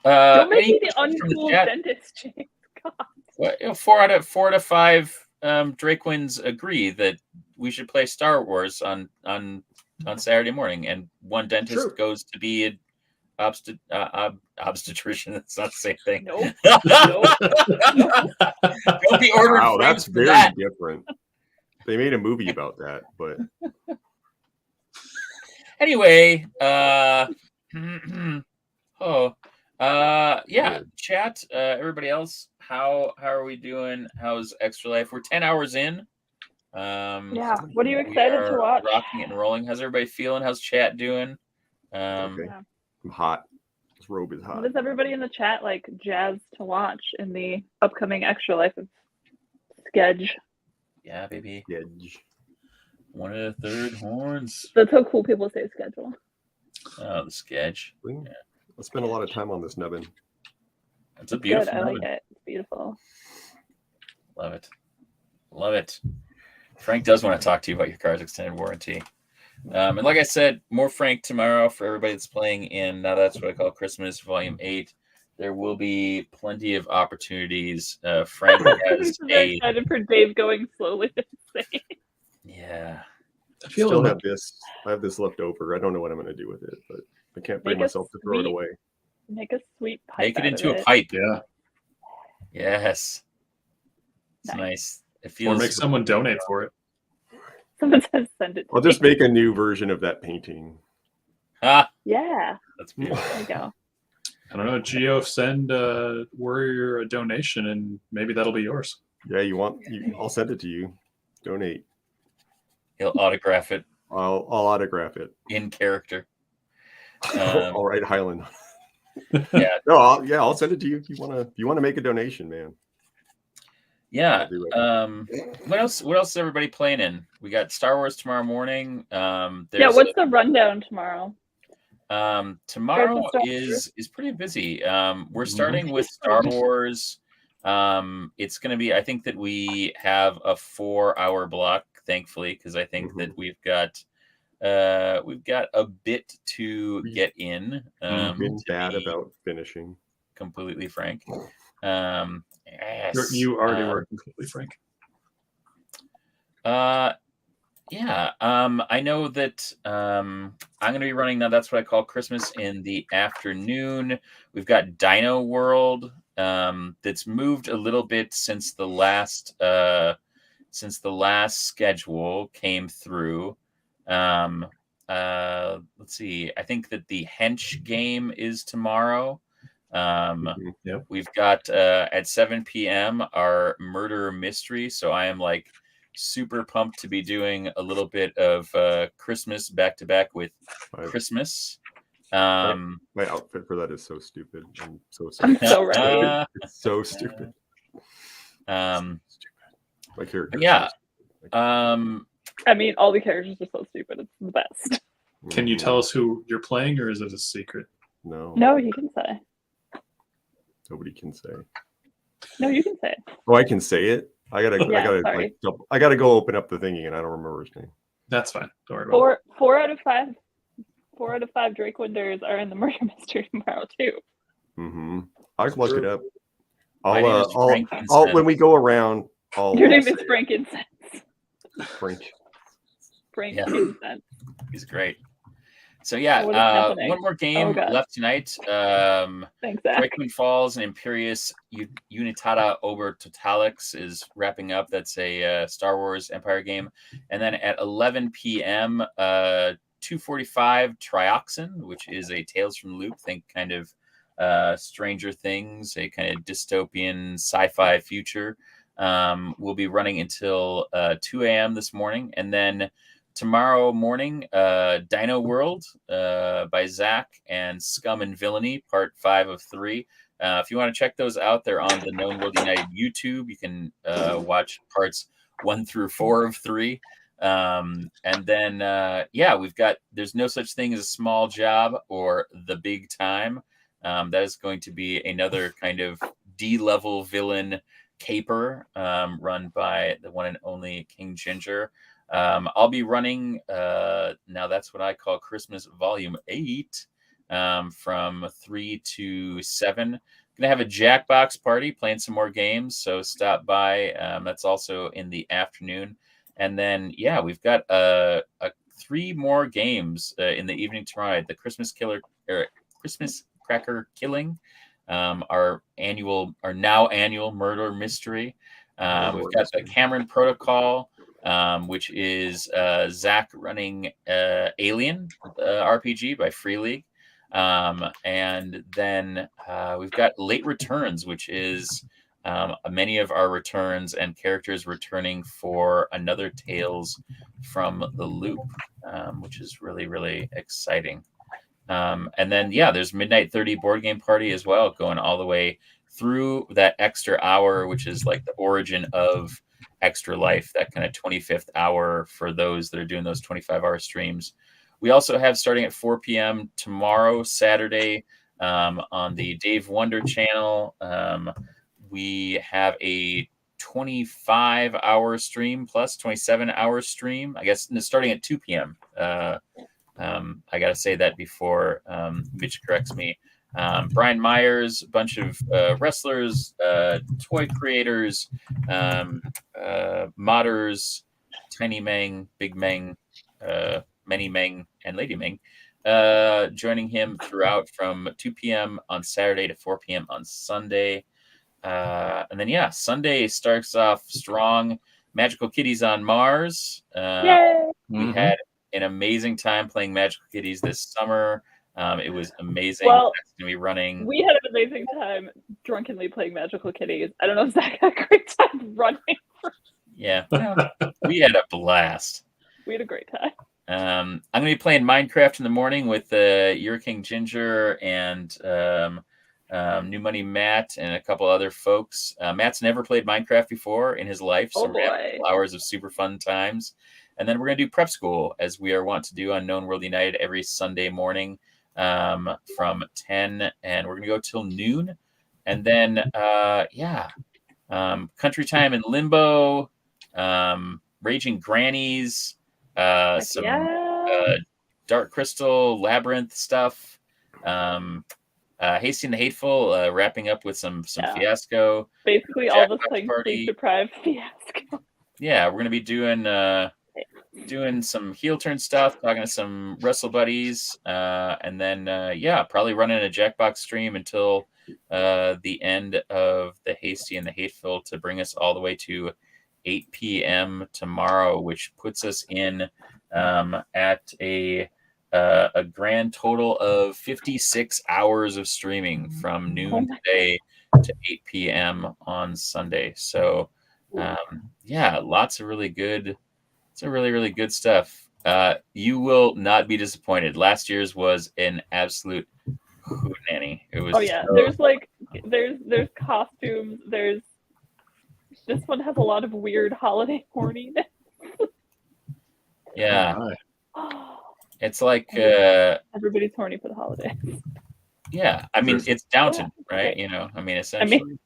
Don't make any me the questions from the uncool chat? dentist, James. God. Well, 4 out of 5 Drakewinds agree that we should play Star Wars on Saturday morning, and one dentist True. goes to be an obstetrician. That's not the same thing. Nope. Don't be ordering Wow, frames that's for very that. different. They made a movie about that, but Anyway, yeah, chat. Everybody else, how are we doing? How's Extra Life? We're 10 hours in. Yeah. What are you we excited are to watch? Rocking it and rolling. How's everybody feeling? How's chat doing? okay. Yeah. I'm hot. This robe is What hot. is everybody in the chat like jazzed to watch in the upcoming Extra Life of Sketch? Yeah, baby. Edge. 1 1/3 horns. That's how cool people say schedule. Oh, the sketch. I spent a lot of time on this nubbin. It's a Good. beautiful I like nubbin. it. It's beautiful. Love it. Love it. Frank does want to talk to you about your car's extended warranty. And like I said, more Frank tomorrow for everybody that's playing in Now That's What I Call Christmas Volume 8. There will be plenty of opportunities. Frank has I'm very a... excited for Dave going slowly insane. Yeah. I feel Still like have this. I have this left over. I don't know what I'm going to do with it, but I can't bring Make a myself to throw it sweet away. Make a sweet pipe. Make it out into of a pipe. yeah. Yes. It's Nice. nice. It Or feels... make someone donate for it. Someone says send it to I'll just me. make a new version of that painting. Ah, Yeah. that's beautiful. There you go. I don't know, Geo, send Warrior a donation and maybe that'll be yours. Yeah, I'll send it to you. Donate. He'll autograph it I'll autograph it. in character. All right, Highland. Yeah. No, I'll send it to you if you wanna make a donation, man. Yeah. I'll do it. What else is everybody playing in? We got Star Wars tomorrow morning. Yeah, There's what's the rundown tomorrow? tomorrow Star Wars. is pretty busy. We're starting with Star Wars. It's going to be, I think that we have a 4-hour block, thankfully, because I think that we've got a bit to get in. Been to bad be about finishing. completely frank. You already were completely frank. Yeah. I know that I'm going to be running Now That's What I Call Christmas in the afternoon. We've got Dino World that's moved a little bit since the last schedule came through. Let's see. I think that the Hench game is tomorrow. Yep. We've got at 7 p.m. our murder mystery. So I am like super pumped to be doing a little bit of Christmas back to back with Christmas. My outfit for that is so stupid. I'm so I'm sorry. so ready. It's so stupid. My character. is Yeah. so stupid. I mean, all the characters are so stupid. It's the best. Can you tell us who you're playing, or is it a secret? No. No, you can say. Nobody can say. No, you can say it. Oh, I can say it. I gotta sorry. I gotta go open up the thingy, and I don't remember his name. That's fine. Don't worry about it. Four out of five Drakewinders are in the murder mystery tomorrow too. Mm-hmm. I'll look it up. My name is I'll Frankincense. when we go around. Your name is Frankincense. Frank. Frankincense. He's great. So yeah, What is happening? one more game God. left tonight. Thanks, Zach. Drakewind Falls and Imperius Unitata Ober Totalix is wrapping up. That's a Star Wars Empire game. And then at 11 p.m., 2:45 Trioxin, which is a Tales from the Loop. Think kind of Stranger Things, a kind of dystopian sci-fi future. Will be running until 2 a.m. this morning. And then tomorrow morning, Dino World by Zach and Scum and Villainy, part 5 of 3. If you want to check those out, they're on the Known World United YouTube. You can watch parts 1 through 4 of 3. And then, there's no such thing as a small job or the big time. That is going to be another kind of D-level villain caper run by the one and only King Ginger. I'll be running now that's what I call Christmas Volume 8 from 3 to 7. Gonna have a Jackbox party, playing some more games, so stop by. That's also in the afternoon. And then we've got 3 more games in the evening tomorrow. The Christmas Cracker Killing, our now annual murder mystery. We've got the Cameron Protocol, which is Zach running Alien RPG by Free League. And then we've got Late Returns, which is many of our returns and characters returning for another Tales from the Loop, which is really, really exciting. And then, there's Midnight 30 board game party as well, going all the way through that extra hour, which is like the origin of Extra Life, that kind of 25th hour for those that are doing those 25-hour streams. We also have, starting at 4 p.m. tomorrow, Saturday, on the Dave Wonder channel, we have a 25-hour stream plus 27-hour stream, I guess, starting at 2 p.m. I got to say that before Mitch corrects me. Brian Myers, a bunch of wrestlers, toy creators, modders, Tiny Meng, Big Meng, Many Meng, and Lady Meng, joining him throughout from 2 p.m. on Saturday to 4 p.m. on Sunday. And then, Sunday starts off strong. Magical Kitties on Mars. Yay! We had an amazing time playing Magical Kitties this summer. It was amazing. Well, That's going to be running. We had an amazing time drunkenly playing Magical Kitties. I don't know if Zach had a great time running. Yeah, we had a blast. We had a great time. I'm going to be playing Minecraft in the morning with Your King Ginger and New Money Matt and a couple other folks. Matt's never played Minecraft before in his life, so we're going to have a couple hours of super fun times. And then we're going to do prep school, as we are wont to do on Known World United every Sunday morning from 10, and we're going to go till noon. And then, Country Time in Limbo, Raging Grannies, some Dark Crystal Labyrinth stuff, Hasty and the Hateful, wrapping up with some Fiasco. Basically, all of us playing Sleep Deprived Fiasco. Yeah, we're going to be doing some heel turn stuff, talking to some wrestle buddies, and then probably running a Jackbox stream until the end of the Hasty and the Hateful to bring us all the way to 8 p.m. tomorrow, which puts us in at a grand total of 56 hours of streaming from noon today to 8 p.m. on Sunday. So lots of really good. It's a really, really good stuff. You will not be disappointed. Last year's was an absolute hootenanny. It was. Oh yeah, there's costumes. This one has a lot of weird holiday horniness. Yeah, it's like everybody's horny for the holidays. Yeah, I mean it's Downton, right? You know, I mean essentially,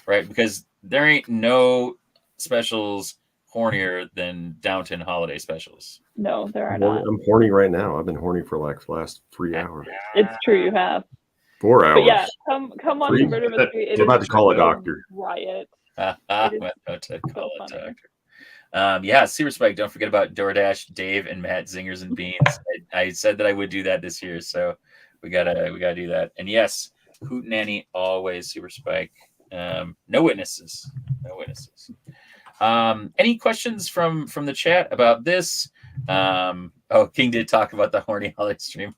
right? Because there ain't no specials hornier than Downton holiday specials. No, there are not. I'm horny right now. I've been horny for like the last 3 hours. It's true, you have. 4 hours. But yeah, come on to Murder Mystery. I'm about to call a doctor. Riot. I'm about to call a doctor. Yeah, Super Spike. Don't forget about DoorDash, Dave, and Matt Zingers and Beans. I said that I would do that this year, so we gotta do that. And yes, Hootenanny always Super Spike. No witnesses. No witnesses. Any questions from the chat about this? King did talk about the horny holiday stream.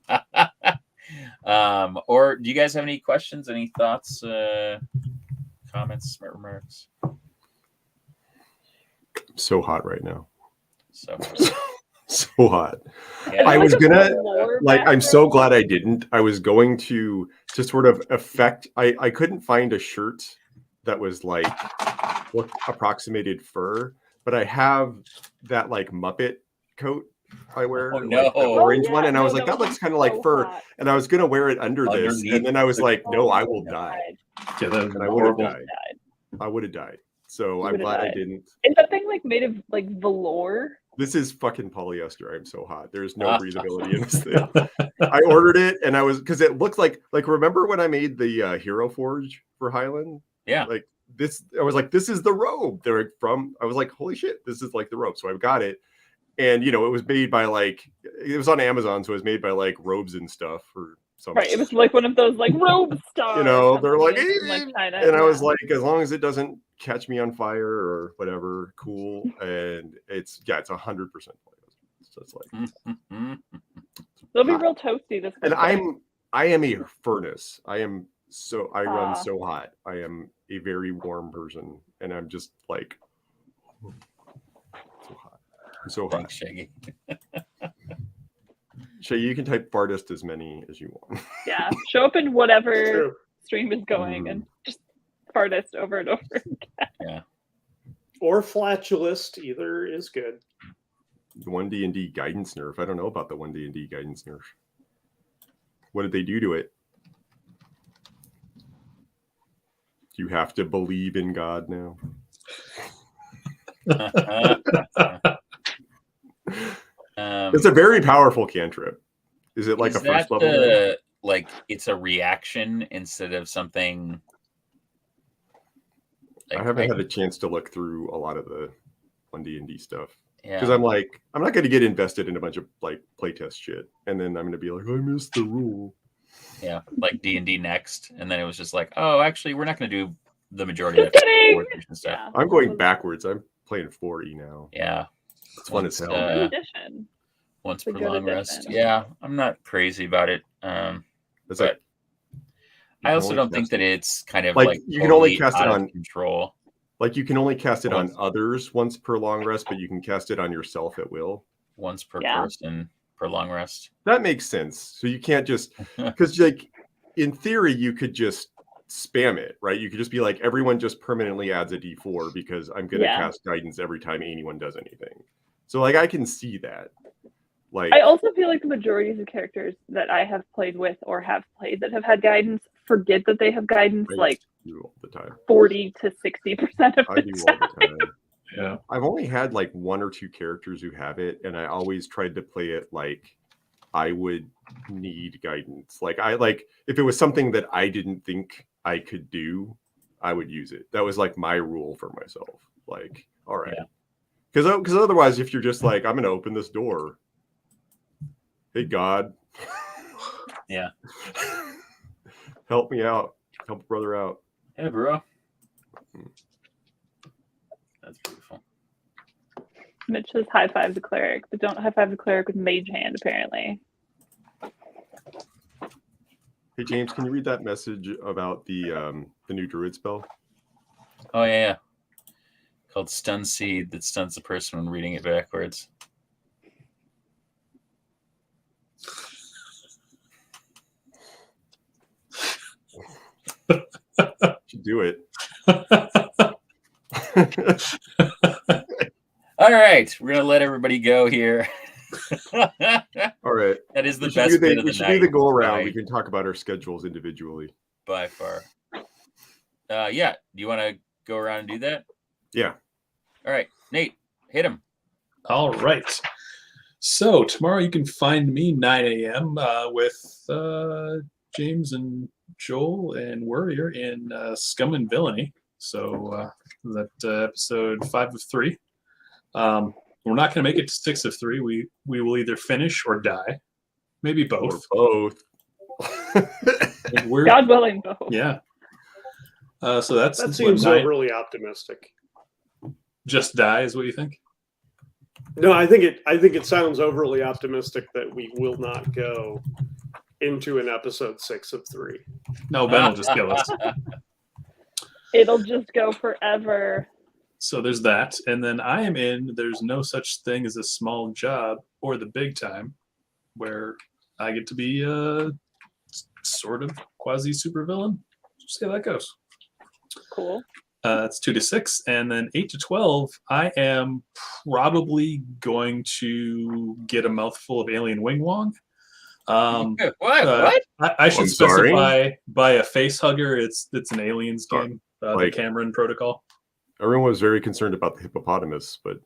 Or do you guys have any questions? Any thoughts? Comments? Smart remarks? So hot right now. So hot. yeah. I was gonna like. I'm so glad I didn't. I was going to sort of affect. I couldn't find a shirt that was like what approximated fur, but I have that like Muppet coat I wear, like the orange one, and I was like, that looks kind of like fur, and I was gonna wear it under this, and then I was like, no, I will die. Yeah, that And I would have died. I would have died. So I'm glad I didn't. Is that thing like made of like velour? This is fucking polyester. I'm so hot. There's no breathability in this thing. I ordered it, and I was because it looked like remember when I made the Hero Forge for Highland? Yeah. Like this, I was like, this is the robe. They're from. I was like, holy shit, this is like the robe. So I got it, and it was made by it was on Amazon, so it was made by like Robes and Stuff or something. Right. It was like one of those like robe stars. They're like, China. And I was like, as long as it doesn't catch me on fire or whatever, cool. And it's 100% polyester. So it's like they'll be real toasty this. And I am a furnace. I run so hot. I am a very warm person, and I'm just like so hot. I'm so hot. Thanks, Shaggy. Shay, you can type fartest as many as you want. Yeah, show up in whatever stream is going and just fartest over and over again. Yeah. Or flatulist, either is good. The 1D&D guidance nerf. I don't know about the 1D&D guidance nerf. What did they do to it? You have to believe in God now. It's a very powerful cantrip. Is it like a first level? Like it's a reaction instead of something. I haven't had a chance to look through a lot of the 1D&D stuff because Yeah. I'm like, I'm not going to get invested in a bunch of like playtest shit, and then I'm going to be like, I missed the rule. Yeah, like D&D next, and then it was just like, oh, actually, we're not going to do the majority of Just kidding! fourth edition stuff. Yeah. I'm going backwards. I'm playing 4E now. Yeah, It's fun as hell. Good addition. once It's a per good long rest. addition. Yeah, I'm not crazy about it. It's but I also only don't think cast that it's kind of Like, like you can only totally cast it out of on- control. like you can only cast it on Once. others once per long rest, but you can cast it on yourself at will. Once per Yeah. person per long rest. That makes sense. So you can't just because like in theory you could just spam it, right? You could just be like, everyone just permanently adds a D4 because I'm gonna Yeah. cast guidance every time anyone does anything. So like I can see that. Like I also feel like the majority of the characters that I have played with or have played that have had guidance forget that they have guidance I like do all the time. 40 to 60% of I the do time. all the time. Yeah. I've only had like one or two characters who have it, and I always tried to play it like I would need guidance. Like if it was something that I didn't think I could do, I would use it. That was like my rule for myself. Like, all right. Because otherwise, if you're just like, I'm gonna open this door. Hey God. Yeah. Help me out. Help a brother out. Hey, bro. That's beautiful. Mitch says high five the cleric, but don't high five the cleric with mage hand, apparently. Hey James, can you read that message about the new druid spell? Oh yeah. Called Stun Seed that stuns the person when reading it backwards. Should do it. All right, we're gonna let everybody go here. All right. That is the We should best do bit of we the should night. do the go around. by- We can talk about our schedules individually. by far. Yeah. Do you want to go around and do that? Yeah. All right, Nate, hit him. All right. So tomorrow you can find me 9 a.m. With James and Joel and Warrior in Scum and Villainy. So that episode 5 of 3. We're not going to make it to 6 of 3. We will either finish or die, maybe both. Or both. We're, God willing, both. yeah. So that's That what, seems 9 overly optimistic. just die is what you think? No, I think it sounds overly optimistic that we will not go into an episode 6 of 3. No, Ben will just kill us. It'll just go forever. So there's that. And then I am in There's No Such Thing as a Small Job or the Big Time, where I get to be a sort of quasi supervillain. See how that goes. Cool. It's 2 to 6, and then 8 to 12. I am probably going to get a mouthful of alien wing wong. What? I should I'm sorry? specify by a face hugger. It's an aliens game, the Like- Cameron Protocol. Everyone was very concerned about the hippopotamus, but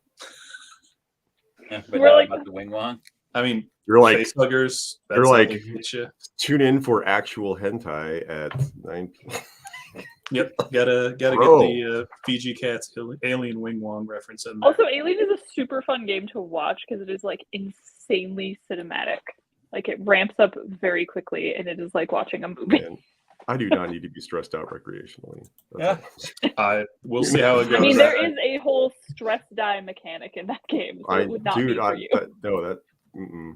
But We're not like- about the wing wong. I mean, you're like, face huggers. That's you're how like- they get you. tune in for actual hentai at 9 p.m. Yep, gotta Bro. get the Fiji Cats alien wing wong reference in there. Also, Alien is a super fun game to watch because it is like insanely cinematic. Like it ramps up very quickly, and it is like watching a movie. Man, I do not need to be stressed out recreationally. That's all. We'll see how it goes. I mean, there is a whole stress die mechanic in that game, so it would not be for you. Mm-mm.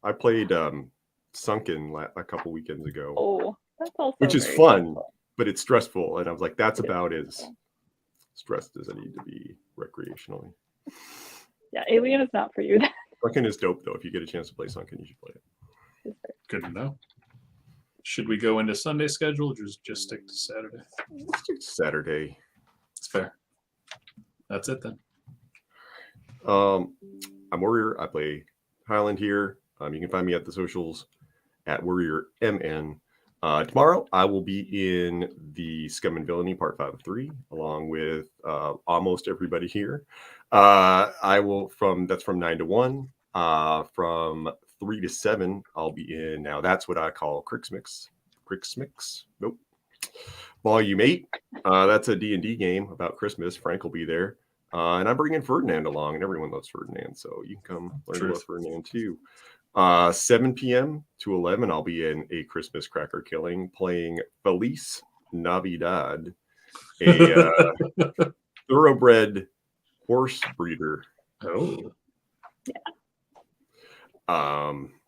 I played Sunken a couple weekends ago, Oh, that's also which is very fun, stressful. but it's stressful, and I was like, that's It is about as stressful. stressed as I need to be recreationally. Yeah, Alien is not for you. Sunken is dope, though. If you get a chance to play Sunken, you should play it. good to know. Should we go into Sunday schedule or just stick to Saturday? It's Saturday. It's fair. That's it then. I'm Warrior. I play Highland here. You can find me at the socials at Warrior MN. Tomorrow, I will be in the Scum and Villainy Part 5 of 3, along with almost everybody here. That's from 9 to 1. From 3 to 7, I'll be in. Now, that's what I call Crixmix. Nope. Volume 8. That's a D&D game about Christmas. Frank will be there. And I'm bringing Ferdinand along, and everyone loves Ferdinand, so you can come learn about Ferdinand too. 7 p.m. to 11, I'll be in A Christmas Cracker Killing, playing Feliz Navidad, a thoroughbred horse breeder. Oh,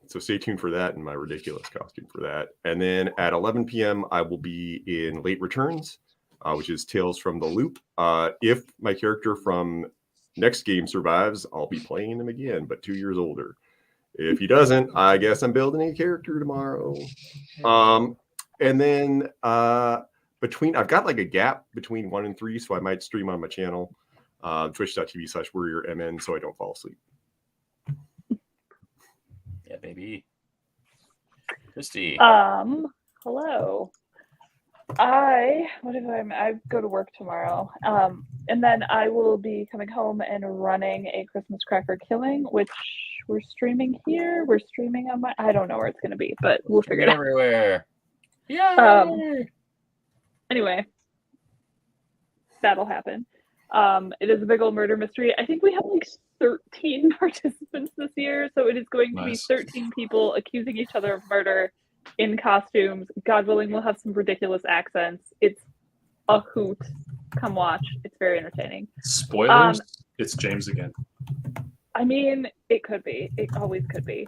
So stay tuned for that and my ridiculous costume for that. And then at 11 p.m., I will be in Late Returns, which is Tales from the Loop. If my character from next game survives, I'll be playing him again, but 2 years older. If he doesn't, I guess I'm building a character tomorrow. And then I've got like a gap between 1 and 3, so I might stream on my channel, twitch.tv/warriormn, so I don't fall asleep. Yeah, baby. Christy. Hello. I go to work tomorrow. And then I will be coming home and running a Christmas Cracker Killing, which we're streaming here. We're streaming on I don't know where it's gonna be, but we'll figure it out. Everywhere. Yeah. Anyway, that'll happen. It is a big old murder mystery. I think we have like 13 participants this year, so it is going to be 13 people accusing each other of murder in costumes. God willing, we'll have some ridiculous accents. It's a hoot. Come watch. It's very entertaining. Spoilers. It's James again. I mean, it could be. It always could be.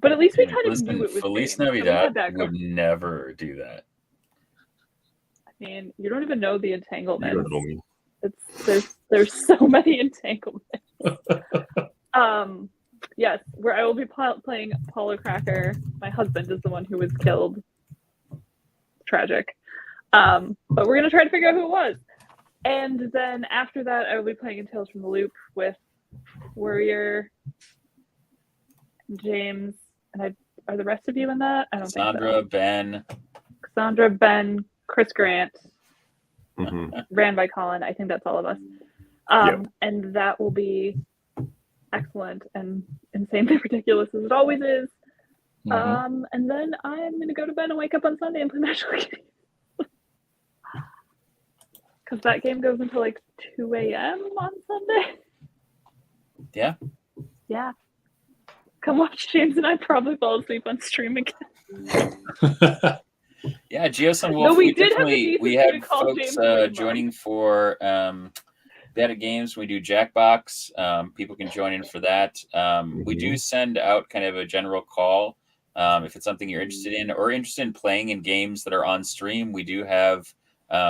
But at least we kind of knew it was Feliz James, so we had Navidad that would going. never do that. I mean, you don't even know the entanglements. You don't know me. There's so many entanglements. Yes, where I will be playing Paulo Cracker. My husband is the one who was killed. Tragic. But we're gonna try to figure out who it was. And then after that, I will be playing in Tales from the Loop with Warrior, James, and are the rest of you in that? I don't Sandra, think so. Ben. Cassandra, Ben, Chris Grant, Mm-hmm. ran by Colin. I think that's all of us. Yep. And that will be excellent and insanely ridiculous as it always is. Mhm. And then I'm going to go to bed and wake up on Sunday and play Magic League. because that game goes until like 2 a.m. on Sunday. Yeah. Yeah. Come watch James and I probably fall asleep on stream again. Yeah, Geosun No, Wolf. we We did have definitely the we decency have to call folks James Green joining for Beta Games. We do Jackbox. People can join in for that. We do send out kind of a general call if it's something you're interested in or interested in playing in games that are on stream. We do have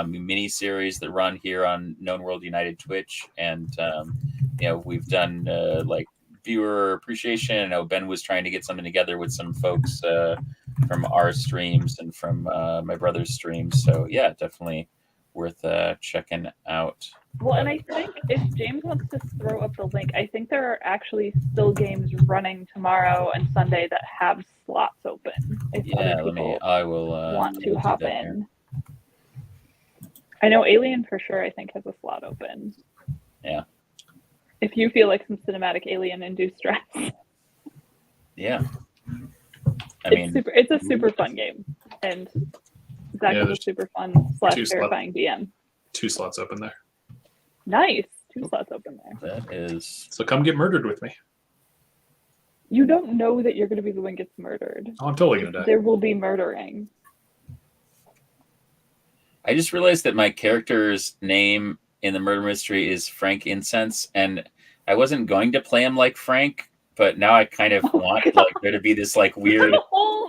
mini series that run here on Known World United Twitch, and we've done like viewer appreciation. I know Ben was trying to get something together with some folks from our streams and from my brother's streams. So yeah, definitely worth checking out. Well, and I think if James wants to throw up the link, I think there are actually still games running tomorrow and Sunday that have slots open. If other people I will want to do hop that in. here. I know Alien for sure, I think, has a slot open. Yeah. If you feel like some cinematic alien-induced stress. Yeah. It's a super fun game. And Zach is a super fun / terrifying DM. 2 slots open there. Nice. 2 slots open there. That is. So come get murdered with me. You don't know that you're going to be the one gets murdered. Oh, I'm totally going to die. There will be murdering. I just realized that my character's name in the murder mystery is Frank Incense, and I wasn't going to play him like Frank, but now I kind of want like there to be this like weird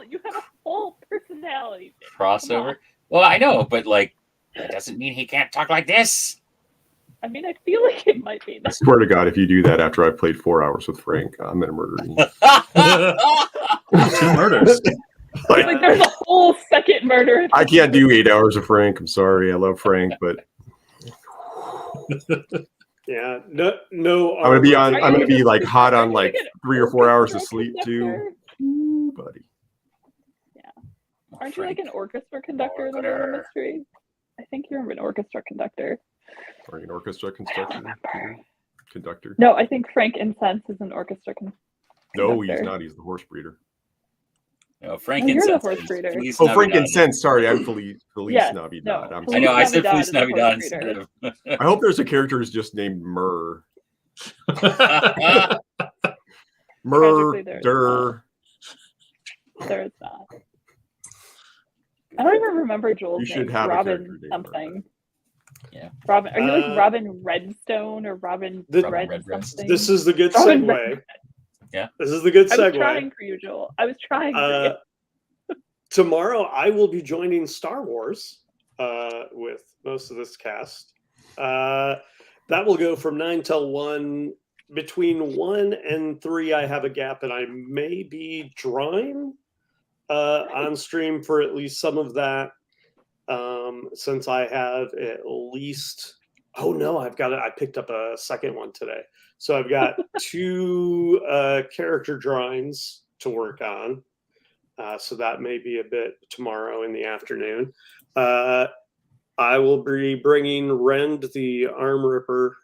You have a whole personality crossover. Well, I know, but like that doesn't mean he can't talk like this. I mean, I feel like it might be. I swear to God, if you do that after I've played 4 hours with Frank, I'm gonna murder you. 2 murders. Like there's a whole second murder. I can't do 8 hours of Frank. I'm sorry. I love Frank, but Yeah, no. I'm gonna be like hot on Are you like like an 3 or 4 hours of orchestra sleep too. conductor? Ooh, buddy. Aren't you like an orchestra conductor in the murder mystery? I think you're an orchestra conductor. Are you an orchestra conductor? No, I think Frank Incense is an orchestra conductor. No, he's not. He's the horse breeder. No, Frank No, you're the Incense. horse breeder. Felice Oh, Frank Navidad. Incense. Sorry, I'm Felice Yes, Navidad. no, I'm I know. I said Felice Felice Navidad Navidad is the instead horse of. I hope there's a character who's just named Murr. Tragically, there is Murder. There is not. I don't even remember Joel's You name. should have a character Robin named something. Yeah. Robin. Are you like Robin Redstone or Robin Red Redbreast. something? This is the good Robin segue. Yeah. This is the good I was segue. trying for you, Joel. I was trying for you. Tomorrow, I will be joining Star Wars with most of this cast. That will go from 9 till 1. Between 1 and 3, I have a gap, and I may be drawing on stream for at least some of that. Since I have at least, I picked up a second one today. So I've got 2 character drawings to work on. So that may be a bit tomorrow in the afternoon. I will be bringing Rend the Arm Ripper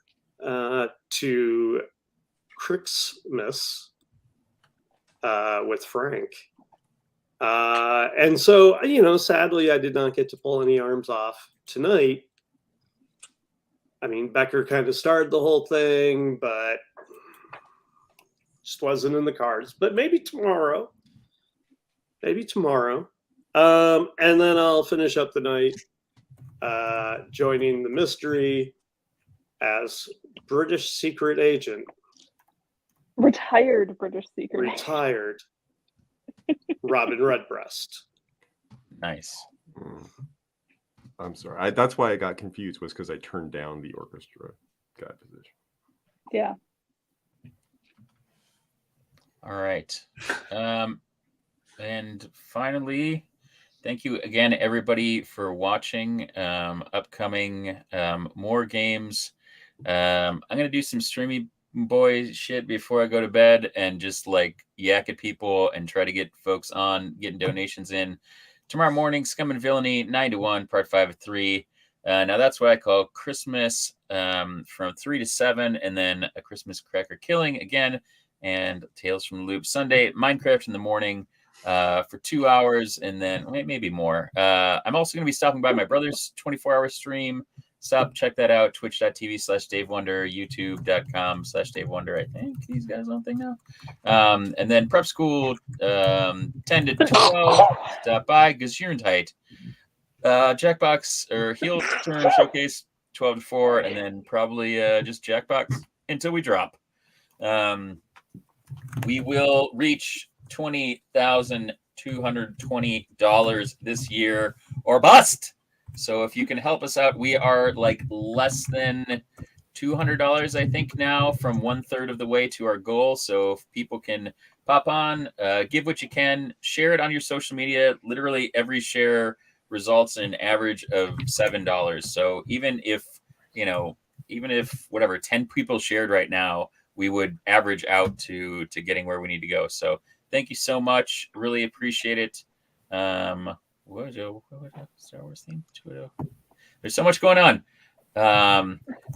to Christmas with Frank. And so, sadly, I did not get to pull any arms off tonight. I mean, Becker kind of started the whole thing, but just wasn't in the cards. But maybe tomorrow. And then I'll finish up the night joining the mystery as British secret agent. Retired British secret. Retired Robin Redbreast. Nice. I'm sorry. That's why I got confused, was because I turned down the orchestra guy position. Yeah. All right. And finally, thank you again, everybody, for watching. Upcoming more games. I'm gonna do some streamy boy shit before I go to bed and just like yak at people and try to get folks on, getting donations in. Tomorrow morning, Scum and Villainy, 9 to 1, part 5 of 3. Now that's what I call Christmas from 3 to 7, and then a Christmas Cracker Killing again, and Tales from the Loop Sunday, Minecraft in the morning for 2 hours, and then maybe more. I'm also going to be stopping by my brother's 24-hour stream stop, check that out. Twitch.tv/Dave Wonder, YouTube.com/Dave Wonder. I think he's got his own thing now. And then Prep School 10 to 12. Stop by Gesundheit. Jackbox or Heel Turn Showcase 12 to 4, and then probably just Jackbox until we drop. We will reach $20,220 this year or bust. So if you can help us out, we are like less than $200, I think, now, from 1/3 of the way to our goal. So if people can pop on, give what you can, share it on your social media. Literally every share results in an average of $7. So even if whatever 10 people shared right now, we would average out to getting where we need to go. So thank you so much. Really appreciate it. What Star Wars theme? There's so much going on.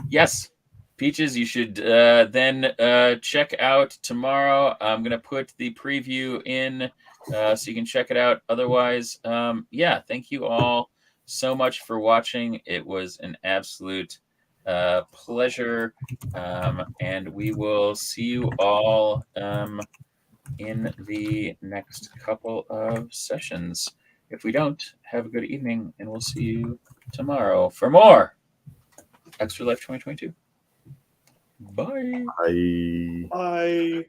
Yes, Peaches, you should then check out tomorrow. I'm going to put the preview in so you can check it out. Otherwise, thank you all so much for watching. It was an absolute pleasure. And we will see you all in the next couple of sessions. If we don't, have a good evening, and we'll see you tomorrow for more Extra Life 2022. Bye. Bye. Bye.